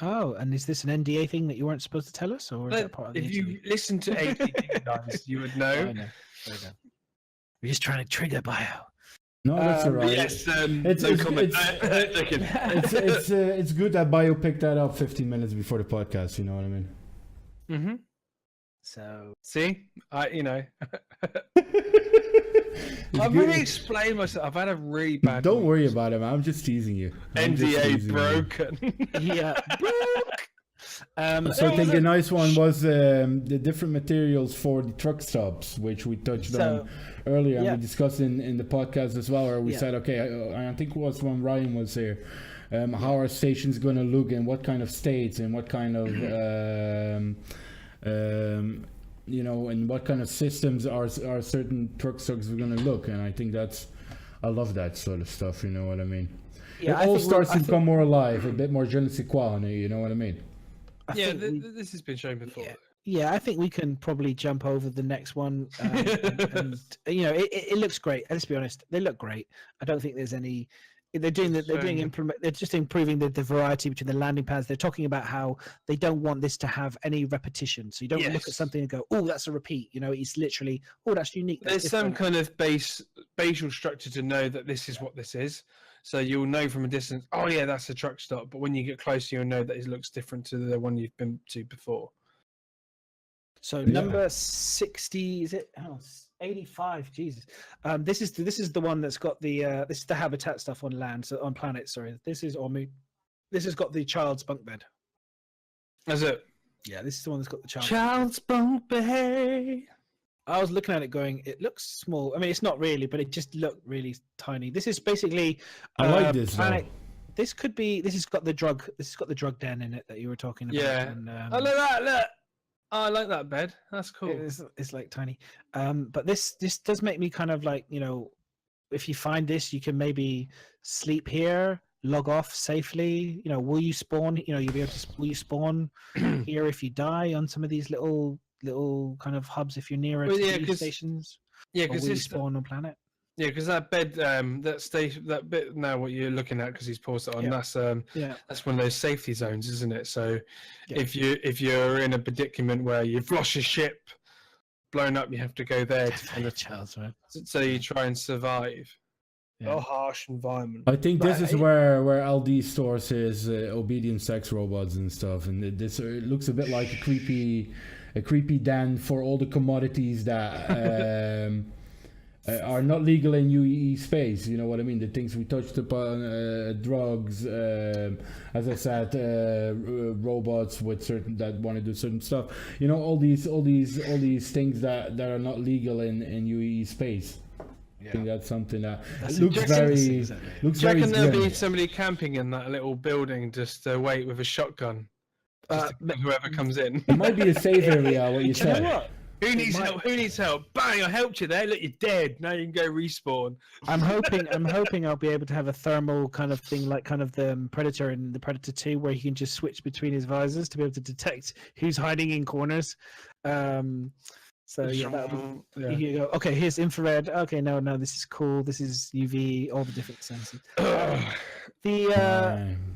[SPEAKER 3] Oh, and is this an NDA thing that you weren't supposed to tell us, or is that part of the
[SPEAKER 1] If you
[SPEAKER 3] interview?
[SPEAKER 1] listen to ATV guys, you would know.
[SPEAKER 3] I know. We're just trying to trigger bio.
[SPEAKER 2] No, that's alright.
[SPEAKER 1] Yes,
[SPEAKER 2] It's-
[SPEAKER 1] no
[SPEAKER 2] it's-
[SPEAKER 1] comment.
[SPEAKER 2] it's it's good that Bio picked that up 15 minutes before the podcast. You know what I mean?
[SPEAKER 1] Mm-hmm.
[SPEAKER 3] So
[SPEAKER 1] See, I've
[SPEAKER 2] It's
[SPEAKER 1] really
[SPEAKER 2] good.
[SPEAKER 1] explained myself. I've had a really bad.
[SPEAKER 2] Don't
[SPEAKER 1] week.
[SPEAKER 2] worry about it, man. I'm just teasing you. I'm just
[SPEAKER 1] NDA
[SPEAKER 2] teasing you.
[SPEAKER 1] broken.
[SPEAKER 3] yeah.
[SPEAKER 2] So I think a nice one was the different materials for the truck stops, which we touched on earlier, and
[SPEAKER 3] yeah.
[SPEAKER 2] we discussed in the podcast as well, where we
[SPEAKER 3] Yeah.
[SPEAKER 2] said, okay, I think it was when Ryan was here, how our station's going to look and what kind of states and what kind of, you know, and what kind of systems are certain truck stocks are going to look. And I think I love that sort of stuff, you know what I mean?
[SPEAKER 3] Yeah,
[SPEAKER 2] It all starts to become more alive, a bit more je ne sais quoi, you know what I mean?
[SPEAKER 1] Yeah, this has been shown before.
[SPEAKER 3] Yeah, I think we can probably jump over the next one. And you know, it looks great. Let's be honest, they look great. I don't think there's any. They're just improving the variety between the landing pads. They're talking about how they don't want this to have any repetition. So you don't look at
[SPEAKER 1] Yes.
[SPEAKER 3] something and go, "Oh, that's a repeat." You know, it's literally, "Oh, that's unique." That's
[SPEAKER 1] There's some
[SPEAKER 3] different."
[SPEAKER 1] kind of spatial structure to know that this is what this is. So you'll know from a distance, oh yeah, that's a truck stop. But when you get closer, you'll know that it looks different to the one you've been to before.
[SPEAKER 3] So
[SPEAKER 2] Yeah.
[SPEAKER 3] number 60 is it? Oh, 85. Jesus. This is the one that's got the this is the habitat stuff on land, so on planet. Sorry, this is or moon. This has got the child's bunk bed.
[SPEAKER 1] Is it?
[SPEAKER 3] Yeah, this is the one that's got the child's.
[SPEAKER 1] Child's bunk bed.
[SPEAKER 3] I was looking at it, going, it looks small. I mean, it's not really, but it just looked really tiny. This is basically.
[SPEAKER 2] I like this, though.
[SPEAKER 3] This could be. This has got the drug. This has got the drug den in it that you were talking about.
[SPEAKER 1] Yeah.
[SPEAKER 3] And,
[SPEAKER 1] Oh, look at that! Look. Oh, I like that bed. That's cool.
[SPEAKER 3] It's like tiny. But this does make me kind of like, you know, if you find this, you can maybe sleep here, log off safely. You know, will you spawn? You know, you'll be able to. Will you spawn here if you die on some of these little kind of hubs if you're near
[SPEAKER 1] Well,
[SPEAKER 3] to
[SPEAKER 1] yeah,
[SPEAKER 3] these
[SPEAKER 1] 'cause-
[SPEAKER 3] stations?
[SPEAKER 1] Yeah,
[SPEAKER 3] Or
[SPEAKER 1] because
[SPEAKER 3] will you
[SPEAKER 1] this
[SPEAKER 3] spawn on planet?
[SPEAKER 1] Yeah, because that bed, that station, that bit now, what you're looking at, because he's paused it on.
[SPEAKER 3] Yeah.
[SPEAKER 1] That's that's one of those safety zones, isn't it? So,
[SPEAKER 3] Yeah.
[SPEAKER 1] if you're in a predicament where you've lost your ship, blown up, you have to go there to kind of,
[SPEAKER 3] Child's right.
[SPEAKER 1] so you try and survive
[SPEAKER 3] Yeah.
[SPEAKER 1] a harsh environment.
[SPEAKER 2] I think this
[SPEAKER 3] But
[SPEAKER 2] is where LD stores his obedient sex robots and stuff, and it looks a bit like a creepy den for all the commodities that are not legal in UEE space. You know what I mean? The things we touched upon, drugs, as I said, robots with certain that want to do certain stuff. You know, all these things that are not legal in UEE space. I think that's something that
[SPEAKER 3] That's
[SPEAKER 2] looks
[SPEAKER 3] interesting.
[SPEAKER 2] very
[SPEAKER 3] Exactly.
[SPEAKER 2] looks
[SPEAKER 1] Do you
[SPEAKER 2] very
[SPEAKER 1] reckon there'll be
[SPEAKER 2] grim.
[SPEAKER 1] somebody camping in that little building just to wait with a shotgun? Just to
[SPEAKER 3] but-
[SPEAKER 1] kill whoever comes in.
[SPEAKER 2] It might be a safe area. What you
[SPEAKER 3] Do you know
[SPEAKER 2] said.
[SPEAKER 3] what?
[SPEAKER 1] Who needs
[SPEAKER 3] might-
[SPEAKER 1] help? Who needs help? Bang! I helped you there. Look, you're dead. Now you can go respawn.
[SPEAKER 3] I'm hoping I'll be able to have a thermal kind of thing, like kind of the Predator in the Predator 2, where he can just switch between his visors to be able to detect who's hiding in corners. So yeah, that'll be,
[SPEAKER 1] Yeah.
[SPEAKER 3] you go, okay, here's infrared. Okay, no, this is cool. This is UV, all the different senses. The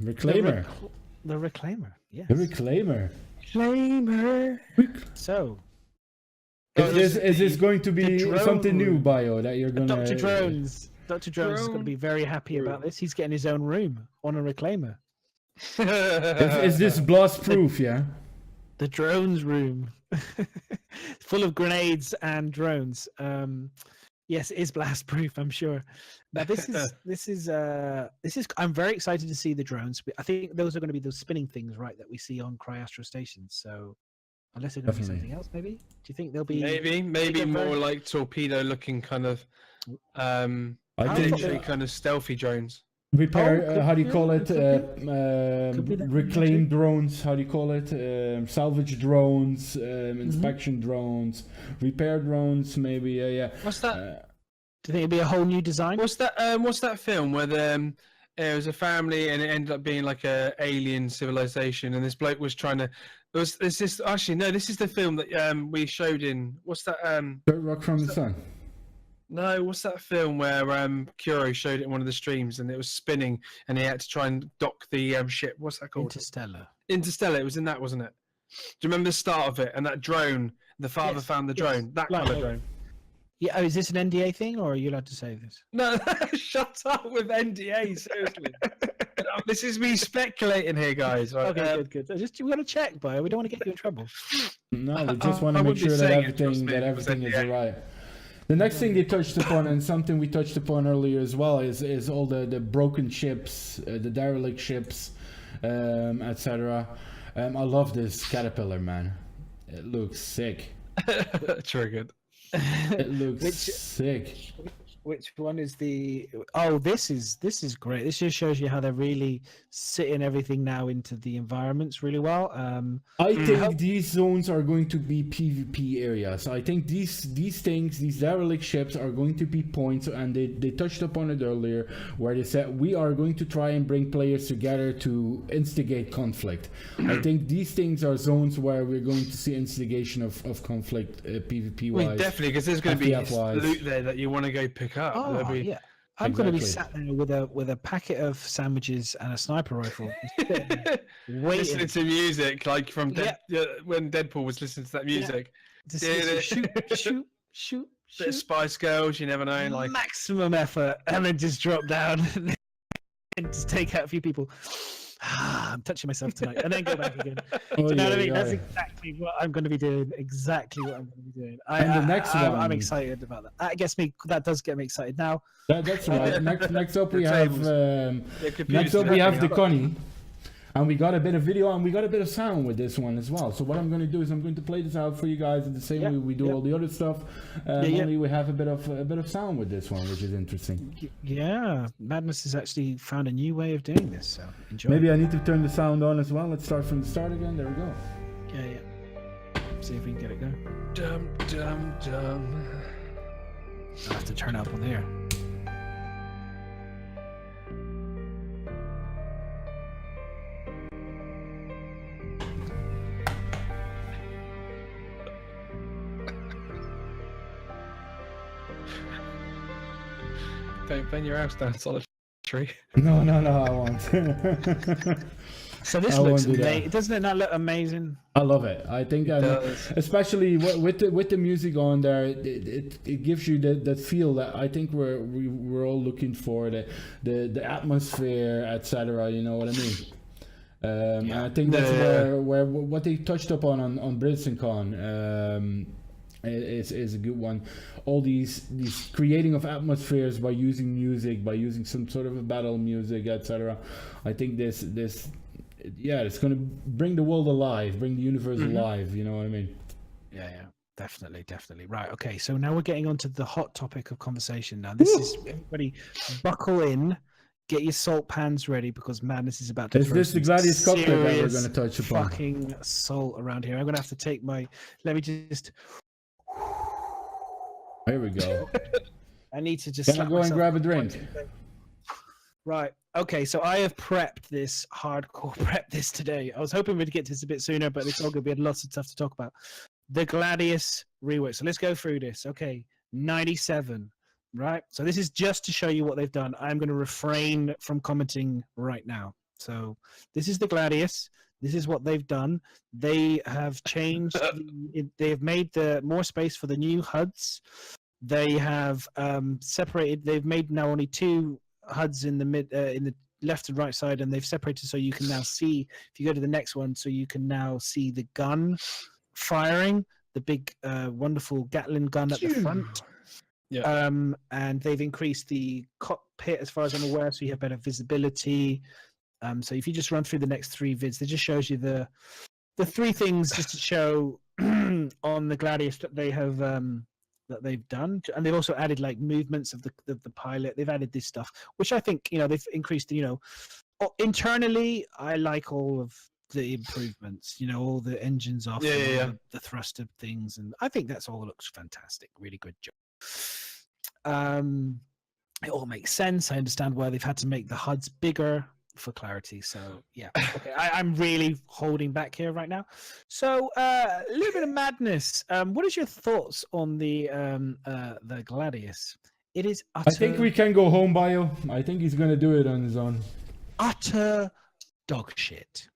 [SPEAKER 2] Reclaimer.
[SPEAKER 3] the Reclaimer, yes.
[SPEAKER 2] The Reclaimer.
[SPEAKER 1] Flamer.
[SPEAKER 3] So
[SPEAKER 2] Is this going to be
[SPEAKER 3] the
[SPEAKER 2] something new,
[SPEAKER 3] drone.
[SPEAKER 2] Bio, that you're gonna?
[SPEAKER 3] Dr. Drones is going to
[SPEAKER 1] Drone.
[SPEAKER 3] be very happy about this. He's getting his own room on a Reclaimer.
[SPEAKER 2] Is this blast proof? Yeah.
[SPEAKER 3] The drones room, full of grenades and drones. Yes, it is blast proof, I'm sure. Now this is. I'm very excited to see the drones. I think those are going to be those spinning things, right, that we see on CryAstro stations. So unless they're going to be
[SPEAKER 2] Definitely.
[SPEAKER 3] something else, maybe. Do you think they'll be
[SPEAKER 1] maybe
[SPEAKER 3] get
[SPEAKER 1] more
[SPEAKER 3] very-
[SPEAKER 1] like torpedo-looking kind of,
[SPEAKER 2] I
[SPEAKER 1] military
[SPEAKER 2] think
[SPEAKER 1] kind of stealthy drones.
[SPEAKER 2] repair.
[SPEAKER 3] Oh,
[SPEAKER 2] How do you
[SPEAKER 3] could
[SPEAKER 2] call
[SPEAKER 3] be,
[SPEAKER 2] it?
[SPEAKER 3] could be that
[SPEAKER 2] Reclaim drones. How do you call it? Salvage drones. Inspection drones. Repair drones. Maybe. Yeah.
[SPEAKER 1] What's that?
[SPEAKER 3] Do you think it'll be a whole new design?
[SPEAKER 1] What's that film where it was a family and it ended up being like a alien civilization and this bloke was trying to. This actually no, this is the film that we showed in. What's that?
[SPEAKER 2] Dirt Rock from the Sun.
[SPEAKER 1] No, what's that film where Kuro showed it in one of the streams and it was spinning and he had to try and dock the ship? What's that called?
[SPEAKER 3] Interstellar.
[SPEAKER 1] Interstellar. It was in that, wasn't it? Do you remember the start of it and that drone? The father
[SPEAKER 3] Yes,
[SPEAKER 1] found the
[SPEAKER 3] yes.
[SPEAKER 1] drone. That
[SPEAKER 3] Like-
[SPEAKER 1] kind of drone.
[SPEAKER 3] Yeah. Oh, is this an NDA thing, or are you allowed to say this?
[SPEAKER 1] No, shut up with NDA. Seriously, this is me speculating here, guys. Right?
[SPEAKER 3] Okay, good. We want to check, Bio. We don't want to get you in trouble.
[SPEAKER 2] No, we just want
[SPEAKER 1] I
[SPEAKER 2] to make
[SPEAKER 1] wouldn't be
[SPEAKER 2] sure that
[SPEAKER 1] saying it, trust
[SPEAKER 2] everything
[SPEAKER 1] me, if it was
[SPEAKER 2] is
[SPEAKER 1] NDA.
[SPEAKER 2] alright. The next thing they touched upon, and something we touched upon earlier as well, is all the broken ships, the derelict ships, etc. I love this caterpillar, man. It looks sick.
[SPEAKER 1] Triggered.
[SPEAKER 2] It looks
[SPEAKER 3] Which-
[SPEAKER 2] sick.
[SPEAKER 3] Which one is the? Oh, this is great. This just shows you how they're really sitting everything now into the environments really well.
[SPEAKER 2] I think these zones are going to be PvP areas. I think these things, these derelict ships, are going to be points, and they touched upon it earlier, where they said we are going to try and bring players together to instigate conflict. I think these things are zones where we're going to see instigation of conflict, PvP
[SPEAKER 1] Well,
[SPEAKER 2] wise.
[SPEAKER 1] definitely, because there's going to be
[SPEAKER 2] FPF-wise.
[SPEAKER 1] loot there that you want to go pick up.
[SPEAKER 3] Oh
[SPEAKER 1] There'll be-
[SPEAKER 3] yeah, I'm going to be
[SPEAKER 2] Exactly.
[SPEAKER 3] sat there with a packet of sandwiches and a sniper rifle,
[SPEAKER 1] Listening
[SPEAKER 3] waiting
[SPEAKER 1] to music like from when Deadpool was listening to that music.
[SPEAKER 3] to see shoot,
[SPEAKER 1] Bit of Spice Girls, you never know. Like
[SPEAKER 3] maximum effort, and then just drop down and just take out a few people. I'm touching myself tonight, and then go back again.
[SPEAKER 2] Oh,
[SPEAKER 3] You know what I
[SPEAKER 2] yeah,
[SPEAKER 3] mean?
[SPEAKER 2] yeah.
[SPEAKER 3] That's exactly what I'm going to be doing. Exactly what I'm going to be doing.
[SPEAKER 2] And the next
[SPEAKER 3] I'm
[SPEAKER 2] one-
[SPEAKER 3] excited about that. That gets me. That does get me excited. Now,
[SPEAKER 2] That's right. Next up we
[SPEAKER 1] The
[SPEAKER 2] have
[SPEAKER 1] tables.
[SPEAKER 2] next
[SPEAKER 1] computers
[SPEAKER 2] up we have the
[SPEAKER 1] acting up.
[SPEAKER 2] Connie, and we got a bit of video and we got a bit of sound with this one as well. So what I'm going to do is I'm going to play this out for you guys in the same way we do all the other stuff. Only we have a bit of sound with this one, which is interesting.
[SPEAKER 3] yeah, Madness has actually found a new way of doing this. So enjoy.
[SPEAKER 2] Maybe I need to turn the sound on as well. Let's start from the start again. There we go.
[SPEAKER 3] Yeah. See if we can get it going.
[SPEAKER 1] dum dum dum.
[SPEAKER 3] I'll have to turn it up on there.
[SPEAKER 1] Don't bend your house down, solid tree.
[SPEAKER 2] No, I won't.
[SPEAKER 3] So this
[SPEAKER 2] I
[SPEAKER 3] looks
[SPEAKER 2] won't do that.
[SPEAKER 3] amazing. Doesn't it not look amazing?
[SPEAKER 2] I love it. I think
[SPEAKER 1] does.
[SPEAKER 2] especially with the music on there, it gives you that feel that I think we're all looking for, the atmosphere, etc. You know what I mean? And I think that's where what they touched upon on BlizzCon is a good one. All these creating of atmospheres by using music, by using some sort of a battle music, etc. I think this it's gonna bring the world alive, bring the universe alive. You know what I mean?
[SPEAKER 3] Yeah. Definitely. Right. Okay. So now we're getting onto the hot topic of conversation. Now, this is everybody buckle in, get your salt pans ready because madness is about to
[SPEAKER 2] Is
[SPEAKER 3] throw
[SPEAKER 2] this the
[SPEAKER 3] some
[SPEAKER 2] Gladius cockpit that we're
[SPEAKER 3] serious
[SPEAKER 2] going to touch upon?
[SPEAKER 3] fucking salt around here. I'm gonna have to take my. Let me just.
[SPEAKER 2] Here we go.
[SPEAKER 3] I need to just.
[SPEAKER 2] Can I
[SPEAKER 3] slap
[SPEAKER 2] go and
[SPEAKER 3] myself
[SPEAKER 2] grab a
[SPEAKER 3] on the
[SPEAKER 2] drink?
[SPEAKER 3] front. Right. Okay. So I have prepped this hardcore prep this today. I was hoping we'd get to this a bit sooner, but it's all good. We had lots of stuff to talk about. The Gladius rework. So let's go through this. Okay. 97. Right. So this is just to show you what they've done. I'm going to refrain from commenting right now. So this is the Gladius. This is what they've done. They have changed. They have made more space for the new HUDs. They have separated. They've made now only 2 HUDs in the left and right side, and they've separated so you can now see. If you go to the next one, so you can now see the gun firing, the big wonderful Gatling gun at the front.
[SPEAKER 1] Yeah.
[SPEAKER 3] And they've increased the cockpit as far as I'm aware, so you have better visibility. So if you just run through the next 3 vids, it just shows you the 3 things just to show on the Gladius that they have that they've done, and they've also added like movements of the pilot. They've added this stuff, which I think they've increased. Internally, I like all of the improvements. All the engines off, the thruster things, and I think that's all looks fantastic. Really good job. It all makes sense. I understand why they've had to make the HUDs bigger for clarity. So yeah, okay. I'm really holding back here right now. So a little bit of madness. What is your thoughts on the Gladius? It is utter,
[SPEAKER 2] I think we can go home, Bio. I think he's going to do it on his own.
[SPEAKER 3] utter dog shit.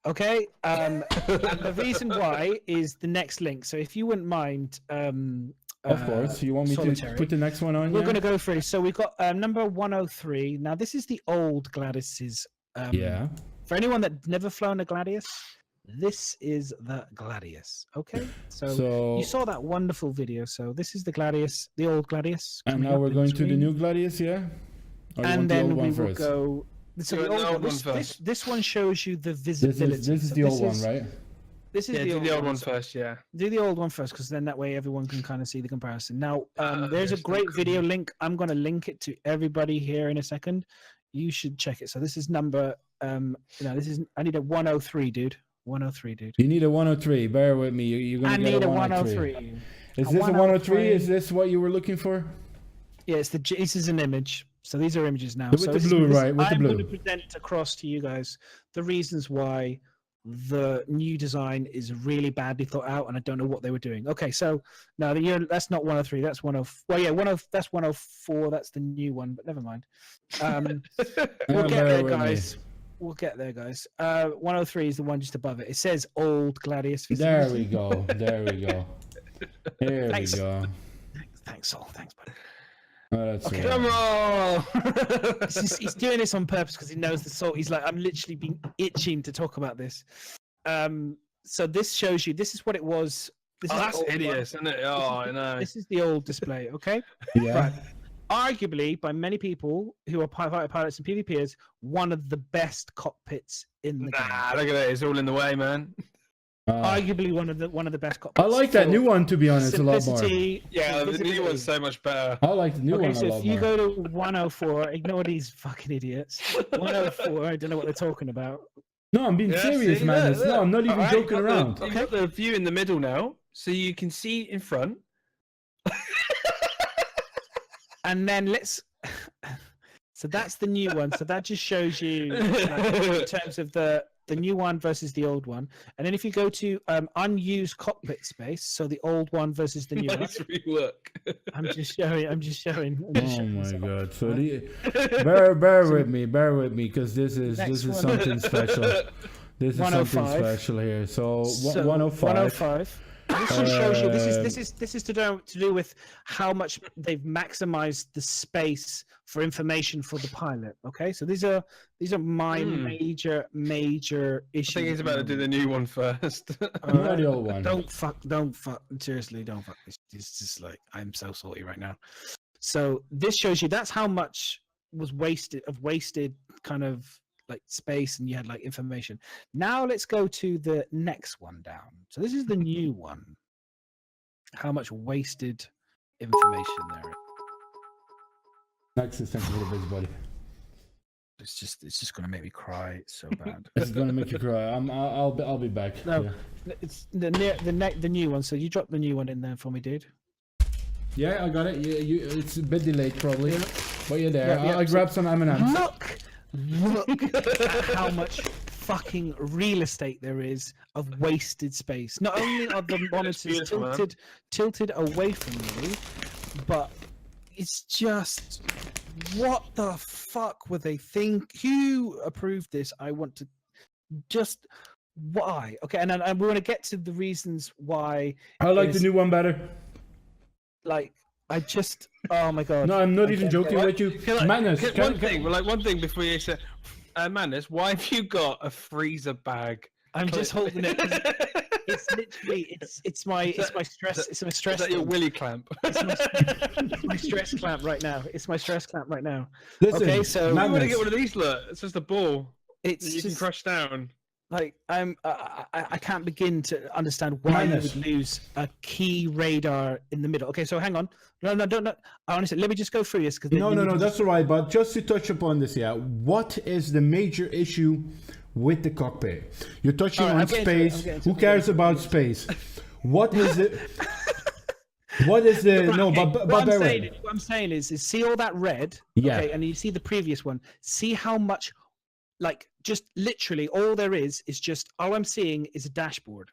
[SPEAKER 3] Okay. And the reason why is the next link. So if you wouldn't mind,
[SPEAKER 2] Of course. You want me
[SPEAKER 3] Solitary.
[SPEAKER 2] to put the next one on?
[SPEAKER 3] We're going to go through. So we've got number 103. Now, this is the old Gladius's.
[SPEAKER 2] Yeah.
[SPEAKER 3] For anyone that's never flown a Gladius, this is the Gladius. Okay. So you saw that wonderful video. So this is the Gladius, the old Gladius.
[SPEAKER 2] And now we're going to the new Gladius, yeah? Or you want the
[SPEAKER 3] then
[SPEAKER 2] old
[SPEAKER 3] we
[SPEAKER 2] one
[SPEAKER 3] will
[SPEAKER 2] first?
[SPEAKER 3] go. So the old one first. This one shows you the visibility.
[SPEAKER 2] This is the old one, right?
[SPEAKER 3] This is
[SPEAKER 1] do the old one first, yeah.
[SPEAKER 3] Do the old one first, because then that way everyone can kind of see the comparison. Now, there's a great video link. I'm going to link it to everybody here in a second. You should check it. So this is number, I need a 103, dude. 103, dude.
[SPEAKER 2] You need a 103. Bear with me. You're going to get a 103. Is this a 103? Is this what you were looking for?
[SPEAKER 3] Yeah, this is an image. So these are images now.
[SPEAKER 2] With the blue, right? With the blue.
[SPEAKER 3] I'm going to present across to you guys the reasons why the new design is really badly thought out, and I don't know what they were doing. Okay, so now that's not 103. That's 104. Well, yeah, that's 104. That's the new one, but never mind. We'll get there, guys. We'll get there, guys. 103 is the one just above it. It says old Gladius.
[SPEAKER 2] There we go. There we go. Here we go.
[SPEAKER 3] Thanks, Sol. Thanks, buddy.
[SPEAKER 2] Oh, that's
[SPEAKER 3] Okay.
[SPEAKER 2] right.
[SPEAKER 1] Come on!
[SPEAKER 3] He's doing this on purpose because he knows the salt. He's like, I'm literally been itching to talk about this. So this shows you. This is what it was. This is
[SPEAKER 1] That's
[SPEAKER 3] the old
[SPEAKER 1] hideous, isn't it? Oh, I know.
[SPEAKER 3] This is the old display. Okay.
[SPEAKER 2] Yeah.
[SPEAKER 3] Right. Arguably, by many people who are fighter pilots and PvPers, one of the best cockpits in the game.
[SPEAKER 1] Nah, look at it. It's all in the way, man.
[SPEAKER 3] Arguably one of the best cockpits.
[SPEAKER 2] I like that new one, to be honest, a lot more.
[SPEAKER 1] Yeah, the new one's so much better.
[SPEAKER 2] I like the new one a
[SPEAKER 3] Okay, so
[SPEAKER 2] lot
[SPEAKER 3] if you
[SPEAKER 2] more.
[SPEAKER 3] go to 104, ignore these fucking idiots. 104, I don't know what they're talking about.
[SPEAKER 2] No, I'm being serious, man. No, I'm not even joking around.
[SPEAKER 1] You've got the view in the middle now, so you can see in front.
[SPEAKER 3] And then so that's the new one. So that just shows you in terms of the new one versus the old one. And then if you go to unused cockpit space, so the old one versus the new one.
[SPEAKER 1] Nice rework.
[SPEAKER 3] I'm just showing.
[SPEAKER 2] Oh my god! So bear with me, because this is something special. This is something
[SPEAKER 3] 105.
[SPEAKER 2] special here. So 105.
[SPEAKER 3] 105. This just shows you. This is to do with how much they've maximized the space for information for the pilot. Okay, so these are my major issues.
[SPEAKER 1] I think he's about to do the new one first.
[SPEAKER 2] Not the old one.
[SPEAKER 3] Don't fuck. Seriously, don't fuck. It's just like I'm so salty right now. So this shows you that's how much was wasted kind of like space, and you had like information. Now let's go to the next one down. So this is the new one. how much wasted information there is.
[SPEAKER 2] Next is thank you for the busybody.
[SPEAKER 3] It's just gonna make me cry. It's so bad.
[SPEAKER 2] This is gonna make you cry. I'll be back.
[SPEAKER 3] No.
[SPEAKER 2] Yeah.
[SPEAKER 3] It's the new one. So you drop the new one in there for me, dude.
[SPEAKER 2] Yeah, I got it. It's a bit delayed probably, but you're there.
[SPEAKER 3] Yeah,
[SPEAKER 2] I grabbed some M&Ms.
[SPEAKER 3] Look at how much fucking real estate there is of wasted space. Not only are the monitors tilted away from you, but it's just, what the fuck were they think? Who approved this? I want to just, why? Okay, and we want to get to the reasons why.
[SPEAKER 2] I like the new one better.
[SPEAKER 3] Like, I just, oh my god.
[SPEAKER 2] No, I'm not even joking with you. Madness.
[SPEAKER 1] One thing before you say, Madness, why have you got a freezer bag?
[SPEAKER 3] I'm just holding it. It's literally, it's my stress. It's my stress.
[SPEAKER 1] Is that your willy clamp?
[SPEAKER 3] It's my stress clamp right now. It's my stress clamp right now.
[SPEAKER 2] Listen,
[SPEAKER 3] okay, so
[SPEAKER 1] I want to get one of these. Look, it's just a ball.
[SPEAKER 3] It's
[SPEAKER 1] that you
[SPEAKER 3] just,
[SPEAKER 1] can crush down.
[SPEAKER 3] Like I can't begin to understand why you would lose a key radar in the middle. Okay, so hang on. No, don't. Honestly, let me just go through this because
[SPEAKER 2] no, that's all right. But just to touch upon this, what is the major issue with the cockpit? You're touching on space. Who cares about space? What is it? What is the
[SPEAKER 3] what I'm saying is see all that red.
[SPEAKER 2] Yeah.
[SPEAKER 3] Okay, and you see the previous one. See how much. Like, just literally all there is just, all I'm seeing is a dashboard.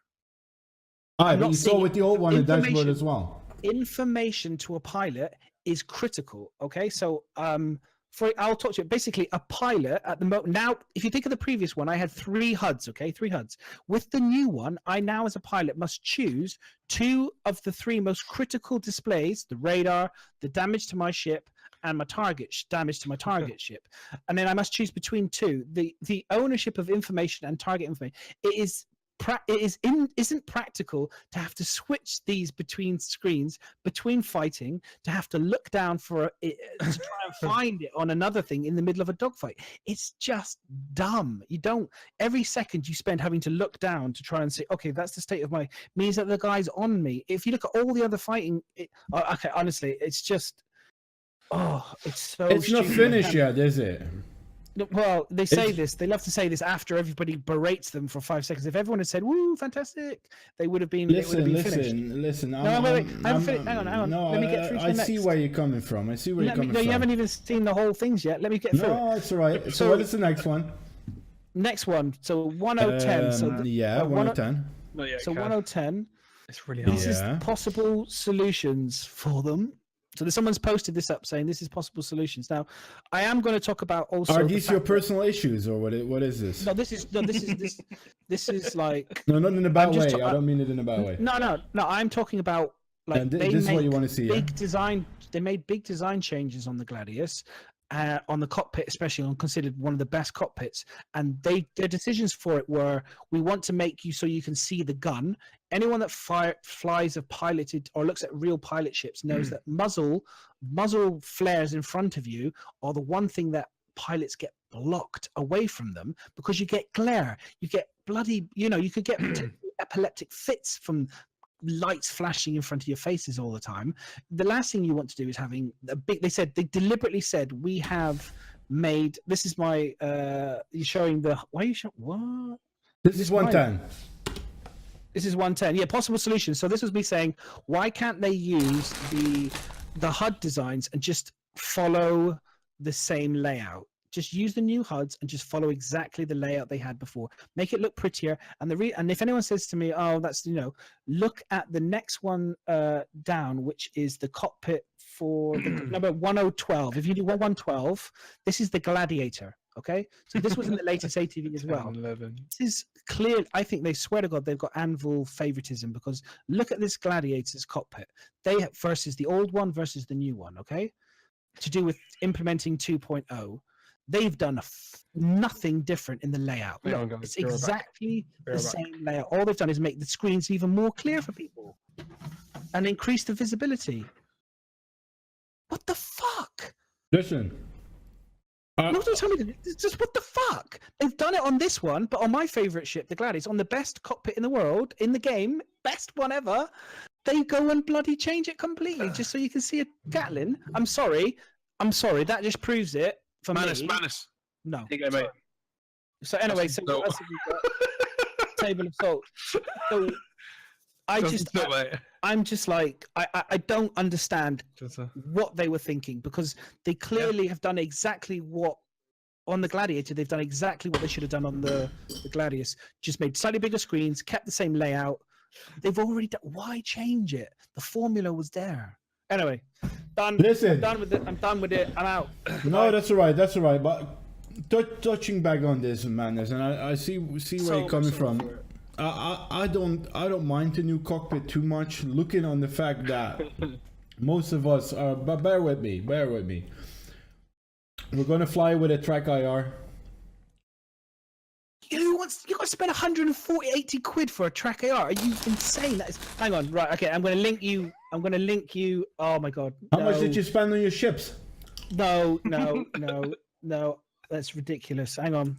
[SPEAKER 2] But you saw with the old one a dashboard as well.
[SPEAKER 3] Information to a pilot is critical, okay? So, I'll talk to you. Basically, a pilot at the moment, now, if you think of the previous one, I had 3 HUDs, okay? 3 HUDs. With the new one, I now, as a pilot, must choose 2 of the 3 most critical displays, the radar, the damage to my ship, and my damage to my target ship, and then I must choose between 2. The ownership of information and target information. Isn't practical to have to switch these between screens, between fighting, to have to look down for it to try and find it on another thing in the middle of a dogfight. It's just dumb. You don't, every second you spend having to look down to try and say, okay, that's the state of my, means that the guy's on me. If you look at all the other fighting, okay, honestly, it's just. Oh, it's so.
[SPEAKER 2] It's not finished yet, is it?
[SPEAKER 3] Well, they say this. They love to say this after everybody berates them for 5 seconds. If everyone had said "Woo, fantastic," they would have been.
[SPEAKER 2] Listen.
[SPEAKER 3] No, wait. Hang on.
[SPEAKER 2] No,
[SPEAKER 3] let me get through.
[SPEAKER 2] I see where you're coming from. No, you
[SPEAKER 3] haven't even seen the whole things yet. Let me get through.
[SPEAKER 2] No, it's all right. So what is the next one?
[SPEAKER 3] Next one. So 1010. So
[SPEAKER 2] 1010.
[SPEAKER 3] So 1010.
[SPEAKER 1] It's really hard.
[SPEAKER 3] This is possible solutions for them. So someone's posted this up saying this is possible solutions. Now, I am going to talk about also.
[SPEAKER 2] Are these your personal issues or what is this?
[SPEAKER 3] No, this is like.
[SPEAKER 2] No, not in a bad way. I don't mean it in a bad way.
[SPEAKER 3] No. I'm talking about like
[SPEAKER 2] this is what you want to see.
[SPEAKER 3] They made big design changes on the Gladius. On the cockpit, especially considered one of the best cockpits, and their decisions for it were: we want to make you so you can see the gun. Anyone that flies a piloted or looks at real pilot ships knows that muzzle flares in front of you are the one thing that pilots get blocked away from them because you get glare, you get bloody, you could get epileptic fits from lights flashing in front of your faces all the time. The last thing you want to do is having a big. They deliberately said we have made. This is my. You're showing the. Why are you showing what?
[SPEAKER 2] This is 110.
[SPEAKER 3] This is 110. Yeah, possible solutions. So this was me saying, why can't they use the HUD designs and just follow the same layout? Just use the new HUDs and just follow exactly the layout they had before. Make it look prettier. And and if anyone says to me, "Oh, that's look at the next one down, which is the cockpit for the number 1012. If you do 1112, this is the Gladiator. Okay, so this was in the latest ATV as well.
[SPEAKER 1] 11.
[SPEAKER 3] This is clear. I think they swear to God they've got Anvil favoritism because look at this Gladiator's cockpit. They versus the old one versus the new one. Okay, to do with implementing 2.0. They've done nothing different in the layout. Look, it's exactly the same layout. All they've done is make the screens even more clear for people and increase the visibility. What the fuck?
[SPEAKER 2] Listen.
[SPEAKER 3] Don't tell me just what the fuck? They've done it on this one, but on my favorite ship, the Gladiator, on the best cockpit in the world, in the game, best one ever. they go and bloody change it completely just so you can see a Gatlin. I'm sorry. That just proves it for
[SPEAKER 1] Manus,
[SPEAKER 3] me.
[SPEAKER 1] Manus.
[SPEAKER 3] No.
[SPEAKER 1] Here you go, mate.
[SPEAKER 3] So anyway,
[SPEAKER 1] That's
[SPEAKER 3] so
[SPEAKER 1] salt.
[SPEAKER 3] what else have we got? Table of salt. So I'm just like, I don't understand what they were thinking, because they clearly have done exactly what on the Gladiator. They've done exactly what they should have done on the Gladius. Just made slightly bigger screens, kept the same layout. They've already done. Why change it? The formula was there. Anyway, done.
[SPEAKER 2] Listen.
[SPEAKER 3] I'm done with it. I'm out.
[SPEAKER 2] No, that's all right. That's all right. But touching back on this, Madness, and I see where you're coming from. I don't mind the new cockpit too much. Looking on the fact that most of us are, but bear with me. We're gonna fly with a track IR.
[SPEAKER 3] You got to spend 180 quid for a track AR? Are you insane? That is. Hang on, right? Okay, I'm gonna link you. Oh my god.
[SPEAKER 2] How much did you spend on your ships?
[SPEAKER 3] No. That's ridiculous. Hang on.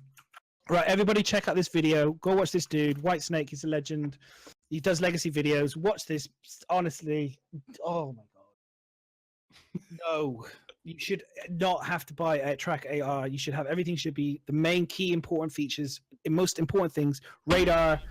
[SPEAKER 3] Right, everybody, check out this video. Go watch this dude. White Snake is a legend. He does legacy videos. Watch this. Honestly, oh my god. No. You should not have to buy a track AR. You should have everything. Should be the main key important features, most important things. Radar,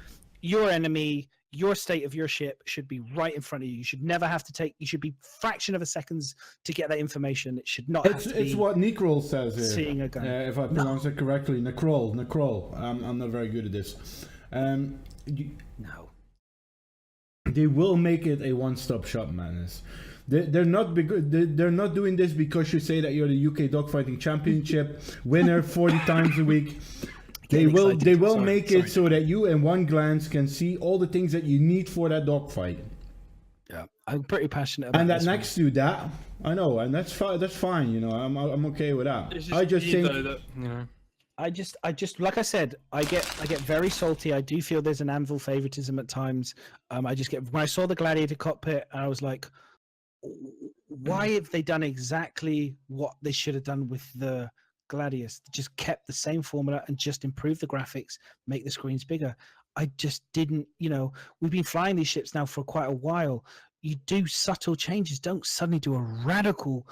[SPEAKER 3] your enemy, your state of your ship should be right in front of you. You should never have to take. You should be fraction of a seconds to get that information. It should not.
[SPEAKER 2] It's what Necrol says here.
[SPEAKER 3] Seeing a gun.
[SPEAKER 2] If I pronounce it correctly, Necrol. I'm not very good at this.
[SPEAKER 3] No.
[SPEAKER 2] They will make it a one-stop shop, Madness. They're not doing this because you say that you're the UK dogfighting championship winner 40 times a week. They will make it so that you in one glance can see all the things that you need for that dogfight.
[SPEAKER 3] Yeah, I'm pretty passionate about
[SPEAKER 2] and that
[SPEAKER 3] this
[SPEAKER 2] next to that, I know, and that's fine. You know, I'm okay with that. I just think
[SPEAKER 1] that, you know.
[SPEAKER 3] I just like I said, I get very salty. I do feel there's an Anvil favoritism at times. I just get, when I saw the Gladiator cockpit, I was like, why have they done exactly what they should have done with the Gladius? Just kept the same formula and just improved the graphics, make the screens bigger. I just didn't, we've been flying these ships now for quite a while. You do subtle changes. Don't suddenly do a radical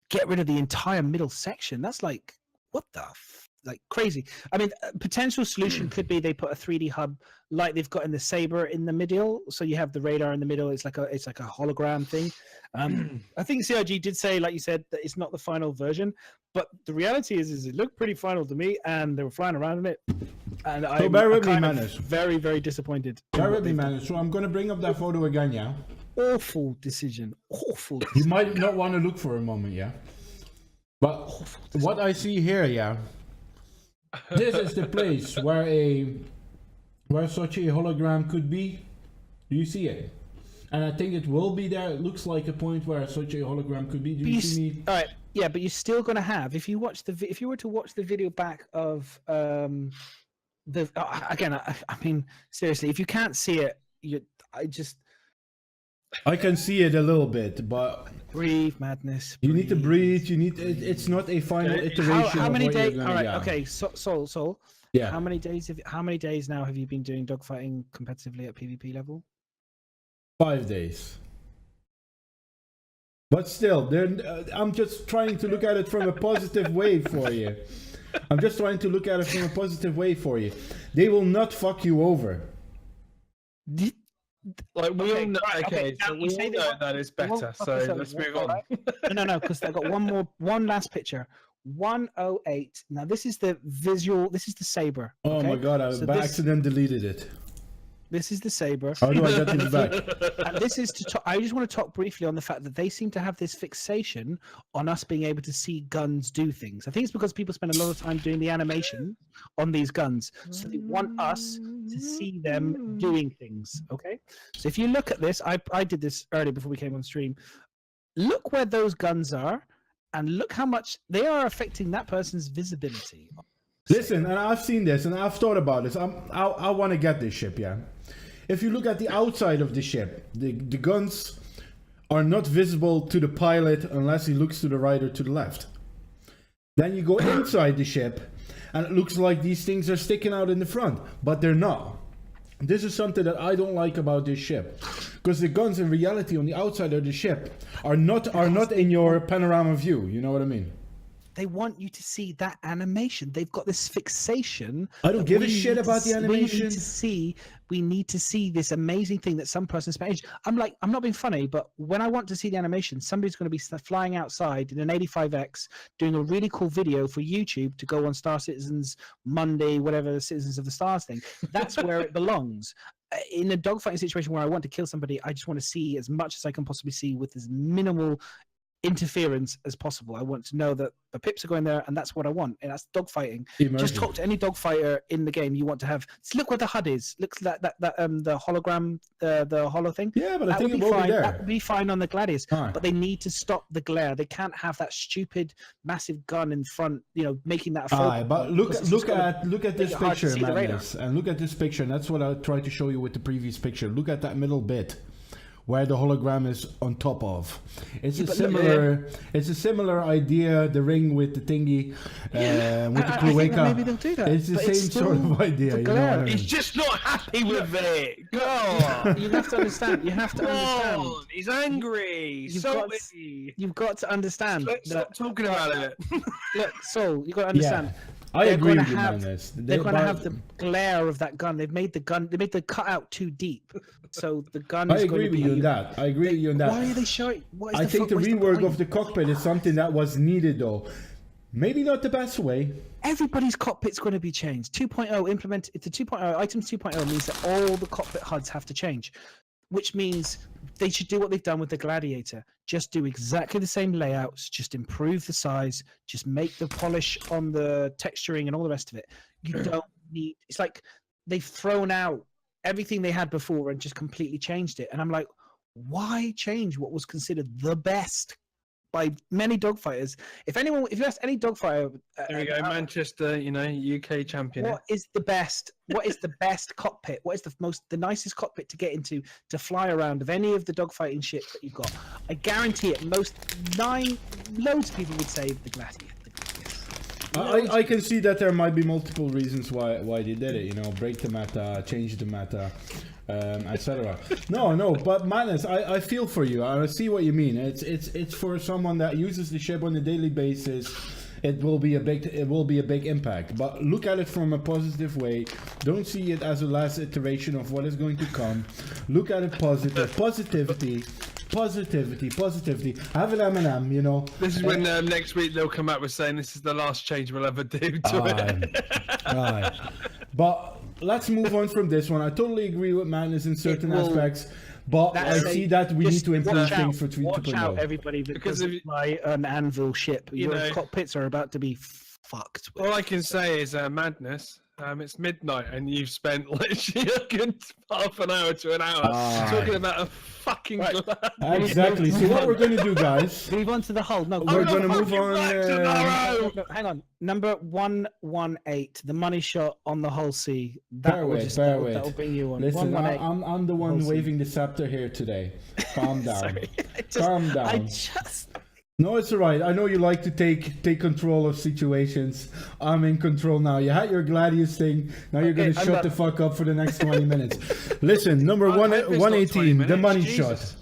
[SPEAKER 3] get rid of the entire middle section. That's like, what the like crazy. I mean, a potential solution could be they put a 3D hub like they've got in the Saber in the middle, so you have the radar in the middle. It's like a hologram thing. I think CIG did say, like you said, that it's not the final version, but the reality is it looked pretty final to me, and they were flying around in it. And I'm very, very disappointed.
[SPEAKER 2] Bear with me, man. So I'm gonna bring up that photo again, yeah.
[SPEAKER 3] Awful decision.
[SPEAKER 2] You might not want to look for a moment, yeah. But what I see here, yeah. This is the place where such a hologram could be. Do you see it? And I think it will be there. It looks like a point where such a hologram could be. Do you see me?
[SPEAKER 3] All right. Yeah, but you're still gonna have, if you were to watch the video back of again, I mean, seriously, if you can't see it,
[SPEAKER 2] I can see it a little bit, but
[SPEAKER 3] breathe, madness.
[SPEAKER 2] You need to breathe. You need. It's not a final iteration.
[SPEAKER 3] How many days?
[SPEAKER 2] All
[SPEAKER 3] right. Yeah. Okay. Soul.
[SPEAKER 2] Yeah.
[SPEAKER 3] How many days now have you been doing dogfighting competitively at PvP level?
[SPEAKER 2] 5 days. But still, I'm just trying to look at it from a positive way for you. They will not fuck you over.
[SPEAKER 1] Like we all know, so we all know that is better. So let's move on.
[SPEAKER 3] No, because they've got one last picture. 108. Now this is the visual. This is the Saber.
[SPEAKER 2] Oh my god! I by accident deleted it.
[SPEAKER 3] This is the Saber.
[SPEAKER 2] How do I get this back?
[SPEAKER 3] And this is I just want to talk briefly on the fact that they seem to have this fixation on us being able to see guns do things. I think it's because people spend a lot of time doing the animation on these guns, so they want us to see them doing things. Okay, so if you look at this, I did this earlier before we came on stream. Look where those guns are, and look how much they are affecting that person's visibility.
[SPEAKER 2] Listen, and I've seen this, and I've thought about this. I want to get this ship, yeah. If you look at the outside of the ship, the guns are not visible to the pilot unless he looks to the right or to the left. Then you go inside the ship, and it looks like these things are sticking out in the front, but they're not. This is something that I don't like about this ship, because the guns in reality on the outside of the ship are not in your panorama view. You know what I mean?
[SPEAKER 3] They want you to see that animation. They've got this fixation.
[SPEAKER 2] I don't
[SPEAKER 3] that
[SPEAKER 2] give a
[SPEAKER 3] we
[SPEAKER 2] shit
[SPEAKER 3] need
[SPEAKER 2] about the animation.
[SPEAKER 3] We need to see this amazing thing that some person spent. I'm not being funny, but when I want to see the animation, somebody's going to be flying outside in an 85X doing a really cool video for YouTube to go on Star Citizens Monday, whatever, the Citizens of the Stars thing. That's where it belongs. In a dogfighting situation where I want to kill somebody, I just want to see as much as I can possibly see with as minimal interference as possible. I want to know that the pips are going there, and that's what I want. And that's dogfighting. Just talk to any dogfighter in the game. You want to have. Look where the HUD is. Look that the hologram, the holo thing.
[SPEAKER 2] Yeah, but I
[SPEAKER 3] that
[SPEAKER 2] think
[SPEAKER 3] would
[SPEAKER 2] it
[SPEAKER 3] be
[SPEAKER 2] will
[SPEAKER 3] fine.
[SPEAKER 2] be there.
[SPEAKER 3] That would be fine on the Gladius.
[SPEAKER 2] Right.
[SPEAKER 3] But they need to stop the glare. They can't have that stupid, massive gun in front. You know, making that a focal
[SPEAKER 2] Aye, but
[SPEAKER 3] point,
[SPEAKER 2] look
[SPEAKER 3] because it's just gonna
[SPEAKER 2] at this
[SPEAKER 3] make it hard to
[SPEAKER 2] picture,
[SPEAKER 3] see the radar.
[SPEAKER 2] Madness, and look at this picture, and that's what I tried to show you with the previous picture. Look at that middle bit where the hologram is on top of. It's a similar idea. The ring with the thingy, with the
[SPEAKER 3] I think that
[SPEAKER 2] cloaca.
[SPEAKER 3] maybe they'll do that.
[SPEAKER 2] It's the
[SPEAKER 3] but
[SPEAKER 2] same
[SPEAKER 3] still
[SPEAKER 2] sort of idea.
[SPEAKER 3] the
[SPEAKER 2] You know
[SPEAKER 3] glare.
[SPEAKER 2] what I mean?
[SPEAKER 1] He's just not happy with it. God.
[SPEAKER 3] You have to understand. You have to understand.
[SPEAKER 1] God, he's angry.
[SPEAKER 3] You've got to understand.
[SPEAKER 1] Let's stop talking about it.
[SPEAKER 3] Look, Saul, you've got to understand.
[SPEAKER 2] I
[SPEAKER 3] They're
[SPEAKER 2] agree
[SPEAKER 3] gonna
[SPEAKER 2] with you,
[SPEAKER 3] have-
[SPEAKER 2] Madness.
[SPEAKER 3] They're going to have the glare of that gun. They made the cutout too deep, so the gun
[SPEAKER 2] I
[SPEAKER 3] is
[SPEAKER 2] agree
[SPEAKER 3] going to
[SPEAKER 2] with
[SPEAKER 3] be.
[SPEAKER 2] you on that. I agree with you on that.
[SPEAKER 3] Why are they showing? What is
[SPEAKER 2] I think the
[SPEAKER 3] what's
[SPEAKER 2] rework
[SPEAKER 3] point?
[SPEAKER 2] of the cockpit is something that was needed, though. Maybe not the best way.
[SPEAKER 3] Everybody's cockpit's going to be changed. 2.0 implement. It's a 2.0. Items 2.0 means that all the cockpit HUDs have to change, which means they should do what they've done with the Gladiator. Just do exactly the same layouts. Just improve the size. Just make the polish on the texturing and all the rest of it. You don't need. It's like they've thrown out everything they had before and just completely changed it. And I'm like, why change what was considered the best by many dogfighters? If you ask any dogfighter,
[SPEAKER 1] There we go, Manchester, UK champion.
[SPEAKER 3] what is the best? What is the best cockpit? What is the nicest cockpit to get into to fly around of any of the dogfighting ships that you've got? I guarantee it. Loads of people would say the Gladiator.
[SPEAKER 2] I can see that there might be multiple reasons why they did it. Break the meta, change the meta, etc. No, but Madness, I feel for you. I see what you mean. It's for someone that uses the ship on a daily basis. It will be a big impact. But look at it from a positive way. Don't see it as a last iteration of what is going to come. Look at it positive. Positivity. Have an M&M,
[SPEAKER 1] This is when next week they'll come out with saying this is the last change we'll ever do to it.
[SPEAKER 2] Right. But let's move on from this one. I totally agree with Madness in certain aspects, but I see that we need to improve things for 3.0.
[SPEAKER 3] Watch out, everybody, because of fly an anvil ship. Your cockpits are about to be fucked.
[SPEAKER 1] All I can say is Madness. It's midnight and you've spent literally a good half an hour to an hour talking about a fucking glass.
[SPEAKER 2] Exactly. So what we're going to do, guys?
[SPEAKER 3] Move on to the hull. No,
[SPEAKER 2] we're going to move on.
[SPEAKER 3] No, hang on. Number 118, the money shot on the hull C.
[SPEAKER 2] Bear with.
[SPEAKER 3] That'll bring you on.
[SPEAKER 2] Listen, I'm the one waving the scepter here today. Calm down.
[SPEAKER 3] Sorry.
[SPEAKER 2] Calm down. No, it's alright. I know you like to take control of situations. I'm in control now. You had your Gladius thing. Now you're going to shut the fuck up for the next 20 minutes. Listen, number 118, the money shot.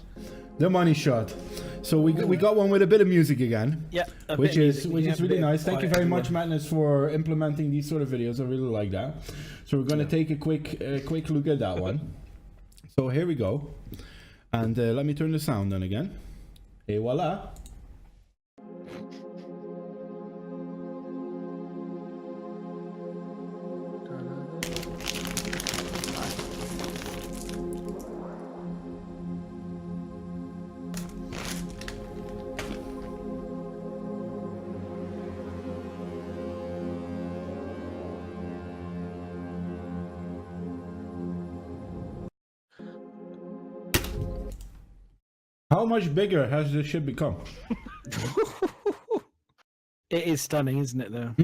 [SPEAKER 2] The money shot. So we got one with a bit of music again.
[SPEAKER 3] Yeah,
[SPEAKER 2] which is really nice. Thank you very much, Madness, for implementing these sort of videos. I really like that. So we're going to take a quick look at that one. So here we go. And let me turn the sound on again. Et voila. How much bigger has the ship become?
[SPEAKER 3] It is stunning, isn't it, though?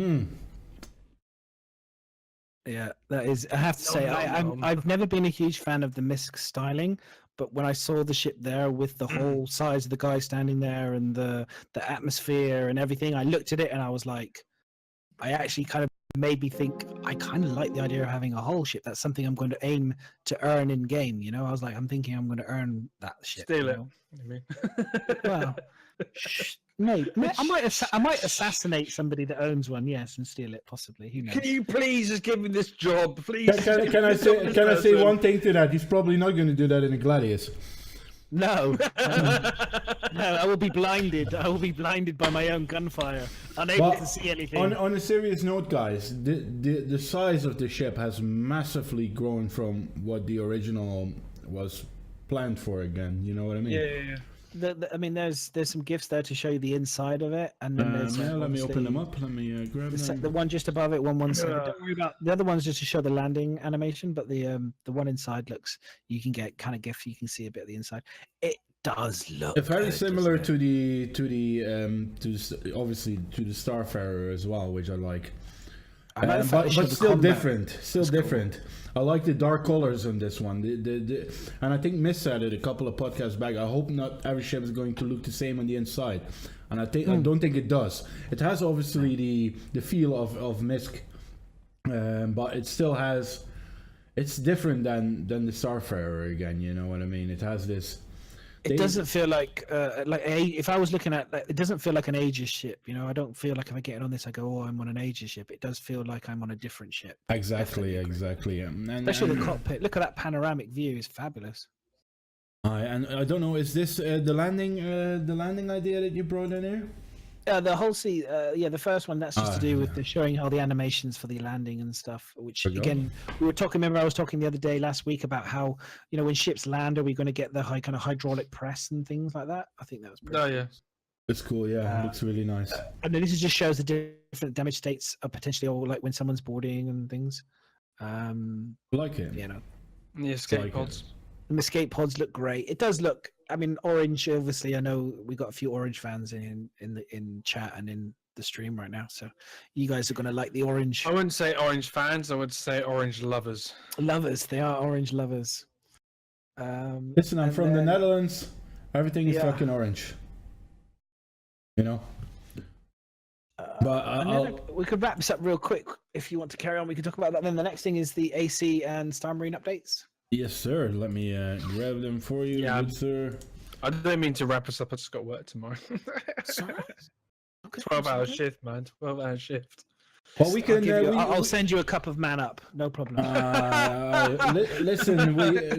[SPEAKER 3] Yeah, that is. I have to say, I've never been a huge fan of the MISC styling, but when I saw the ship there with the whole size of the guy standing there and the atmosphere and everything, I looked at it and I was like, I actually kind of made me think I kind of like the idea of having a whole ship. That's something I'm going to aim to earn in game. You know, I was like, I'm thinking I'm going to earn that ship.
[SPEAKER 1] Steal
[SPEAKER 3] you
[SPEAKER 1] it.
[SPEAKER 3] know?
[SPEAKER 1] I mean.
[SPEAKER 3] Well, mate, I might assassinate somebody that owns one, yes, and steal it possibly. Who knows?
[SPEAKER 1] Can you please just give me this job, please?
[SPEAKER 2] Can I say one thing to that? He's probably not going to do that in a Gladius.
[SPEAKER 3] No, no, I will be blinded. I will be blinded by my own gunfire, unable
[SPEAKER 2] But
[SPEAKER 3] to see anything.
[SPEAKER 2] on a serious note, guys, the size of the ship has massively grown from what the original was planned for. Again, you know what I mean?
[SPEAKER 1] Yeah.
[SPEAKER 3] I mean, there's some gifts there to show you the inside of it, and then there's
[SPEAKER 2] Let me open them
[SPEAKER 3] obviously
[SPEAKER 2] up. Let me grab them.
[SPEAKER 3] the one just above it, one side. Don't worry about the other one's just to show the landing animation, but the one inside looks. You can get kind of gif. You can see a bit of the inside. It does look
[SPEAKER 2] Very
[SPEAKER 3] good,
[SPEAKER 2] similar
[SPEAKER 3] doesn't it?
[SPEAKER 2] to the obviously to the Starfarer as well, which I like.
[SPEAKER 3] I like the fact they showed
[SPEAKER 2] But
[SPEAKER 3] the
[SPEAKER 2] still
[SPEAKER 3] combat.
[SPEAKER 2] different. Still different. I like the dark colors on this one. And I think Miss said it a couple of podcasts back. I hope not every ship is going to look the same on the inside. And I don't think it does. It has obviously the feel of Misk, but it still has. It's different than the Starfarer again. You know what I mean? It has this.
[SPEAKER 3] It doesn't feel like if I was looking at it doesn't feel like an Aegis ship. You know, I don't feel like if I get on this, I go, oh, I'm on an Aegis ship. It does feel like I'm on a different ship.
[SPEAKER 2] Exactly.
[SPEAKER 3] Especially the cockpit. Look at that panoramic view; it's fabulous.
[SPEAKER 2] And I don't know, is this the landing idea that you brought in here?
[SPEAKER 3] The whole the first one, that's just to do with the showing how the animations for the landing and stuff, which again, we were talking, remember I was talking the other day last week about how, you know, when ships land, are we going to get the kind of hydraulic press and things like that? I think that was pretty
[SPEAKER 1] Yeah.
[SPEAKER 2] It's cool, yeah, it looks really nice.
[SPEAKER 3] And then this just shows the different damage states of potentially, or like when someone's boarding and things.
[SPEAKER 2] I like it.
[SPEAKER 3] You know,
[SPEAKER 1] The escape
[SPEAKER 2] Like
[SPEAKER 1] pods.
[SPEAKER 3] the escape pods look great. It does look. I mean, orange. Obviously, I know we got a few orange fans in chat and in the stream right now. So, you guys are gonna like the orange.
[SPEAKER 1] I wouldn't say orange fans. I would say orange lovers.
[SPEAKER 3] Lovers. They are orange lovers.
[SPEAKER 2] Listen, I'm
[SPEAKER 3] and
[SPEAKER 2] from the
[SPEAKER 3] then-
[SPEAKER 2] Netherlands. Everything is
[SPEAKER 3] Yeah.
[SPEAKER 2] fucking orange. You know? But
[SPEAKER 3] and then we could wrap this up real quick if you want to carry on. We can talk about that. Then the next thing is the AC and Star Marine updates.
[SPEAKER 2] yes, sir. Let me grab them for you,
[SPEAKER 1] Yeah.
[SPEAKER 2] good sir.
[SPEAKER 1] I didn't mean to wrap us up. I just got work tomorrow.
[SPEAKER 3] Sorry. Okay,
[SPEAKER 1] 12-hour
[SPEAKER 3] sorry.
[SPEAKER 1] shift, man. 12-hour shift.
[SPEAKER 2] Well, we can.
[SPEAKER 3] I'll send you a cup of man up. No problem.
[SPEAKER 2] Listen,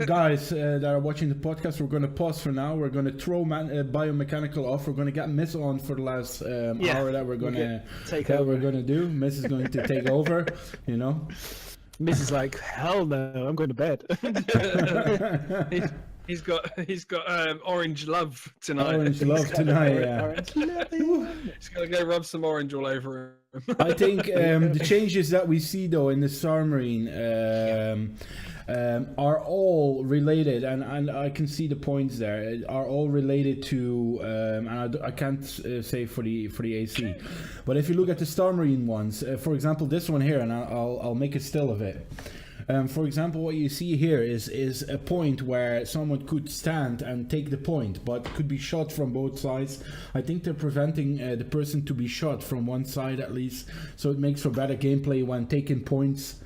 [SPEAKER 2] guys that are watching the podcast, we're going to pause for now. We're going to throw biomechanical off. We're going to get Miss on for the last hour that we're going to
[SPEAKER 3] take
[SPEAKER 2] We're
[SPEAKER 3] over.
[SPEAKER 2] going to do. Miss is going to take over. You know.
[SPEAKER 3] Miss is like, hell no, I'm going to bed.
[SPEAKER 1] He's got orange love tonight.
[SPEAKER 2] Orange love tonight. Yeah.
[SPEAKER 3] Orange.
[SPEAKER 1] He's gonna go rub some orange all over him.
[SPEAKER 2] I think the changes that we see though in the Star Marine are all related, and I can see the points there. Are all related to, and I can't say for the AC, but if you look at the Star Marine ones, for example, this one here, and I'll make a still of it. For example, what you see here is a point where someone could stand and take the point, but could be shot from both sides. I think they're preventing the person to be shot from one side at least, so it makes for better gameplay when taking points.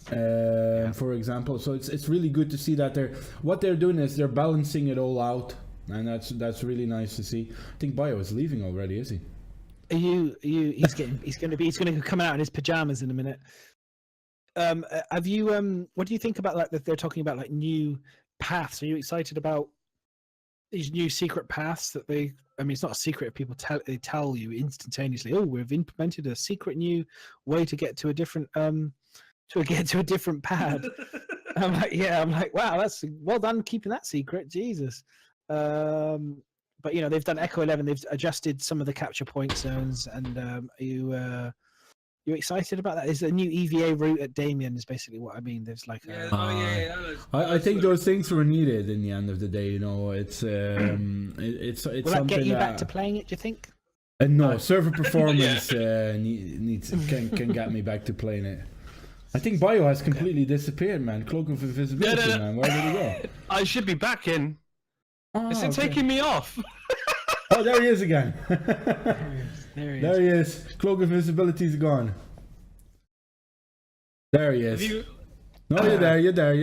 [SPEAKER 2] For example, so it's really good to see that what they're doing is they're balancing it all out, and that's really nice to see. I think Bio is leaving already, is he?
[SPEAKER 3] He's going to come out in his pajamas in a minute. Have you what do you think about like that they're talking about like new paths? Are you excited about these new secret paths that I mean, it's not a secret if people tell you instantaneously, oh, we've implemented a secret new way to get to a different pad. I'm like, wow, that's well done keeping that secret, Jesus. But you know, they've done Echo 11, they've adjusted some of the capture point zones, and you excited about that? There's a new EVA route at Damien is basically what I mean. There's like
[SPEAKER 2] I think those things were needed in the end of the day. You know, it's
[SPEAKER 3] will that
[SPEAKER 2] something
[SPEAKER 3] get you
[SPEAKER 2] that,
[SPEAKER 3] back to playing it, do you think?
[SPEAKER 2] no, server performance can get me back to playing it. I think Bio has completely disappeared, man. Cloak of Invisibility,
[SPEAKER 1] No.
[SPEAKER 2] man. Where did he go?
[SPEAKER 1] I should be back in.
[SPEAKER 2] Oh,
[SPEAKER 1] It's
[SPEAKER 2] okay.
[SPEAKER 1] taking me off.
[SPEAKER 2] Oh, there he is again.
[SPEAKER 3] There he is.
[SPEAKER 2] There he is. Cloak of Invisibility is gone. There he
[SPEAKER 1] Have
[SPEAKER 2] is.
[SPEAKER 1] you?
[SPEAKER 2] No, you're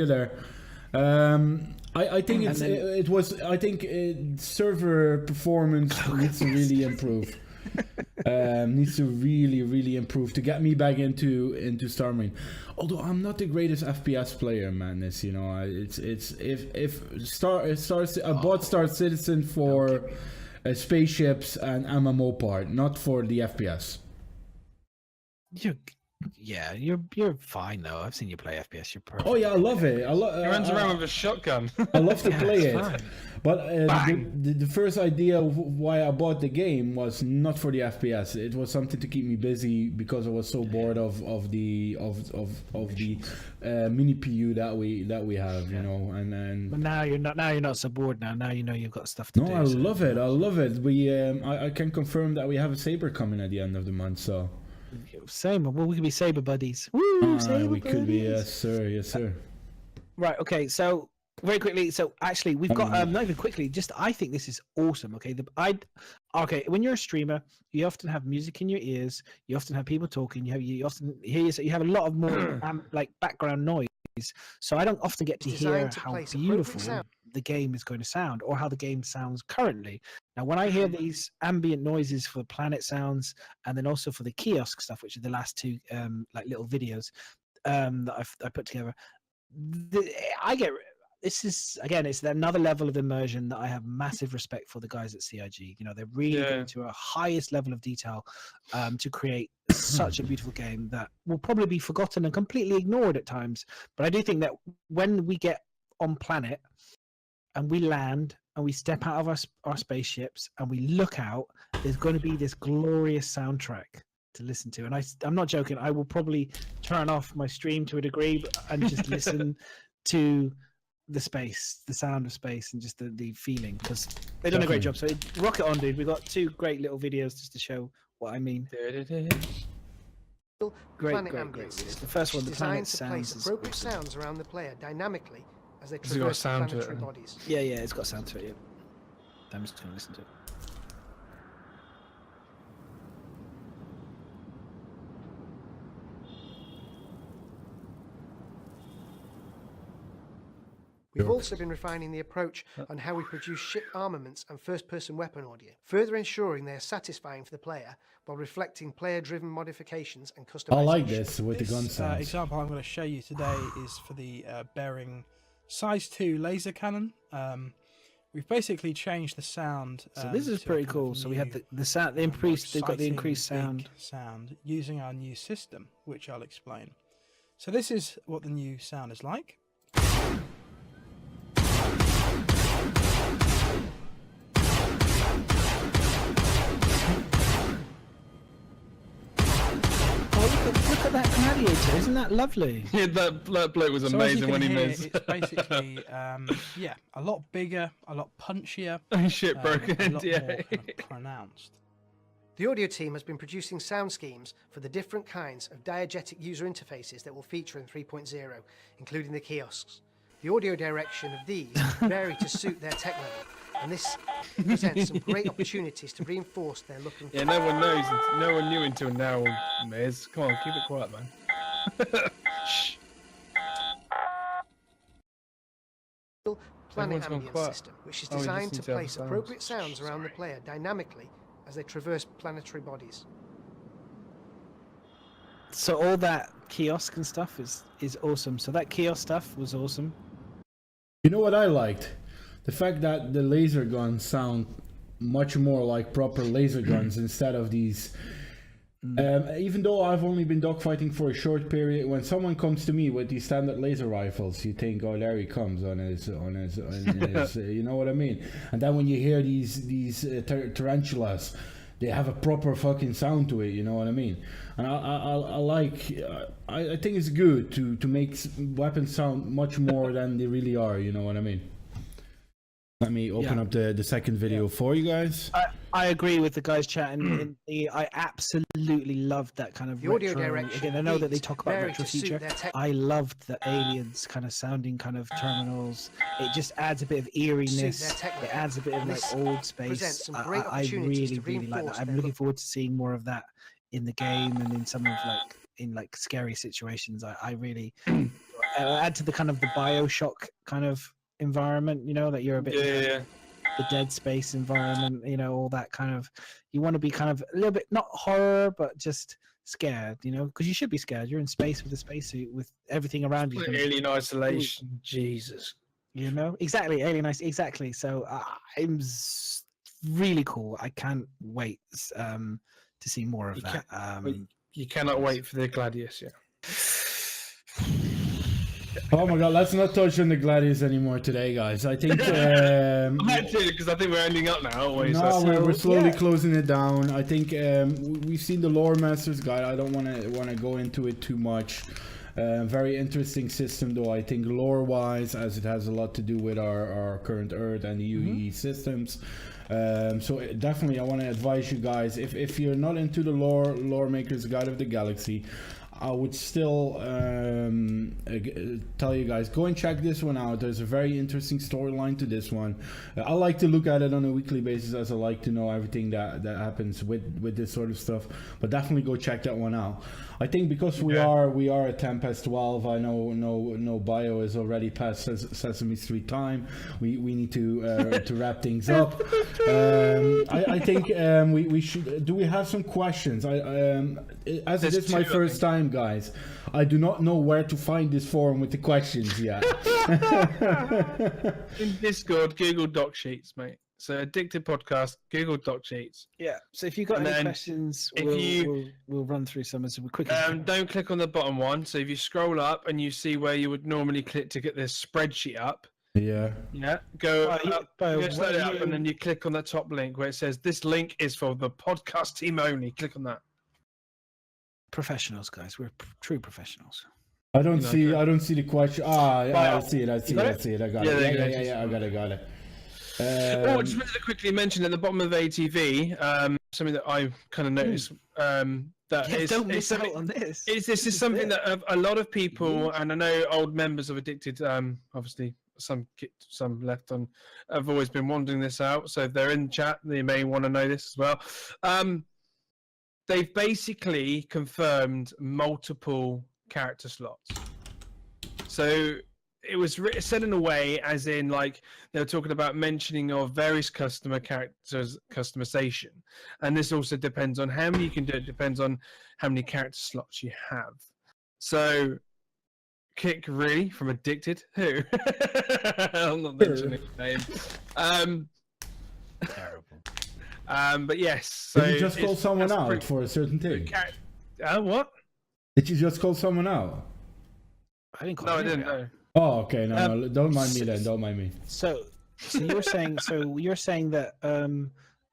[SPEAKER 2] there. I think I think server performance needs to really improve. Needs to really improve to get me back into StarEngine. Although I'm not the greatest FPS player, man. It's it's if a bot Star Citizen for spaceships and MMO part, not for the FPS.
[SPEAKER 3] You're fine though. I've seen you play FPS. You're perfect.
[SPEAKER 2] Oh yeah, I love it.
[SPEAKER 1] He runs around with a shotgun.
[SPEAKER 2] I love to play
[SPEAKER 3] it's
[SPEAKER 2] it.
[SPEAKER 3] fine.
[SPEAKER 2] But the first idea of why I bought the game was not for the FPS. It was something to keep me busy because I was so bored of the mini PU that we have, you know. And then
[SPEAKER 3] But now you're not so bored now. Now you know you've got stuff to do.
[SPEAKER 2] I love it. I love it. I can confirm that we have a Saber coming at the end of the month. So
[SPEAKER 3] Same. Well, we could be Saber buddies. Woo! Saber
[SPEAKER 2] we could be,
[SPEAKER 3] buddies.
[SPEAKER 2] yes sir.
[SPEAKER 3] Right. Okay. So very quickly. So actually, we've got not even quickly. Just I think this is awesome. Okay. Okay. When you're a streamer, you often have music in your ears. You often have people talking. You often hear. You have a lot of more like background noise. So I don't often get to hear how beautiful the game is going to sound or how the game sounds currently. Now, when I hear these ambient noises for the planet sounds and then also for the kiosk stuff, which are the last two like little videos that I put together, this is again, it's another level of immersion that I have massive respect for the guys at CryEngine. You know, they're really going to a highest level of detail to create such a beautiful game that will probably be forgotten and completely ignored at times. But I do think that when we get on planet and we land and we step out of our spaceships and we look out, there's going to be this glorious soundtrack to listen to. And I'm not joking. I will probably turn off my stream to a degree and just listen to the space, the sound of space, and just the feeling, because they've done a great job. So rocket on, dude. We've got two great little videos just to show what I mean. Great. The first one, the planet sounds, is
[SPEAKER 5] appropriate
[SPEAKER 3] awesome.
[SPEAKER 5] sounds around the player dynamically as they
[SPEAKER 1] Has it got
[SPEAKER 5] traverse
[SPEAKER 1] sound to it?
[SPEAKER 5] planetary bodies.
[SPEAKER 3] Yeah, it's got sound to it. Yeah. I'm just going to listen to it.
[SPEAKER 5] We've also been refining the approach on how we produce ship armaments and first-person weapon audio, further ensuring they are satisfying for the player while reflecting player-driven modifications and customization.
[SPEAKER 2] I like this with the gun
[SPEAKER 6] This
[SPEAKER 2] sounds.
[SPEAKER 6] example I'm going to show you today is for the bearing size 2 laser cannon. We've basically changed the sound.
[SPEAKER 3] So this is
[SPEAKER 6] to a
[SPEAKER 3] pretty
[SPEAKER 6] kind of
[SPEAKER 3] cool. So we have
[SPEAKER 6] new,
[SPEAKER 3] the sound, the increased. They've got the
[SPEAKER 6] exciting,
[SPEAKER 3] increased sound.
[SPEAKER 6] big sound using our new system, which I'll explain. So this is what the new sound is like.
[SPEAKER 3] Look at that gladiator! Isn't that lovely?
[SPEAKER 1] Yeah, that bloke was
[SPEAKER 6] So as you
[SPEAKER 1] amazing
[SPEAKER 6] can
[SPEAKER 1] when he
[SPEAKER 6] hear,
[SPEAKER 1] missed.
[SPEAKER 6] it's basically a lot bigger, a lot punchier,
[SPEAKER 1] Shit broken.
[SPEAKER 6] a lot
[SPEAKER 1] Yeah.
[SPEAKER 6] more kind of pronounced.
[SPEAKER 5] The audio team has been producing sound schemes for the different kinds of diegetic user interfaces that will feature in 3.0, including the kiosks. The audio direction of these vary to suit their tech level, and this presents some great opportunities to reinforce their look and
[SPEAKER 1] Yeah,
[SPEAKER 5] feel.
[SPEAKER 1] no one knows. No one knew until now, Miz. Come on, keep it quiet, man. Shh.
[SPEAKER 5] Planet
[SPEAKER 1] Everyone's gone
[SPEAKER 5] ambience
[SPEAKER 1] quiet.
[SPEAKER 5] system, which is
[SPEAKER 1] Oh, he
[SPEAKER 5] designed to
[SPEAKER 1] listens to other
[SPEAKER 5] place
[SPEAKER 1] sounds.
[SPEAKER 5] appropriate sounds around the player dynamically as they traverse planetary bodies.
[SPEAKER 3] So all that kiosk and stuff is awesome. So that kiosk stuff was awesome.
[SPEAKER 2] You know what I liked? The fact that the laser guns sound much more like proper laser guns instead of these. Even though I've only been dogfighting for a short period, when someone comes to me with these standard laser rifles, you think, "Oh, there he comes on his you know what I mean?" And then when you hear these tarantulas, they have a proper fucking sound to it. You know what I mean? And I like. I think it's good to make weapons sound much more than they really are. You know what I mean? Let me open up the second video for you guys.
[SPEAKER 3] I agree with the guys chatting. I absolutely loved that kind of
[SPEAKER 5] The audio
[SPEAKER 3] retro.
[SPEAKER 5] direction
[SPEAKER 3] Again, I know that they
[SPEAKER 5] these
[SPEAKER 3] talk about
[SPEAKER 5] vary
[SPEAKER 3] retro
[SPEAKER 5] to suit
[SPEAKER 3] feature.
[SPEAKER 5] their tech.
[SPEAKER 3] I loved the aliens kind of sounding kind of terminals. It just adds a bit of eeriness.
[SPEAKER 5] Suit their tech
[SPEAKER 3] It adds a bit of
[SPEAKER 5] And
[SPEAKER 3] like
[SPEAKER 5] this
[SPEAKER 3] old space.
[SPEAKER 5] presents some
[SPEAKER 3] I
[SPEAKER 5] great opportunities
[SPEAKER 3] really,
[SPEAKER 5] to
[SPEAKER 3] really like
[SPEAKER 5] reinforce
[SPEAKER 3] that. I'm
[SPEAKER 5] their
[SPEAKER 3] looking
[SPEAKER 5] look.
[SPEAKER 3] forward to seeing more of that in the game and in some of like in like scary situations. I really add to the kind of the BioShock kind of environment, you know, that you're a bit the Dead Space environment, you know, all that kind of. You want to be kind of a little bit not horror, but just scared, you know, because you should be scared. You're in space with a spacesuit with everything around you.
[SPEAKER 1] Alien isolation, Jesus.
[SPEAKER 3] You know, exactly, Alien Ice, exactly. So really cool. I can't wait to see more of that.
[SPEAKER 1] You cannot wait for the Gladius,
[SPEAKER 2] Oh my god, let's not touch on the Gladius anymore today, guys. I think
[SPEAKER 1] because I think we're ending up now. Always.
[SPEAKER 2] no, we're slowly closing it down. I think we've seen the Lore Masters guide. I don't want to go into it too much. Very interesting system, though. I think lore-wise, as it has a lot to do with our current Earth and the UE systems. So definitely, I want to advise you guys, if you're not into the Lore Maker's Guide of the Galaxy, I would still tell you guys, go and check this one out. There's a very interesting storyline to this one. I like to look at it on a weekly basis, as I like to know everything that happens with this sort of stuff. But definitely go check that one out. I think because we are at 10 past 12. I know no bio is already past Sesame Street time. We need to wrap things up. I think we should. Do we have some questions? As it is my first time, guys, I do not know where to find this forum with the questions yet.
[SPEAKER 1] In Discord, Google Doc Sheets, mate. So Addicted Podcast, Google Doc Sheets.
[SPEAKER 3] Yeah. So if you've got any questions, we'll run through some as quickly.
[SPEAKER 1] Don't click on the bottom one. So if you scroll up and you see where you would normally click to get this spreadsheet up.
[SPEAKER 2] Yeah.
[SPEAKER 1] Go up, start it up, and then you click on the top link where it says this link is for the podcast team only. Click on that.
[SPEAKER 3] Professionals, guys. We're true professionals.
[SPEAKER 2] I don't see the question. I see it. I got it. Yeah. I got it.
[SPEAKER 1] I just wanted to quickly mention at the bottom of ATV, something that I kind of noticed.
[SPEAKER 3] Don't miss out on this.
[SPEAKER 1] This is something that a lot of people, and I know old members of Addicted, obviously some left on, have always been wanting this out. So if they're in chat, they may want to know this as well. They've basically confirmed multiple character slots. So it was said in a way as in like they were talking about mentioning of various customer characters customization, and this also depends on how many you can do. It depends on how many character slots you have. So Kick really from Addicted, who I'm not mentioning his name.
[SPEAKER 3] Terrible.
[SPEAKER 1] But yes, so
[SPEAKER 2] did you just call someone out for a certain thing?
[SPEAKER 1] What?
[SPEAKER 2] Did you just call someone out?
[SPEAKER 3] I didn't call.
[SPEAKER 1] No, I didn't know.
[SPEAKER 2] Oh, okay. No, don't mind me then. Don't mind me.
[SPEAKER 3] So you're saying that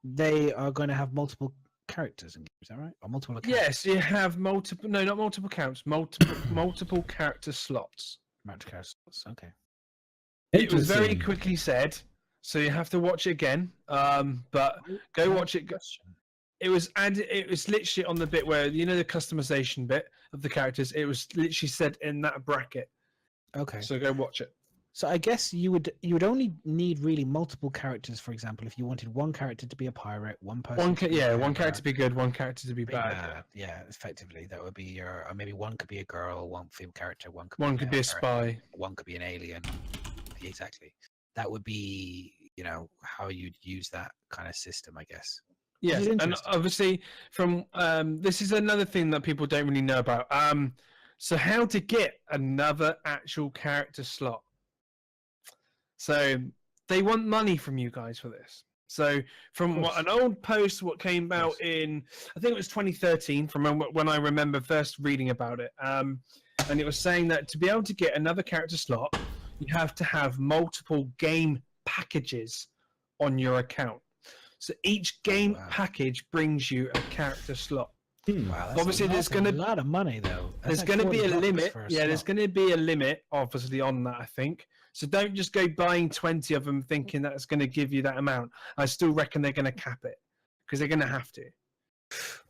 [SPEAKER 3] they are going to have multiple characters in games, is that right? Or multiple accounts?
[SPEAKER 1] Yes, you have multiple. No, not multiple accounts. Multiple character slots.
[SPEAKER 3] Multiple character slots. Okay.
[SPEAKER 1] It was very quickly said, so you have to watch it again. But go watch it. It was added. It was literally on the bit where the customization bit of the characters. It was literally said in that bracket.
[SPEAKER 3] Okay.
[SPEAKER 1] So go watch it.
[SPEAKER 3] So I guess you would only need really multiple characters. For example, if you wanted one character to be a pirate, one person.
[SPEAKER 1] One character to be good, one character to be bad.
[SPEAKER 3] Yeah, effectively that would be your. Or maybe one could be a girl, one female character, one could
[SPEAKER 1] be a spy,
[SPEAKER 3] one could be an alien. Exactly. That would be how you'd use that kind of system, I guess.
[SPEAKER 1] Yeah, and obviously from this is another thing that people don't really know about. So how to get another actual character slot. So they want money from you guys for this. So from an old post, what came out in, I think it was 2013, from when I remember first reading about it. And it was saying that to be able to get another character slot, you have to have multiple game packages on your account. So each game package brings you a character slot.
[SPEAKER 3] Wow,
[SPEAKER 1] obviously, there's going to be
[SPEAKER 3] a lot of money though.
[SPEAKER 1] There's going to be a limit. Yeah, there's going to be a limit, obviously, on that. I think so. Don't just go buying 20 of them thinking that it's going to give you that amount. I still reckon they're going to cap it because they're going to have to.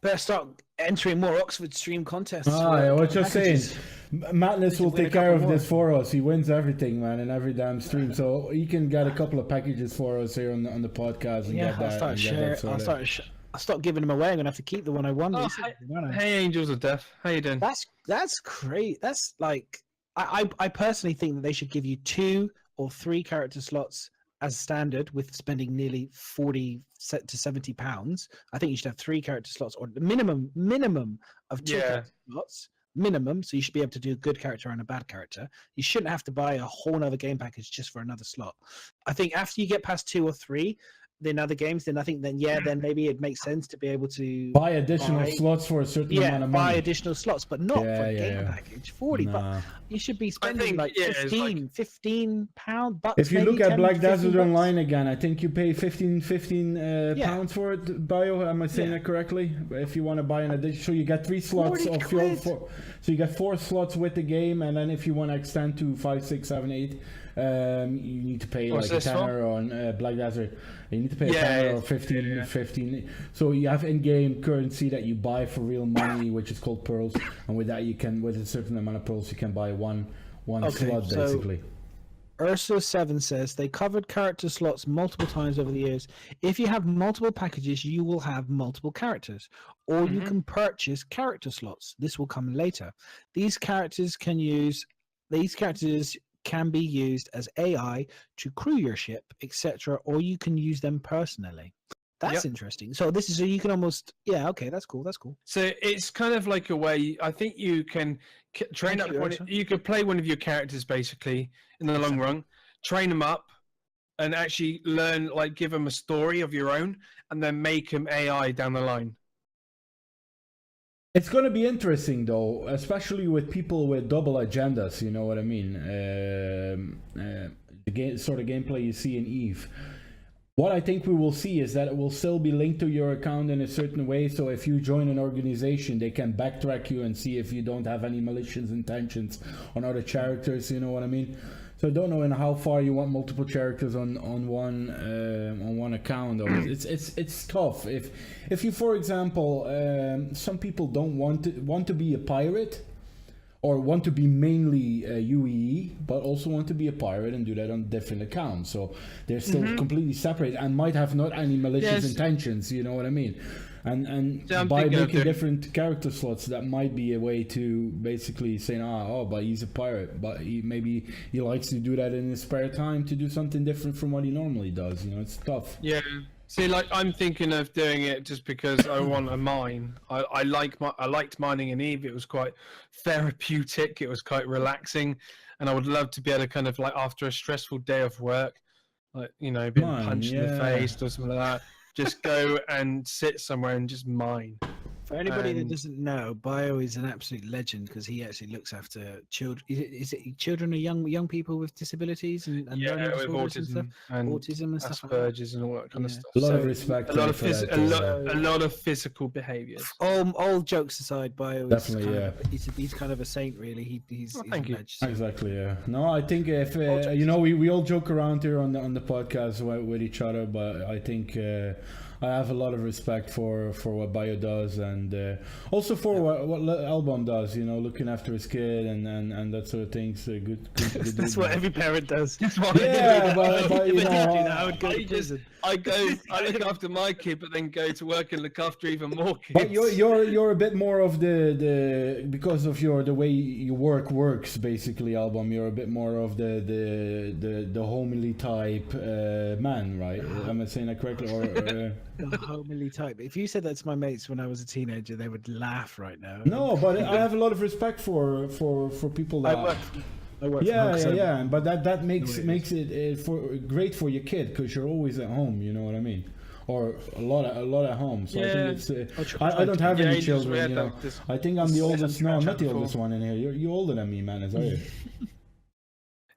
[SPEAKER 3] Better start entering more Oxford Stream contests.
[SPEAKER 2] Yeah, what you're saying. Madness will take care of this for us. He wins everything, man, in every damn stream. So he can get a couple of packages for us here on the podcast and get that.
[SPEAKER 3] I'll stop giving them away. I'm gonna have to keep the one I won.
[SPEAKER 1] Oh,
[SPEAKER 3] recently, won't I?
[SPEAKER 1] Hey, Angels of Death. How you doing?
[SPEAKER 3] That's great. That's like I personally think that they should give you 2 or 3 character slots as standard, with spending nearly 40 to 70 pounds. I think you should have 3 character slots, or the minimum of 2 character slots. Minimum, so you should be able to do a good character and a bad character. You shouldn't have to buy a whole nother game package just for another slot. I think after you get past 2 or 3 in other games, then I think then maybe it makes sense to be able to
[SPEAKER 2] buy additional slots for a certain amount of money.
[SPEAKER 3] buy additional slots, but not for a game package. 40 bucks. You should be spending like 15 pound bucks.
[SPEAKER 2] If you
[SPEAKER 3] maybe,
[SPEAKER 2] look at
[SPEAKER 3] 10,
[SPEAKER 2] Black
[SPEAKER 3] 15
[SPEAKER 2] Desert
[SPEAKER 3] bucks.
[SPEAKER 2] Online again, I think you pay 15 pounds for it. Bio, am I saying
[SPEAKER 3] Yeah.
[SPEAKER 2] that correctly? If you want to buy an addition, so you get 3 slots
[SPEAKER 3] 40
[SPEAKER 2] of your
[SPEAKER 3] quid.
[SPEAKER 2] so you get 4 slots with the game, and then if you want to extend to 5, 6, 7, 8, you need to pay
[SPEAKER 1] What's
[SPEAKER 2] like a
[SPEAKER 1] this for?
[SPEAKER 2] tenner on Black Desert. You need to pay a
[SPEAKER 1] Yeah,
[SPEAKER 2] tenner or
[SPEAKER 1] it's-
[SPEAKER 2] 15. So you have in-game currency that you buy for real money, which is called pearls, and with that you can, with a certain amount of pearls, you can buy one
[SPEAKER 3] Okay,
[SPEAKER 2] slot
[SPEAKER 3] so-
[SPEAKER 2] basically.
[SPEAKER 3] Ursa7 says they covered character slots multiple times over the years. If you have multiple packages, you will have multiple characters, or you can purchase character slots. This will come later. These characters can be used as AI to crew your ship, etc., or you can use them personally. That's interesting. So this is so you can almost okay. That's cool. That's cool.
[SPEAKER 1] So it's kind of like a way. I think you can train
[SPEAKER 3] Thank
[SPEAKER 1] up.
[SPEAKER 3] you, Ursa.
[SPEAKER 1] You could play one of your characters basically in the long run, train them up, and actually learn, like, give them a story of your own, and then make them AI down the line.
[SPEAKER 2] It's going to be interesting, though, especially with people with double agendas. You know what I mean? The sort of gameplay you see in Eve. What I think we will see is that it will still be linked to your account in a certain way. So if you join an organization, they can backtrack you and see if you don't have any malicious intentions on other characters. You know what I mean? So I don't know in how far you want multiple characters on one account. Though. It's tough. If you, for example, some people don't want to be a pirate, or want to be mainly UEE, but also want to be a pirate and do that on different accounts. So they're still completely separate and might have not any malicious intentions. You know what I mean? And
[SPEAKER 1] Yeah, I'm
[SPEAKER 2] by
[SPEAKER 1] thinking of
[SPEAKER 2] making
[SPEAKER 1] doing-
[SPEAKER 2] different character slots, that might be a way to basically say, but he's a pirate, but maybe he likes to do that in his spare time to do something different from what he normally does. You know, it's tough.
[SPEAKER 1] Yeah. See, like, I'm thinking of doing it just because I want a mine. I liked mining in Eve. It was quite therapeutic. It was quite relaxing, and I would love to be able to kind of, like, after a stressful day of work, like, you know, being
[SPEAKER 2] Mine,
[SPEAKER 1] punched in the
[SPEAKER 2] yeah.
[SPEAKER 1] face or something like that, just go and sit somewhere and just mine.
[SPEAKER 3] For anybody that
[SPEAKER 1] And-
[SPEAKER 3] doesn't know, Bio is an absolute legend because he actually looks after children. Is it children or young people with disabilities and
[SPEAKER 1] Yeah,
[SPEAKER 3] learning
[SPEAKER 1] with
[SPEAKER 3] disorders and stuff?
[SPEAKER 1] autism and
[SPEAKER 3] Autism and stuff like that.
[SPEAKER 1] Asperger's and all that kind of
[SPEAKER 3] Yeah.
[SPEAKER 1] stuff.
[SPEAKER 2] A lot of
[SPEAKER 1] So,
[SPEAKER 2] respect.
[SPEAKER 1] a lot of
[SPEAKER 2] for that,
[SPEAKER 1] a lot of physical behaviors.
[SPEAKER 3] All jokes aside, Bio is
[SPEAKER 2] Definitely,
[SPEAKER 3] kind
[SPEAKER 2] yeah.
[SPEAKER 3] of, he's kind of a saint, really. He's
[SPEAKER 1] thank
[SPEAKER 3] a
[SPEAKER 1] you.
[SPEAKER 3] ledge, so-
[SPEAKER 2] Exactly. Yeah. No, I think if you know, we all joke around here on the podcast with each other, but I think I have a lot of respect for what Bio does, and also for what LBOM does. You know, looking after his kid and that sort of things. Good
[SPEAKER 3] That's what every parent does.
[SPEAKER 2] Yeah, but you know,
[SPEAKER 3] I would go
[SPEAKER 1] I
[SPEAKER 3] to
[SPEAKER 1] just-
[SPEAKER 3] prison.
[SPEAKER 1] I look after my kid, but then go to work and look after even more kids.
[SPEAKER 2] but you're a bit more of the because of the way your works basically, LBOM. You're a bit more of the homely type man, right? Am I saying that correctly? Or
[SPEAKER 3] The homely type. If you said that to my mates when I was a teenager, they would laugh right now.
[SPEAKER 2] no, but I have a lot of respect for people that.
[SPEAKER 3] I work
[SPEAKER 2] Yeah,
[SPEAKER 3] from home,
[SPEAKER 2] yeah,
[SPEAKER 3] so-
[SPEAKER 2] but that makes
[SPEAKER 3] No, it
[SPEAKER 2] makes it great for your kid because you're always at home. You know what I mean? Or a lot at home. So I
[SPEAKER 1] Yeah.
[SPEAKER 2] think it's.
[SPEAKER 3] I'll try
[SPEAKER 2] I don't have
[SPEAKER 1] Yeah,
[SPEAKER 2] any
[SPEAKER 1] he just
[SPEAKER 2] children.
[SPEAKER 1] read
[SPEAKER 2] You know,
[SPEAKER 1] like this-
[SPEAKER 2] I think I'm the
[SPEAKER 1] this
[SPEAKER 2] oldest.
[SPEAKER 1] session
[SPEAKER 2] No, I'm
[SPEAKER 1] chat
[SPEAKER 2] not the
[SPEAKER 1] before.
[SPEAKER 2] oldest one in here. You're older than me, man. Is are you?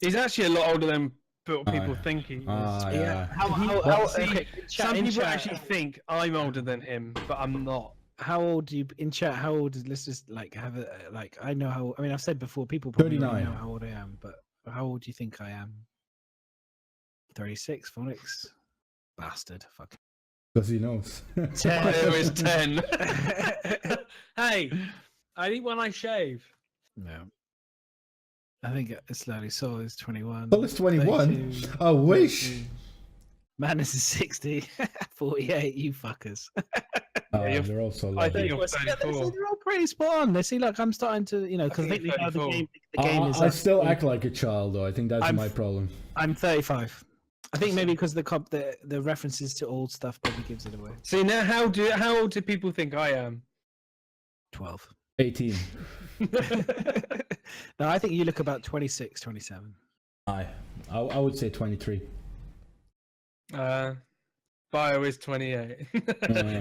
[SPEAKER 1] He's actually a lot older than people
[SPEAKER 2] Ah,
[SPEAKER 1] think he is.
[SPEAKER 2] Yeah.
[SPEAKER 1] See,
[SPEAKER 3] okay,
[SPEAKER 1] Some people actually think I'm older than him, but I'm not.
[SPEAKER 3] How old do you in chat? How old is? Let's just like have a like. I know how. I mean, I've said before. People probably already
[SPEAKER 2] 39.
[SPEAKER 3] know how old I am, but how old do you think I am? 36. Phonics. Bastard. Fuck.
[SPEAKER 2] Because he knows.
[SPEAKER 1] Bio is 10. Hey, I eat when I shave.
[SPEAKER 3] No. I think slowly. Sol is 21.
[SPEAKER 2] Sol is 21?
[SPEAKER 3] 32,
[SPEAKER 2] I wish.
[SPEAKER 3] 32. Madness is 60. 48. You fuckers.
[SPEAKER 2] They're also
[SPEAKER 1] I think
[SPEAKER 2] lovely.
[SPEAKER 1] you're 34.
[SPEAKER 3] They're all pretty spot on. They see, like, I'm starting to, because I
[SPEAKER 1] think
[SPEAKER 3] think
[SPEAKER 1] you're
[SPEAKER 3] the
[SPEAKER 1] 34.
[SPEAKER 3] game is.
[SPEAKER 2] I still act like a child, though. I think that's
[SPEAKER 3] I'm
[SPEAKER 2] my problem.
[SPEAKER 3] I'm 35. I think maybe because the references to old stuff probably gives it away.
[SPEAKER 1] See now, how old do people think I am?
[SPEAKER 3] 12.
[SPEAKER 2] 18.
[SPEAKER 3] No, I think you look about 26, 27.
[SPEAKER 2] I would say 23.
[SPEAKER 1] Bio is 28.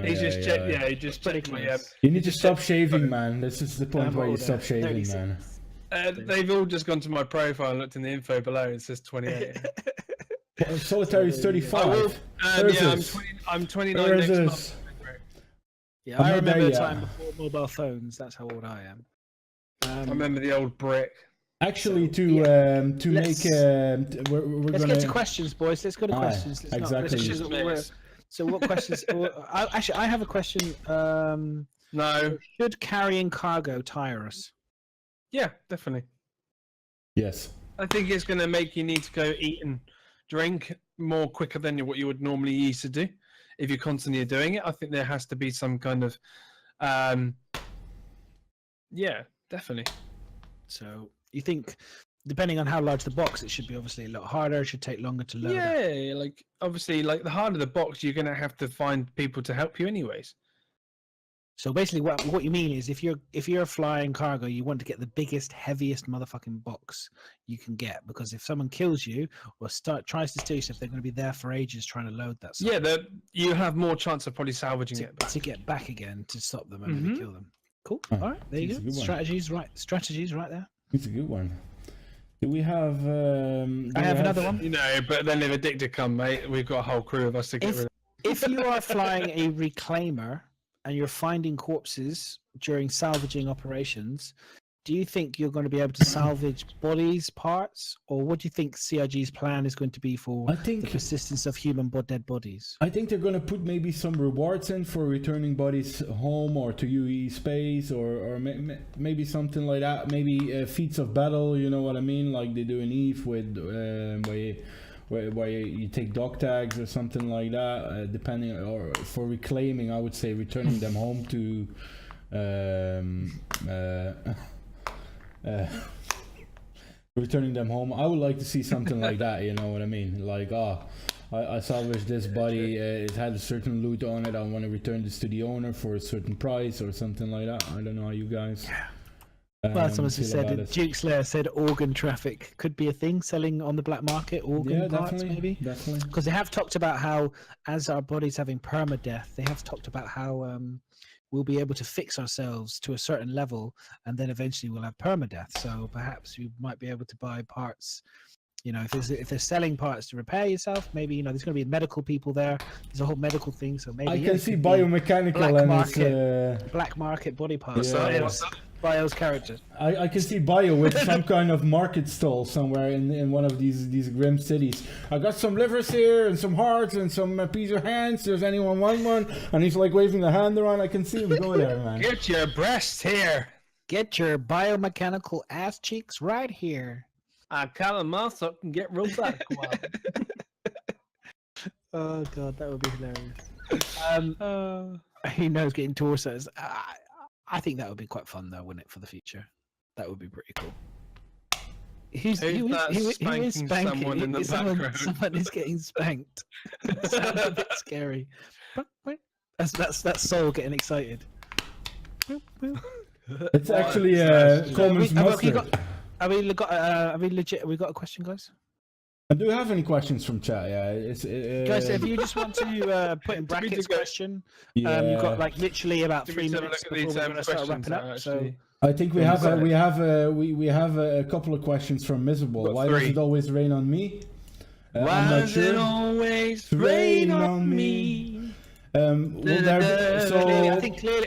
[SPEAKER 1] He's just checked. Yeah, he just checked my.
[SPEAKER 2] You need to stop shaving, man. This is the point
[SPEAKER 3] I'm
[SPEAKER 2] where you
[SPEAKER 3] older,
[SPEAKER 2] stop shaving,
[SPEAKER 3] 36.
[SPEAKER 2] man.
[SPEAKER 1] They've all just gone to my profile and looked in the info below. It says 28.
[SPEAKER 2] Solitary's 35.
[SPEAKER 1] Yeah, I'm 29
[SPEAKER 2] Where is
[SPEAKER 1] next
[SPEAKER 2] this?
[SPEAKER 1] month.
[SPEAKER 3] Yeah,
[SPEAKER 2] I'm
[SPEAKER 3] I
[SPEAKER 2] not
[SPEAKER 3] remember
[SPEAKER 2] there
[SPEAKER 3] the
[SPEAKER 2] yet.
[SPEAKER 3] time before mobile phones. That's how old I am.
[SPEAKER 1] I remember the old brick.
[SPEAKER 2] Actually,
[SPEAKER 3] So,
[SPEAKER 2] to
[SPEAKER 3] yeah.
[SPEAKER 2] make we're
[SPEAKER 3] Let's
[SPEAKER 2] gonna
[SPEAKER 3] get to questions, boys. Let's go to questions. Let's not- let's
[SPEAKER 2] exactly.
[SPEAKER 3] just- so, what questions? Actually, I have a question.
[SPEAKER 1] No.
[SPEAKER 3] Should carrying cargo tire us?
[SPEAKER 1] Yeah, definitely.
[SPEAKER 2] Yes.
[SPEAKER 1] I think it's going to make you need to go eat and drink more quicker than what you would normally used to do. If you're constantly doing it, I think there has to be some kind of, yeah, definitely.
[SPEAKER 3] So you think, depending on how large the box, it should be obviously a lot harder. It should take longer to load. up.
[SPEAKER 1] Yeah, like obviously, like the harder the box, you're going to have to find people to help you, anyways.
[SPEAKER 3] So basically, what you mean is, if you're flying cargo, you want to get the biggest, heaviest motherfucking box you can get, because if someone kills you or tries to steal stuff, they're going to be there for ages trying to load that stuff.
[SPEAKER 1] Yeah, you have more chance of probably salvaging it.
[SPEAKER 3] to get back again to stop them and maybe kill them. Cool.
[SPEAKER 2] Oh,
[SPEAKER 3] All right, there you
[SPEAKER 2] that's a
[SPEAKER 3] go.
[SPEAKER 2] good one.
[SPEAKER 3] Strategies right there.
[SPEAKER 2] It's a good one. Do we have?
[SPEAKER 3] I have another one.
[SPEAKER 1] You know, but then if Addicted come, mate, we've got a whole crew of us to get rid of.
[SPEAKER 3] If you are flying a reclaimer and you're finding corpses during salvaging operations, do you think you're going to be able to salvage bodies, parts, or what do you think CIG's plan is going to be for
[SPEAKER 2] I think
[SPEAKER 3] the persistence of human dead bodies?
[SPEAKER 2] I think they're gonna put maybe some rewards in for returning bodies home or to UE space, or maybe something like that. Maybe feats of battle. You know what I mean? Like they do in Eve with where you take dog tags or something like that. Depending, or for reclaiming, I would say returning them home to. Returning them home. I would like to see something like that, you know what I mean? Like, I salvaged this body, it had a certain loot on it, I want to return this to the owner for a certain price or something like that. I don't know how you guys
[SPEAKER 3] Well, someone
[SPEAKER 2] feel
[SPEAKER 3] said,
[SPEAKER 2] about it.
[SPEAKER 3] Duke Slayer said organ traffic could be a thing, selling on the black market, organ parts
[SPEAKER 2] definitely,
[SPEAKER 3] maybe?
[SPEAKER 2] definitely.
[SPEAKER 3] Because they have talked about how, as our bodies having permadeath, they have talked about how we'll be able to fix ourselves to a certain level, and then eventually we'll have permadeath. So perhaps you might be able to buy parts. You know, if they're selling parts to repair yourself, maybe, you know, there's going to be medical people there. There's a whole medical thing, so maybe
[SPEAKER 2] I
[SPEAKER 3] yeah,
[SPEAKER 2] can
[SPEAKER 3] it
[SPEAKER 2] see
[SPEAKER 3] could be
[SPEAKER 2] biomechanical
[SPEAKER 3] black
[SPEAKER 2] and
[SPEAKER 3] market. Black market body parts.
[SPEAKER 2] Yeah.
[SPEAKER 1] What's up?
[SPEAKER 3] Bio's character.
[SPEAKER 2] I can see Bio with some kind of market stall somewhere in one of these grim cities. I got some livers here and some hearts and some piece of hands. Does anyone want one? And he's like waving the hand around. I can see him go there, man.
[SPEAKER 1] Get your breasts here.
[SPEAKER 3] Get your biomechanical ass cheeks right here.
[SPEAKER 1] I call them off so I can get real back.
[SPEAKER 3] Oh god, that would be hilarious. He knows getting torsos. I think that would be quite fun though, wouldn't it, for the future? That would be pretty cool. Who is
[SPEAKER 1] spanking someone in the background?
[SPEAKER 3] Someone is getting spanked. Sounds a bit scary. That's Soul getting excited.
[SPEAKER 2] It's actually Coleman's mustard.
[SPEAKER 3] Have we got a question, guys?
[SPEAKER 2] Do you have any questions from chat? Yeah, it's
[SPEAKER 3] Guys, if you just want to put in brackets question, you've got like literally about 3 minutes before we're going to start wrapping up. So
[SPEAKER 2] I think we have a couple of questions from Miserable. Why does it always rain on me? I'm
[SPEAKER 1] Why
[SPEAKER 2] not
[SPEAKER 1] does it
[SPEAKER 2] sure.
[SPEAKER 1] always rain on me?
[SPEAKER 3] I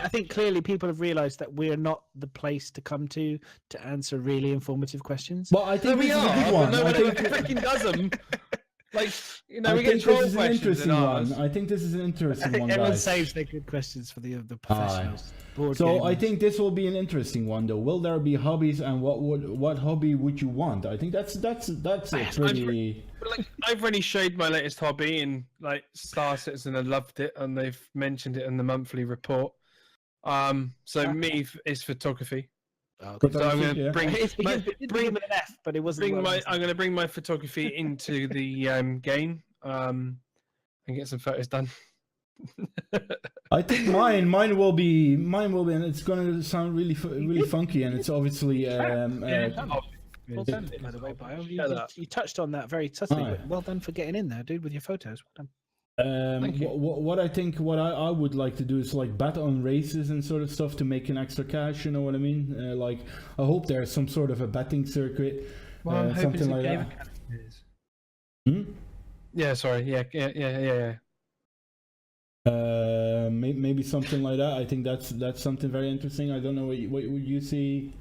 [SPEAKER 3] think clearly people have realised that we're not the place to come to answer really informative questions.
[SPEAKER 2] Well, I think
[SPEAKER 1] We
[SPEAKER 2] this is a
[SPEAKER 1] are,
[SPEAKER 2] good
[SPEAKER 1] but
[SPEAKER 2] one.
[SPEAKER 1] no
[SPEAKER 2] I
[SPEAKER 1] one
[SPEAKER 2] think
[SPEAKER 1] freaking does them. Like, you know,
[SPEAKER 2] I
[SPEAKER 1] we get
[SPEAKER 2] think
[SPEAKER 1] troll
[SPEAKER 2] this is an
[SPEAKER 1] questions
[SPEAKER 2] interesting
[SPEAKER 1] in
[SPEAKER 2] one.
[SPEAKER 1] ours.
[SPEAKER 2] I think this is an interesting one,
[SPEAKER 3] Everyone
[SPEAKER 2] guys.
[SPEAKER 3] saves their good questions for the professionals. Board
[SPEAKER 2] So I
[SPEAKER 3] gamers.
[SPEAKER 2] think this will be an interesting one, though. Will there be hobbies, and what hobby would you want? I think that's a pretty.
[SPEAKER 1] Like, I've already showed my latest hobby in like Star Citizen. I loved it, and they've mentioned it in the monthly report. So me is photography.
[SPEAKER 3] Okay.
[SPEAKER 1] So I'm going to
[SPEAKER 2] Yeah.
[SPEAKER 1] bring
[SPEAKER 3] It
[SPEAKER 1] my,
[SPEAKER 3] begin with an F, but it wasn't.
[SPEAKER 1] I'm going to bring my photography into the game and get some photos done.
[SPEAKER 2] I think mine will be, and it's gonna sound really funky, and it's obviously
[SPEAKER 3] Well done, by the way, Bio.
[SPEAKER 1] Shut up.
[SPEAKER 3] You touched on that very subtly.
[SPEAKER 2] Aye.
[SPEAKER 3] But well done for getting in there, dude, with your photos. Well done.
[SPEAKER 1] Thank you.
[SPEAKER 2] what I would like to do is like bet on races and sort of stuff to make an extra cash. You know what I mean? Like I hope there's some sort of a betting circuit,
[SPEAKER 1] Well, I'm hoping
[SPEAKER 2] something
[SPEAKER 1] to
[SPEAKER 2] like
[SPEAKER 1] give
[SPEAKER 2] that.
[SPEAKER 1] it- Yeah, sorry. Yeah.
[SPEAKER 2] Maybe something like that. I think that's something very interesting. I don't know what you see,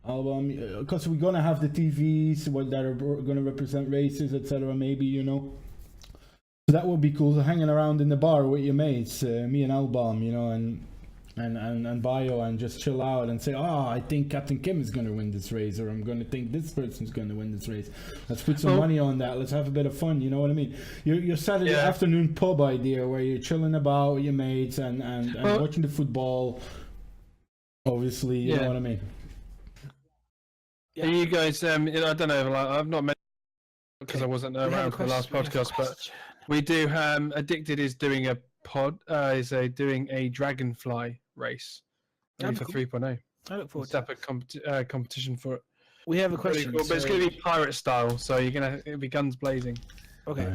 [SPEAKER 2] album, because we're gonna have the TVs that are gonna represent races, etc. Maybe, you know. So that would be cool. So hanging around in the bar with your mates, me and LBOM, you know, and Bio, and just chill out and say, I think Captain Kim is gonna win this race, or I'm gonna think this person's gonna win this race. Let's put some money on that. Let's have a bit of fun. You know what I mean? Your Saturday afternoon pub idea where you're chilling about with your mates and watching the football. Obviously, you know what I mean.
[SPEAKER 1] Yeah. You guys, I don't know. Like, I've not met because I wasn't around for the last podcast, but we do. Addicted is doing a doing a dragonfly race only for 3.0.
[SPEAKER 3] I look forward to
[SPEAKER 1] Step a competition for it.
[SPEAKER 3] We have a
[SPEAKER 1] Pretty
[SPEAKER 3] question.
[SPEAKER 1] cool, but it's going to be pirate style, so it'll be guns blazing.
[SPEAKER 3] Okay.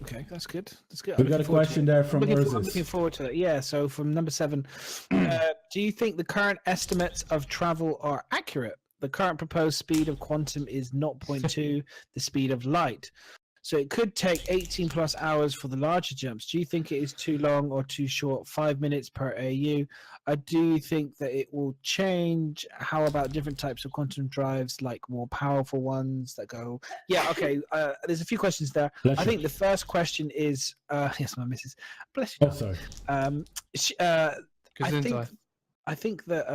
[SPEAKER 3] Okay, that's good. That's good.
[SPEAKER 2] We got a question there from
[SPEAKER 3] I'm
[SPEAKER 2] Ursus.
[SPEAKER 3] looking forward to that. Yeah, so from number 7, do you think the current estimates of travel are accurate? The current proposed speed of quantum is 0.2 the speed of light. So it could take 18 plus hours for the larger jumps. Do you think it is too long or too short? 5 minutes per AU. I do think that it will change. How about different types of quantum drives, like more powerful ones that go? Yeah, okay. There's a few questions there.
[SPEAKER 2] Bless
[SPEAKER 3] I
[SPEAKER 2] you.
[SPEAKER 3] think the first question is, yes, my missus. Bless you.
[SPEAKER 2] Oh, sorry.
[SPEAKER 3] I think that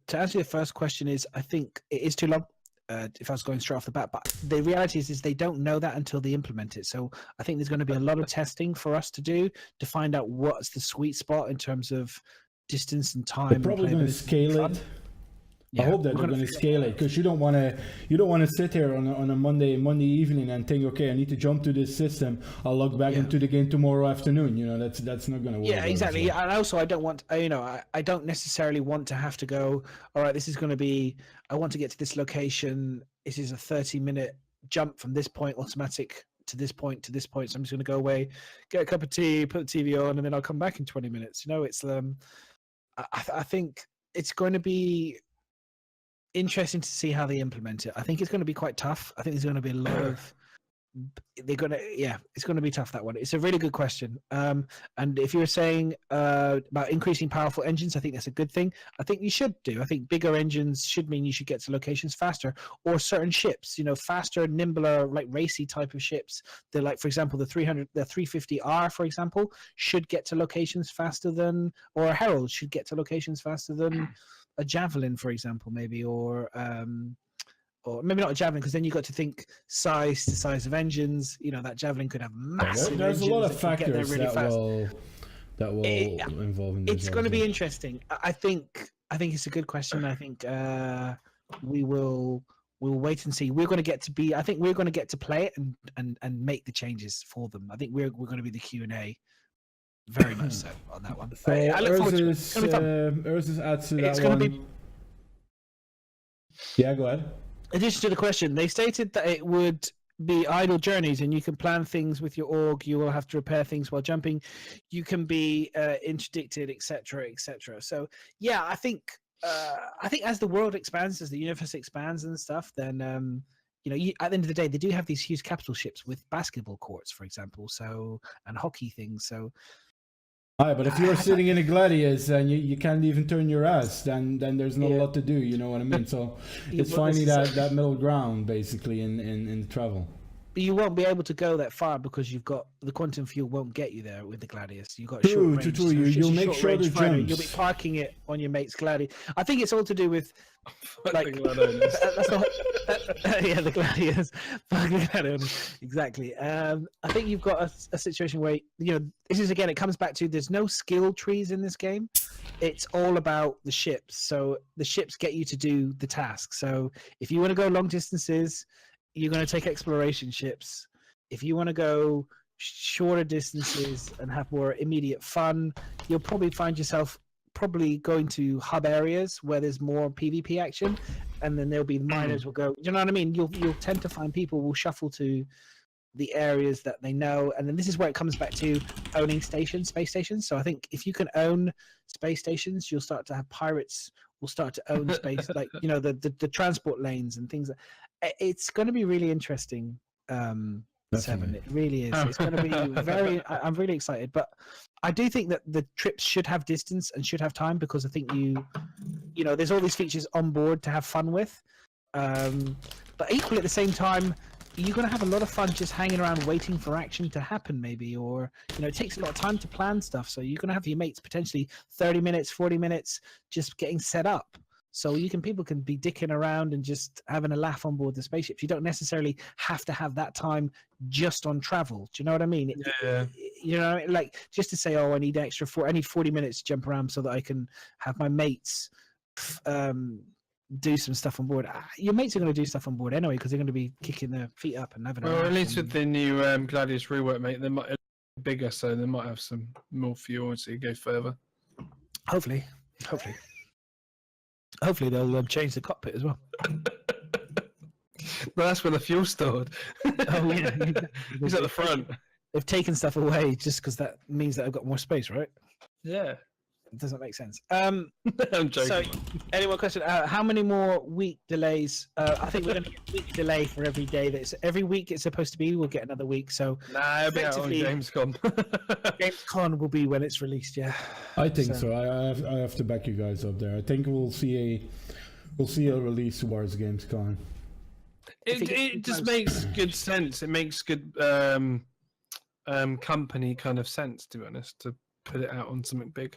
[SPEAKER 3] to answer your first question is, I think it is too long. If I was going straight off the bat, but the reality is they don't know that until they implement it. So I think there's going to be a lot of testing for us to do to find out what's the sweet spot in terms of distance and time.
[SPEAKER 2] They're probably going to scale it. I hope that they're going to scale it, because you don't want to sit here on a Monday evening and think, okay, I need to jump to this system. I'll log back into the game tomorrow afternoon. You know, that's not going to work.
[SPEAKER 3] Yeah, exactly. And also, I don't want, I don't necessarily want to have to go, all right, this is going to be, I want to get to this location. This is a 30-minute jump from this point, automatic to this point to this point. So I'm just going to go away, get a cup of tea, put the TV on, and then I'll come back in 20 minutes. You know, it's I think it's going to be interesting to see how they implement it. I think it's going to be quite tough. I think there's going to be a lot of it's going to be tough, that one. It's a really good question. And if you're saying about increasing powerful engines, I think that's a good thing. I think you should do. I think bigger engines should mean you should get to locations faster, or certain ships, faster, nimbler, like racy type of ships. They're like, for example, the 350R, for example, should get to locations faster than, or a Herald should get to locations faster than a Javelin, for example, maybe, or maybe not a Javelin, because then you got to think size of engines. That Javelin could have massive.
[SPEAKER 2] There's a lot of factors
[SPEAKER 3] really
[SPEAKER 2] that will involve in this.
[SPEAKER 3] It's going to be interesting. I think it's a good question. I think we'll wait and see. We're going to get to I think we're going to get to play it and make the changes for them. I think we're going to be the Q&A. Very much so on that one.
[SPEAKER 2] So
[SPEAKER 3] I look forward to it.
[SPEAKER 2] Ursus adds to that one. Yeah, go ahead.
[SPEAKER 3] In addition to the question, they stated that it would be idle journeys, and you can plan things with your org. You will have to repair things while jumping. You can be interdicted, etc., etc. So, yeah, I think as the world expands, as the universe expands and stuff, then at the end of the day, they do have these huge capital ships with basketball courts, for example, and hockey things. So.
[SPEAKER 2] Aye, but if you're sitting in a Gladius and you can't even turn your ass, then there's not a lot to do. You know what I mean? So it's finding that middle ground, basically, in the travel.
[SPEAKER 3] But you won't be able to go that far because you've got the quantum fuel won't get you there with the Gladius. You've got
[SPEAKER 2] True,
[SPEAKER 3] short range.
[SPEAKER 2] true.
[SPEAKER 3] So it's just
[SPEAKER 2] You'll
[SPEAKER 3] a
[SPEAKER 2] make
[SPEAKER 3] short
[SPEAKER 2] sure
[SPEAKER 3] range
[SPEAKER 2] the
[SPEAKER 3] fighter. You'll be
[SPEAKER 2] jumps.
[SPEAKER 3] parking it on your mate's Gladius. I think it's all to do with like that's not yeah, the Gladius. Fucking Gladius. Exactly. I think you've got a situation where this is again. It comes back to there's no skill trees in this game. It's all about the ships. So the ships get you to do the task. So if you want to go long distances, you're going to take exploration ships. If you want to go shorter distances and have more immediate fun, you'll probably find yourself going to hub areas where there's more PvP action, and then there'll be miners will go. You know what I mean? You'll tend to find people will shuffle to the areas that they know, and then this is where it comes back to owning space stations. So I think if you can own space stations, you'll start to have pirates will start to own space, like the transport lanes and things. It's going to be really interesting. Seven, it really is. It's going to be very. I'm really excited, but I do think that the trips should have distance and should have time because I think there's all these features on board to have fun with. But equally at the same time, you're going to have a lot of fun just hanging around waiting for action to happen, maybe, or it takes a lot of time to plan stuff. So you're going to have your mates potentially 30 minutes, 40 minutes just getting set up. So people can be dicking around and just having a laugh on board the spaceships. You don't necessarily have to have that time just on travel. Do you know what I mean?
[SPEAKER 1] Yeah.
[SPEAKER 3] Like just to say, I need I need 40 minutes to jump around so that I can have my mates do some stuff on board. Your mates are going to do stuff on board anyway because they're going to be kicking their feet up and having a laugh.
[SPEAKER 1] At least with the new Gladius rework, mate, they might be bigger, so they might have some more fuel so you go further.
[SPEAKER 3] Hopefully they'll change the cockpit as well.
[SPEAKER 1] Well, that's where the fuel's stored.
[SPEAKER 3] Oh yeah,
[SPEAKER 1] He's at the front.
[SPEAKER 3] They've taken stuff away just because that means that I've got more space, right?
[SPEAKER 1] Yeah.
[SPEAKER 3] It doesn't make sense.
[SPEAKER 1] I'm joking.
[SPEAKER 3] So, any more question? How many more week delays? I think we're going to get a week delay for every day. Every week it's supposed to be. We'll get another week. So,
[SPEAKER 1] it'll be out on
[SPEAKER 3] effectively,
[SPEAKER 1] Gamescom.
[SPEAKER 3] Gamescom will be when it's released. Yeah,
[SPEAKER 2] I think so. I have to back you guys up there. I think we'll see a release towards Gamescom.
[SPEAKER 1] It just makes good sense. It makes good company kind of sense, to be honest, to put it out on something big.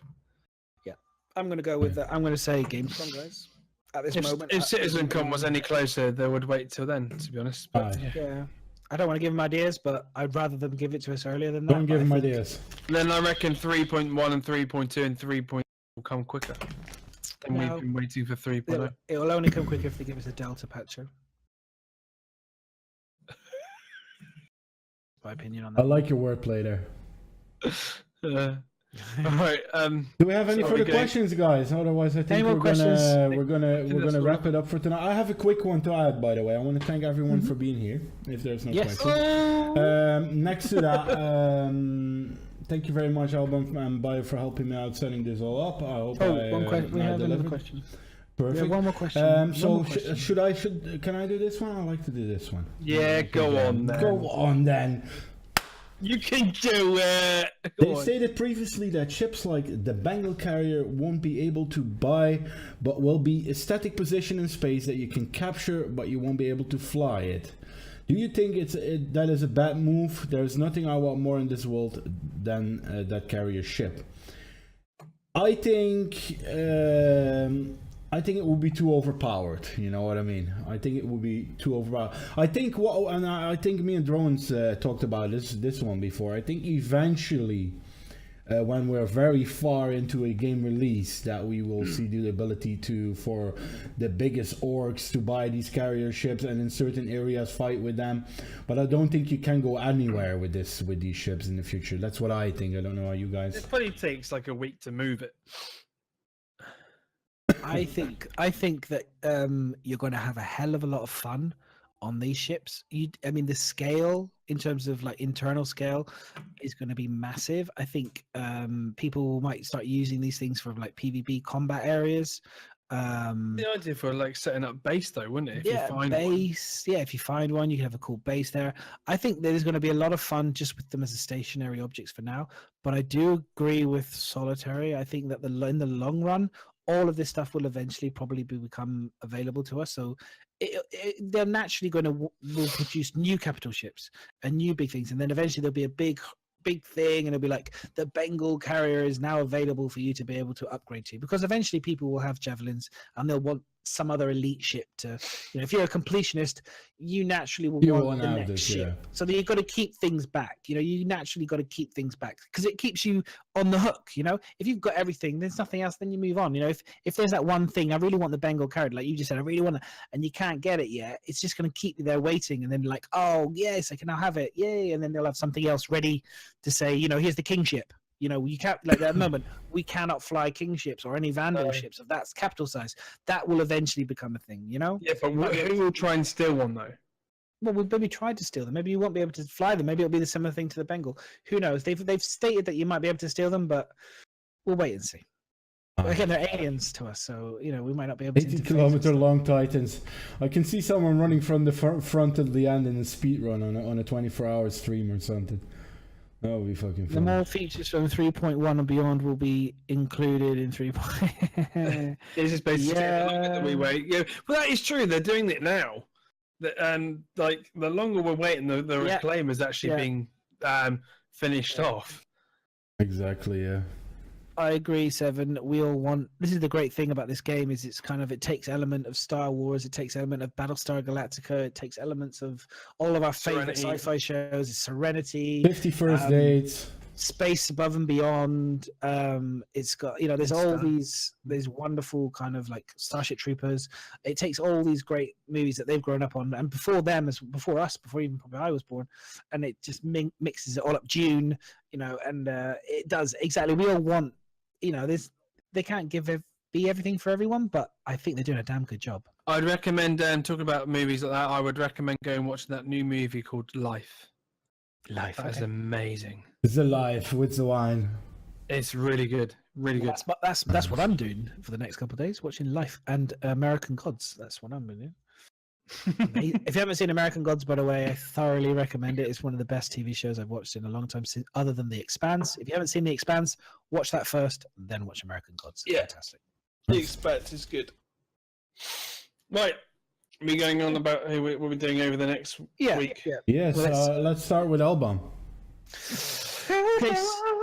[SPEAKER 3] I'm going to go with that. I'm going to say Gamescom, guys. At this moment,
[SPEAKER 1] if CitizenCon was any closer, they would wait till then, to be honest. But,
[SPEAKER 3] yeah. I don't want to give them ideas, but I'd rather them give it to us earlier than that.
[SPEAKER 2] Don't give them ideas.
[SPEAKER 1] Then I reckon 3.1 and 3.2 and 3.0 will come quicker. And we've been waiting for 3.0.
[SPEAKER 3] It will only come quicker if they give us a Delta patch. My opinion on that.
[SPEAKER 2] I like your wordplay there.
[SPEAKER 1] All right.
[SPEAKER 2] Do we have any further questions, guys? Otherwise, I think we're gonna wrap it up for tonight. I have a quick one to add, by the way. I want to thank everyone for being here. If there's no questions, next to that, thank you very much, LBOM and Bio, for helping me out setting this all up. I hope
[SPEAKER 3] we have another question.
[SPEAKER 2] Perfect.
[SPEAKER 3] Yeah, one more question.
[SPEAKER 2] Can I do this one? I like to do this one.
[SPEAKER 1] Yeah, go on then.
[SPEAKER 2] Go on then.
[SPEAKER 1] You can do it!
[SPEAKER 2] They stated previously that ships like the Bengal carrier won't be able to buy, but will be a static position in space that you can capture, but you won't be able to fly it. Do you think that is a bad move? There's nothing I want more in this world than that carrier ship. I think it would be too overpowered. You know what I mean? I think it would be too overpowered. I think me and Drones talked about this one before. I think eventually, when we're very far into a game release, that we will see the ability for the biggest orcs to buy these carrier ships and in certain areas fight with them. But I don't think you can go anywhere with these ships in the future. That's what I think. I don't know how you guys.
[SPEAKER 1] It probably takes like a week to move it.
[SPEAKER 3] I think that you're going to have a hell of a lot of fun on these ships. The scale in terms of like internal scale is going to be massive. I think people might start using these things for like PvP combat areas.
[SPEAKER 1] The idea for like setting up base though, wouldn't it?
[SPEAKER 3] If you find one, you can have a cool base there. I think there's going to be a lot of fun just with them as a stationary objects for now. But I do agree with Solitary. I think that in the long run, all of this stuff will eventually probably become available to us. So they're naturally going to will produce new capital ships and new big things, and then eventually there'll be a big thing, and it'll be like the Bengal carrier is now available for you to be able to upgrade to, because eventually people will have javelins and they'll want some other elite ship to, if you're a completionist, you naturally will want the next ship. So you've got to keep things back. You naturally got to keep things back because it keeps you on the hook. If you've got everything, there's nothing else, then you move on. If there's that one thing, I really want the Bengal carrier, like you just said, I really want it, and you can't get it yet, it's just going to keep you there waiting, and then like, oh yes, I can now have it, yay, and then they'll have something else ready to say, here's the king ship. You can't, like, at the moment, we cannot fly king ships or any Vandal ships of that capital size. That will eventually become a thing, Yeah,
[SPEAKER 1] but who will try and steal one, though?
[SPEAKER 3] Well, we'll maybe try to steal them. Maybe you won't be able to fly them. Maybe it'll be the similar thing to the Bengal. Who knows? They've stated that you might be able to steal them, but we'll wait and see. Again, they're aliens to us, so, we might not be able to.
[SPEAKER 2] 80-kilometer long Titans. I can see someone running from the front to the end in a speed run on a 24-hour stream or something. That would be fucking fun.
[SPEAKER 3] The more features from 3.1 and beyond will be included in 3.
[SPEAKER 1] It's just basically the longer that we wait. Yeah, well, that is true. They're doing it now, and like the longer we're waiting, the reclaim is actually being finished off.
[SPEAKER 2] Exactly. Yeah.
[SPEAKER 3] I agree, Seven. We all want. This is the great thing about this game: is it takes element of Star Wars, it takes element of Battlestar Galactica, it takes elements of all of our favorite sci-fi shows. It's Serenity,
[SPEAKER 2] 50 First Dates,
[SPEAKER 3] Space Above and Beyond. It's got there's all these wonderful kind of like Starship Troopers. It takes all these great movies that they've grown up on, and before them, before us, before even probably I was born, and it just mixes it all up. Dune, and it does exactly. We all want. They can't be everything for everyone, but I think they're doing a damn good job.
[SPEAKER 1] I'd recommend talking about movies like that. I would recommend going and watching that new movie called Life. That is amazing.
[SPEAKER 2] It's alive with the wine. It's
[SPEAKER 1] really good, really good.
[SPEAKER 3] That's what I'm doing for the next couple of days, watching Life and American Gods. That's what I'm doing. If you haven't seen American Gods, by the way, I thoroughly recommend it. It's one of the best TV shows I've watched in a long time, other than The Expanse. If you haven't seen The Expanse, watch that first, then watch American Gods. It's fantastic.
[SPEAKER 1] The Expanse is good. Right, we going on about what we're doing over the next week.
[SPEAKER 2] Yes, let's start with LBOM.
[SPEAKER 3] Okay,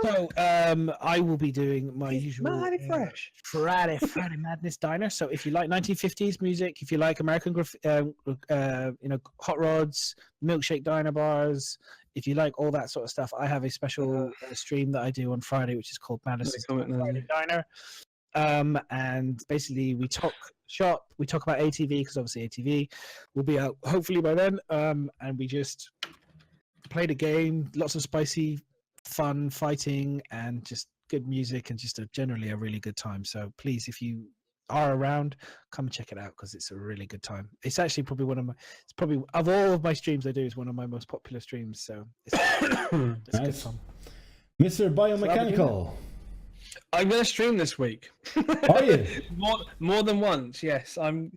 [SPEAKER 3] so I will be doing my usual Friday Madness Diner. So if you like 1950s music, if you like American hot rods, milkshake diner bars, if you like all that sort of stuff, I have a special stream that I do on Friday, which is called Madness Friday Diner. And basically we talk shop, we talk about ATV, because obviously ATV will be out hopefully by then, and we just play the game, lots of spicy fun fighting and just good music and just generally a really good time. So please, if you are around, come and check it out, because it's a really good time. It's actually probably of all of my streams I do, is one of my most popular streams. So it's good fun.
[SPEAKER 2] Mr. Biomechanical.
[SPEAKER 1] I'm going to stream this week.
[SPEAKER 2] Are you?
[SPEAKER 1] more than once, yes. I'm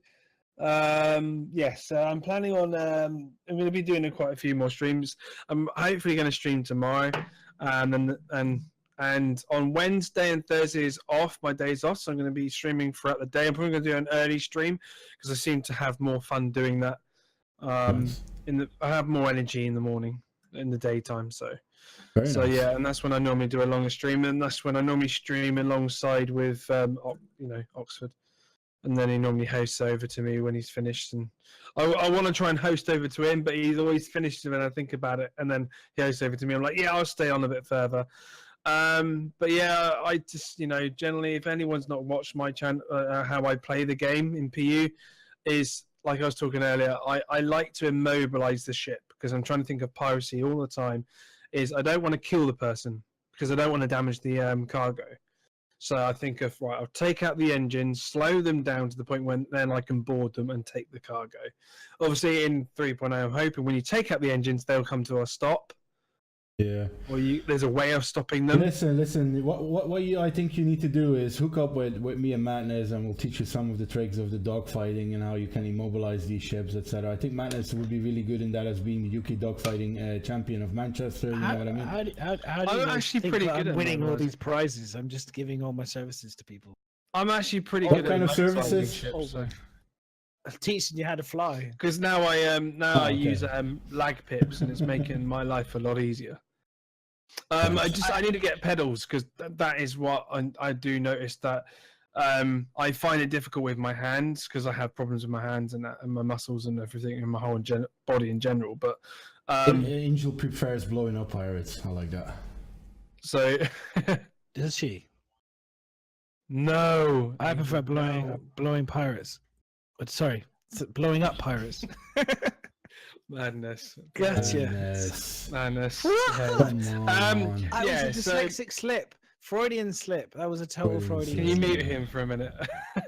[SPEAKER 1] planning on. I'm going to be doing quite a few more streams. I'm hopefully going to stream tomorrow, and on Wednesday and Thursday is off. My days off, so I'm going to be streaming throughout the day. I'm probably going to do an early stream because I seem to have more fun doing that. I have more energy in the morning, in the daytime. So
[SPEAKER 2] nice.
[SPEAKER 1] Yeah, and that's when I normally do a longer stream, and that's when I normally stream alongside with Oxford. And then he normally hosts over to me when he's finished. And I want to try and host over to him, but he's always finished when I think about it. And then he hosts over to me. I'm like, yeah, I'll stay on a bit further. But yeah, I just, generally, if anyone's not watched my channel, how I play the game in PU, is like I was talking earlier, I like to immobilize the ship, because I'm trying to think of piracy all the time. Is I don't want to kill the person because I don't want to damage the cargo. So I think of, I'll take out the engines, slow them down to the point when then I can board them and take the cargo. Obviously, in 3.0, I'm hoping when you take out the engines, they'll come to a stop.
[SPEAKER 2] Yeah.
[SPEAKER 1] Or there's a way of stopping them.
[SPEAKER 2] Listen. What I think you need to do is hook up with me and Madness, and we'll teach you some of the tricks of the dogfighting and how you can immobilize these ships, etc. I think Madness would be really good in that, as being the UK dogfighting champion of Manchester. You know what I mean?
[SPEAKER 3] How do you
[SPEAKER 1] I'm actually pretty good at
[SPEAKER 3] winning all these prizes? I'm just giving all my services to people.
[SPEAKER 1] I'm actually pretty
[SPEAKER 2] What
[SPEAKER 1] good
[SPEAKER 2] kind
[SPEAKER 1] at
[SPEAKER 2] of services?
[SPEAKER 3] Teaching you how to fly.
[SPEAKER 1] Because now I
[SPEAKER 2] okay.
[SPEAKER 1] use lag pips, and it's making my life a lot easier. I need to get pedals, because that is what I do notice that I find it difficult with my hands, because I have problems with my hands and my muscles and everything, and my whole body in general. But
[SPEAKER 2] Angel prefers blowing up pirates. I like that.
[SPEAKER 1] so
[SPEAKER 3] Does she?
[SPEAKER 1] no,
[SPEAKER 3] I prefer
[SPEAKER 1] no.
[SPEAKER 3] blowing pirates. Sorry, blowing up pirates.
[SPEAKER 1] Madness.
[SPEAKER 3] Gotcha.
[SPEAKER 1] Madness.
[SPEAKER 2] Come on.
[SPEAKER 3] I
[SPEAKER 1] Yeah,
[SPEAKER 3] was a
[SPEAKER 1] so-
[SPEAKER 3] dyslexic slip. Freudian slip. That was a total
[SPEAKER 2] Freudian
[SPEAKER 1] Can
[SPEAKER 3] Freudian
[SPEAKER 1] you
[SPEAKER 3] slip.
[SPEAKER 1] mute him for a minute?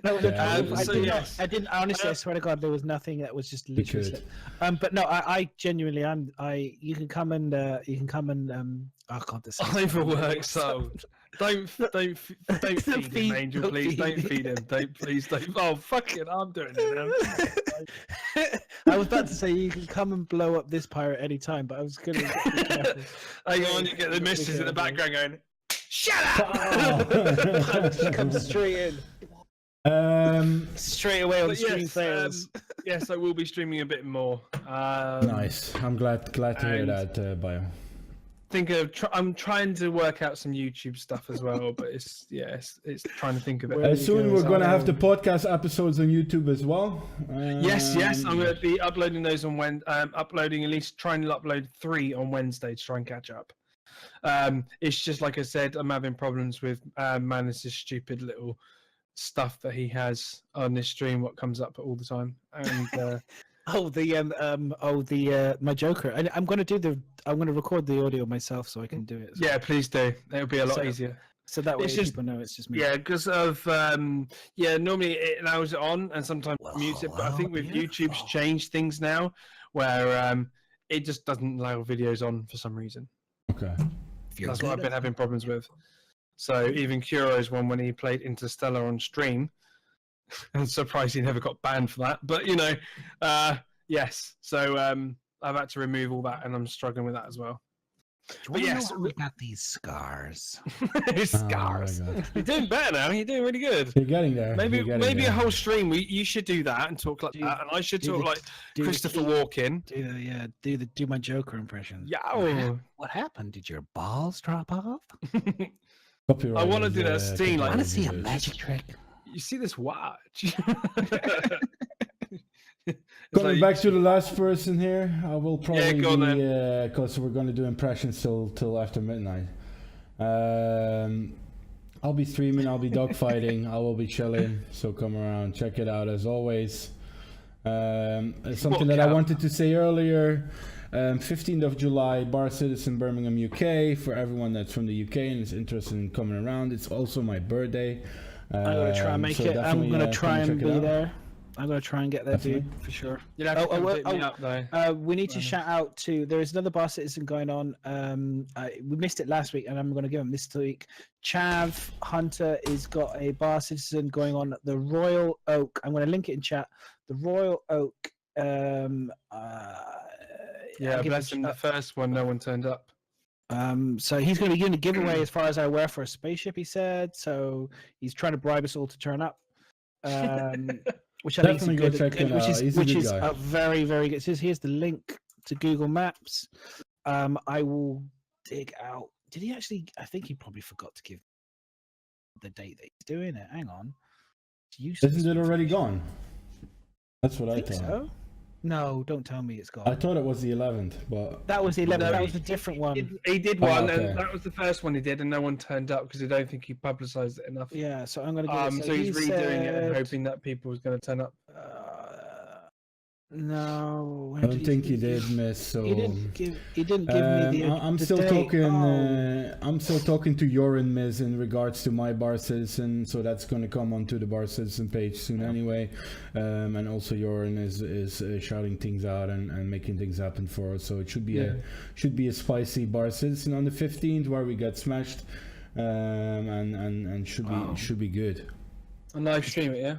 [SPEAKER 3] That was a
[SPEAKER 2] Yeah,
[SPEAKER 3] total,
[SPEAKER 1] so yes.
[SPEAKER 3] I didn't honestly. I swear to God, there was nothing. That was just literally
[SPEAKER 2] could.
[SPEAKER 3] slip. But no, I genuinely, you can come and oh God, this.
[SPEAKER 1] Overwork soul. Don't feed him,
[SPEAKER 3] feed-
[SPEAKER 1] Angel.
[SPEAKER 3] don't
[SPEAKER 1] Please
[SPEAKER 3] feed
[SPEAKER 1] don't
[SPEAKER 3] me.
[SPEAKER 1] feed him. Don't. Oh fuck it! I'm doing it now.
[SPEAKER 3] I was about to say you can come and blow up this pirate anytime, but I was gonna. Be careful.
[SPEAKER 1] Hang on, you get the missus in the background going, "Shut up!"
[SPEAKER 3] Punch comes straight in, straight away on
[SPEAKER 1] But
[SPEAKER 3] stream
[SPEAKER 1] yes,
[SPEAKER 3] fails.
[SPEAKER 1] yes, I will be streaming a bit more.
[SPEAKER 2] Nice. I'm glad to hear
[SPEAKER 1] and-
[SPEAKER 2] that, Bio.
[SPEAKER 1] I'm trying to work out some YouTube stuff as well, but it's trying to think of it.
[SPEAKER 3] Where-
[SPEAKER 2] Soon
[SPEAKER 3] go,
[SPEAKER 2] we're gonna have the
[SPEAKER 3] Sam.
[SPEAKER 2] podcast episodes on YouTube as well.
[SPEAKER 1] Yes, I'm going to be uploading those on uploading at least trying to upload 3 on Wednesday to try and catch up. It's just like I said, I'm having problems with Manus' stupid little stuff that he has on this stream, what comes up all the time, and
[SPEAKER 3] My Joker. I'm gonna record the audio myself so I can do it.
[SPEAKER 1] yeah, please do. It'll be a lot
[SPEAKER 3] So-
[SPEAKER 1] easier.
[SPEAKER 3] So that way
[SPEAKER 1] It's just-
[SPEAKER 3] people know it's just me.
[SPEAKER 1] Yeah, because of normally it allows it on and sometimes mutes it, but I think with YouTube's changed things now, where it just doesn't allow videos on for some reason.
[SPEAKER 2] Okay.
[SPEAKER 1] That's what I've been having problems with. So even Kuro's one when he played Interstellar on stream, I'm surprised he never got banned for that. But yes. So I've had to remove all that, and I'm struggling with that as well. But yes,
[SPEAKER 3] we got these scars.
[SPEAKER 1] scars.
[SPEAKER 2] Oh my God.
[SPEAKER 1] You're doing better now. You're doing really good.
[SPEAKER 2] You're getting there.
[SPEAKER 1] Maybe
[SPEAKER 2] You're getting
[SPEAKER 1] a
[SPEAKER 2] there.
[SPEAKER 1] whole stream. You should do that and talk like
[SPEAKER 3] Do-
[SPEAKER 1] that, and I should
[SPEAKER 3] do
[SPEAKER 1] talk
[SPEAKER 3] the-
[SPEAKER 1] like
[SPEAKER 3] do the
[SPEAKER 1] Christopher
[SPEAKER 3] key-
[SPEAKER 1] Walken.
[SPEAKER 3] Do my Joker impression.
[SPEAKER 1] Yeah.
[SPEAKER 3] What happened? Did your balls drop off?
[SPEAKER 2] Copyright
[SPEAKER 1] I wanna
[SPEAKER 2] is,
[SPEAKER 1] do that scene, like-
[SPEAKER 2] copyright
[SPEAKER 1] Wanna
[SPEAKER 2] is
[SPEAKER 3] See a
[SPEAKER 2] yours.
[SPEAKER 3] magic trick.
[SPEAKER 1] You see this watch?
[SPEAKER 2] Coming back to the last person here, I will probably
[SPEAKER 1] go on
[SPEAKER 2] be because we're going to do impressions till after midnight. I'll be streaming. I'll be dogfighting. I will be chilling. So come around, check it out as always. Something that I wanted to say earlier. 15th of July, Bar Citizen, Birmingham, UK. For everyone that's from the UK and is interested in coming around, it's also my birthday.
[SPEAKER 3] I'm gonna try and make
[SPEAKER 2] so
[SPEAKER 3] it. I'm
[SPEAKER 2] definitely,
[SPEAKER 3] gonna
[SPEAKER 2] come
[SPEAKER 3] try and
[SPEAKER 2] check it
[SPEAKER 3] be
[SPEAKER 2] out.
[SPEAKER 3] there. I'm gonna try and get there,
[SPEAKER 2] Definitely.
[SPEAKER 3] dude, for sure.
[SPEAKER 1] You'll have to come
[SPEAKER 3] well,
[SPEAKER 1] pick me up though.
[SPEAKER 3] We need to
[SPEAKER 1] Right.
[SPEAKER 3] shout out to. There is another Bar Citizen going on. We missed it last week, and I'm going to give him this week. Chav Hunter has got a Bar Citizen going on at the Royal Oak. I'm going to link it in chat. The Royal Oak.
[SPEAKER 1] Yeah,
[SPEAKER 3] I'll give
[SPEAKER 1] bless
[SPEAKER 3] it-
[SPEAKER 1] him. The first one, no one turned up.
[SPEAKER 3] So he's going to be doing a giveaway, as far as I aware, for a spaceship. He said so. He's trying to bribe us all to turn up. Which I think is a
[SPEAKER 2] Definitely go
[SPEAKER 3] good,
[SPEAKER 2] check him
[SPEAKER 3] which
[SPEAKER 2] out.
[SPEAKER 3] is
[SPEAKER 2] He's a
[SPEAKER 3] which
[SPEAKER 2] good
[SPEAKER 3] is
[SPEAKER 2] guy.
[SPEAKER 3] a very very good. It says here's the link to Google Maps. I will dig out. Did he actually? I think he probably forgot to give the date that he's doing it. Hang on. It's useless
[SPEAKER 2] Isn't it already
[SPEAKER 3] information.
[SPEAKER 2] gone? That's what I
[SPEAKER 3] Think
[SPEAKER 2] thought.
[SPEAKER 3] so? No, don't tell me it's gone.
[SPEAKER 2] I thought it was the 11th, but
[SPEAKER 3] That was the 11th.
[SPEAKER 1] No,
[SPEAKER 3] that
[SPEAKER 1] he-
[SPEAKER 3] was a different one.
[SPEAKER 1] He did
[SPEAKER 2] Oh,
[SPEAKER 1] one,
[SPEAKER 2] okay.
[SPEAKER 1] and that was the first one he did, and no one turned up because I don't think he publicised it enough.
[SPEAKER 3] Yeah, so I'm going to give it.
[SPEAKER 1] So he's
[SPEAKER 3] he
[SPEAKER 1] redoing it and
[SPEAKER 3] said,
[SPEAKER 1] hoping that people was going to turn up.
[SPEAKER 3] No,
[SPEAKER 2] I don't think he did miss. So
[SPEAKER 3] He didn't give. He didn't give me the.
[SPEAKER 2] I'm
[SPEAKER 3] the
[SPEAKER 2] still
[SPEAKER 3] date.
[SPEAKER 2] talking.
[SPEAKER 3] Oh.
[SPEAKER 2] I'm still talking to Yorin Miz in regards to my Bar Citizen, so that's going to come onto the Bar Citizen page soon anyway. And also Yorin is shouting things out and making things happen for us. So it should be a spicy Bar Citizen on the 15th where we get smashed, and should be good.
[SPEAKER 1] And live stream it, yeah?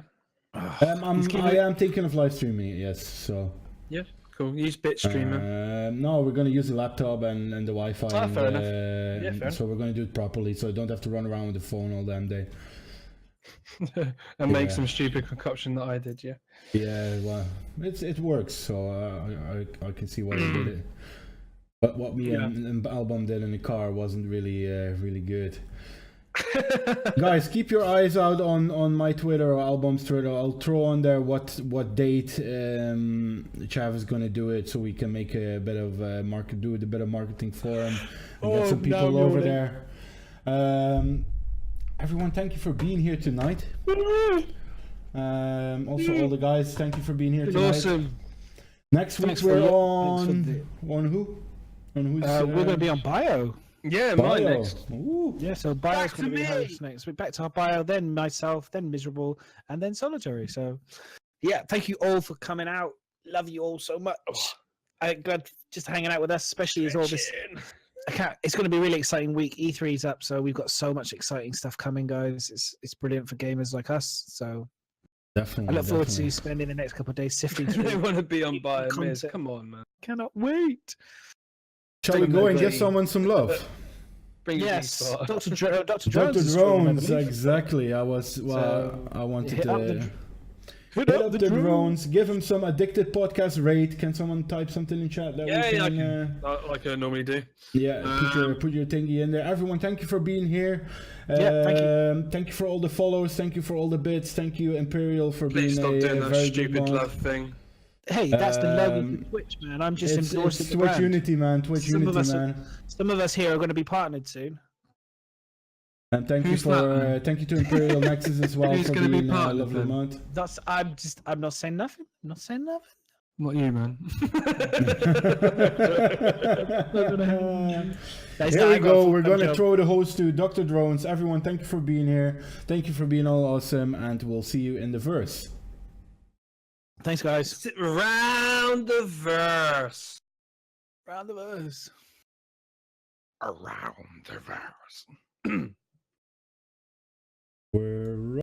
[SPEAKER 2] I am thinking of live streaming it. Yes, so.
[SPEAKER 1] Yeah, cool. Use BitStreamer.
[SPEAKER 2] No, we're going to use the laptop and the Wi-Fi.
[SPEAKER 1] Fair enough.
[SPEAKER 2] and
[SPEAKER 1] fair
[SPEAKER 2] so we're going to do it properly, so I don't have to run around with the phone all damn day.
[SPEAKER 1] and make
[SPEAKER 2] Yeah.
[SPEAKER 1] some stupid concoction that I did. Yeah.
[SPEAKER 2] Yeah, well, it works, so I can see why they did it. But what me and Album did in the car wasn't really really good. Guys, keep your eyes out on my Twitter or Album's Twitter. I'll throw on there what date Chav is gonna do it, so we can make a bit of do a bit of marketing for him and get some people over there. Everyone, thank you for being here tonight. Also, all the guys, thank you for being here tonight.
[SPEAKER 1] Awesome.
[SPEAKER 2] Next week we're on who? On who's?
[SPEAKER 3] We're going to be on Bio.
[SPEAKER 1] Yeah, mine
[SPEAKER 2] Bio.
[SPEAKER 1] next.
[SPEAKER 2] Ooh.
[SPEAKER 3] Yeah, so Bio's
[SPEAKER 1] Back
[SPEAKER 3] going
[SPEAKER 1] to
[SPEAKER 3] to be
[SPEAKER 1] me.
[SPEAKER 3] host next week. Back to our Bio, then myself, then Miserable, and then Solitary. So, yeah, thank you all for coming out. Love you all so much. I'm glad just hanging out with us, especially as all this. It's going to be a really exciting week. E3's up, so we've got so much exciting stuff coming, guys. It's brilliant for gamers like us. So
[SPEAKER 2] Definitely.
[SPEAKER 3] I look forward to spending the next couple of days sifting
[SPEAKER 1] They
[SPEAKER 3] through.
[SPEAKER 1] want to be on Bio Miz.
[SPEAKER 3] Content.
[SPEAKER 1] Come on, man.
[SPEAKER 3] Cannot wait.
[SPEAKER 2] Shall we go and give someone some love?
[SPEAKER 1] Bring your
[SPEAKER 3] Yes,
[SPEAKER 1] D-spot.
[SPEAKER 3] Dr.
[SPEAKER 2] Dr.
[SPEAKER 3] Drones. is streaming, I
[SPEAKER 2] Drones,
[SPEAKER 3] believe.
[SPEAKER 2] exactly. I wanted
[SPEAKER 3] hit up
[SPEAKER 2] to
[SPEAKER 3] Hit
[SPEAKER 2] hit up the drones. Give him some Addicted Podcast rate. Can someone type something in chat that
[SPEAKER 1] Yeah,
[SPEAKER 2] we
[SPEAKER 1] yeah, I
[SPEAKER 2] can?
[SPEAKER 1] can. Like I normally do.
[SPEAKER 2] Yeah, put your thingy in there. Everyone, thank you for being here.
[SPEAKER 3] Yeah, thank you.
[SPEAKER 2] Thank you for all the follows. Thank you for all the bits. Thank you, Imperial, for
[SPEAKER 1] Please
[SPEAKER 2] being
[SPEAKER 1] stop
[SPEAKER 2] a
[SPEAKER 1] doing that
[SPEAKER 2] very good
[SPEAKER 1] stupid
[SPEAKER 2] one.
[SPEAKER 1] love thing.
[SPEAKER 3] Hey, that's the love
[SPEAKER 2] Um,
[SPEAKER 3] of Twitch, man. I'm just
[SPEAKER 2] It's
[SPEAKER 3] endorsing the
[SPEAKER 2] Twitch
[SPEAKER 3] brand.
[SPEAKER 2] Unity, man. Twitch
[SPEAKER 3] Some of
[SPEAKER 2] Unity,
[SPEAKER 3] us are-
[SPEAKER 2] man.
[SPEAKER 3] Some of us here are going to be partnered soon.
[SPEAKER 2] And thank
[SPEAKER 1] Who's
[SPEAKER 2] you for
[SPEAKER 1] that, man?
[SPEAKER 2] thank you to Imperial Nexus as well
[SPEAKER 1] Who's
[SPEAKER 2] for
[SPEAKER 1] gonna be
[SPEAKER 2] being a
[SPEAKER 1] partnered
[SPEAKER 2] lovely
[SPEAKER 1] then?
[SPEAKER 2] month.
[SPEAKER 3] That's I'm not saying nothing. I'm not saying nothing.
[SPEAKER 1] Not you, man.
[SPEAKER 3] Guys,
[SPEAKER 2] Here
[SPEAKER 3] I
[SPEAKER 2] we
[SPEAKER 3] got a
[SPEAKER 2] go.
[SPEAKER 3] full-time
[SPEAKER 2] We're gonna
[SPEAKER 3] job.
[SPEAKER 2] throw the host to Dr. Drones. Everyone, thank you for being here. Thank you for being all awesome, and we'll see you in the verse.
[SPEAKER 3] Thanks, guys.
[SPEAKER 1] Sit round the verse.
[SPEAKER 3] Round the verse.
[SPEAKER 1] Around the verse.
[SPEAKER 2] We're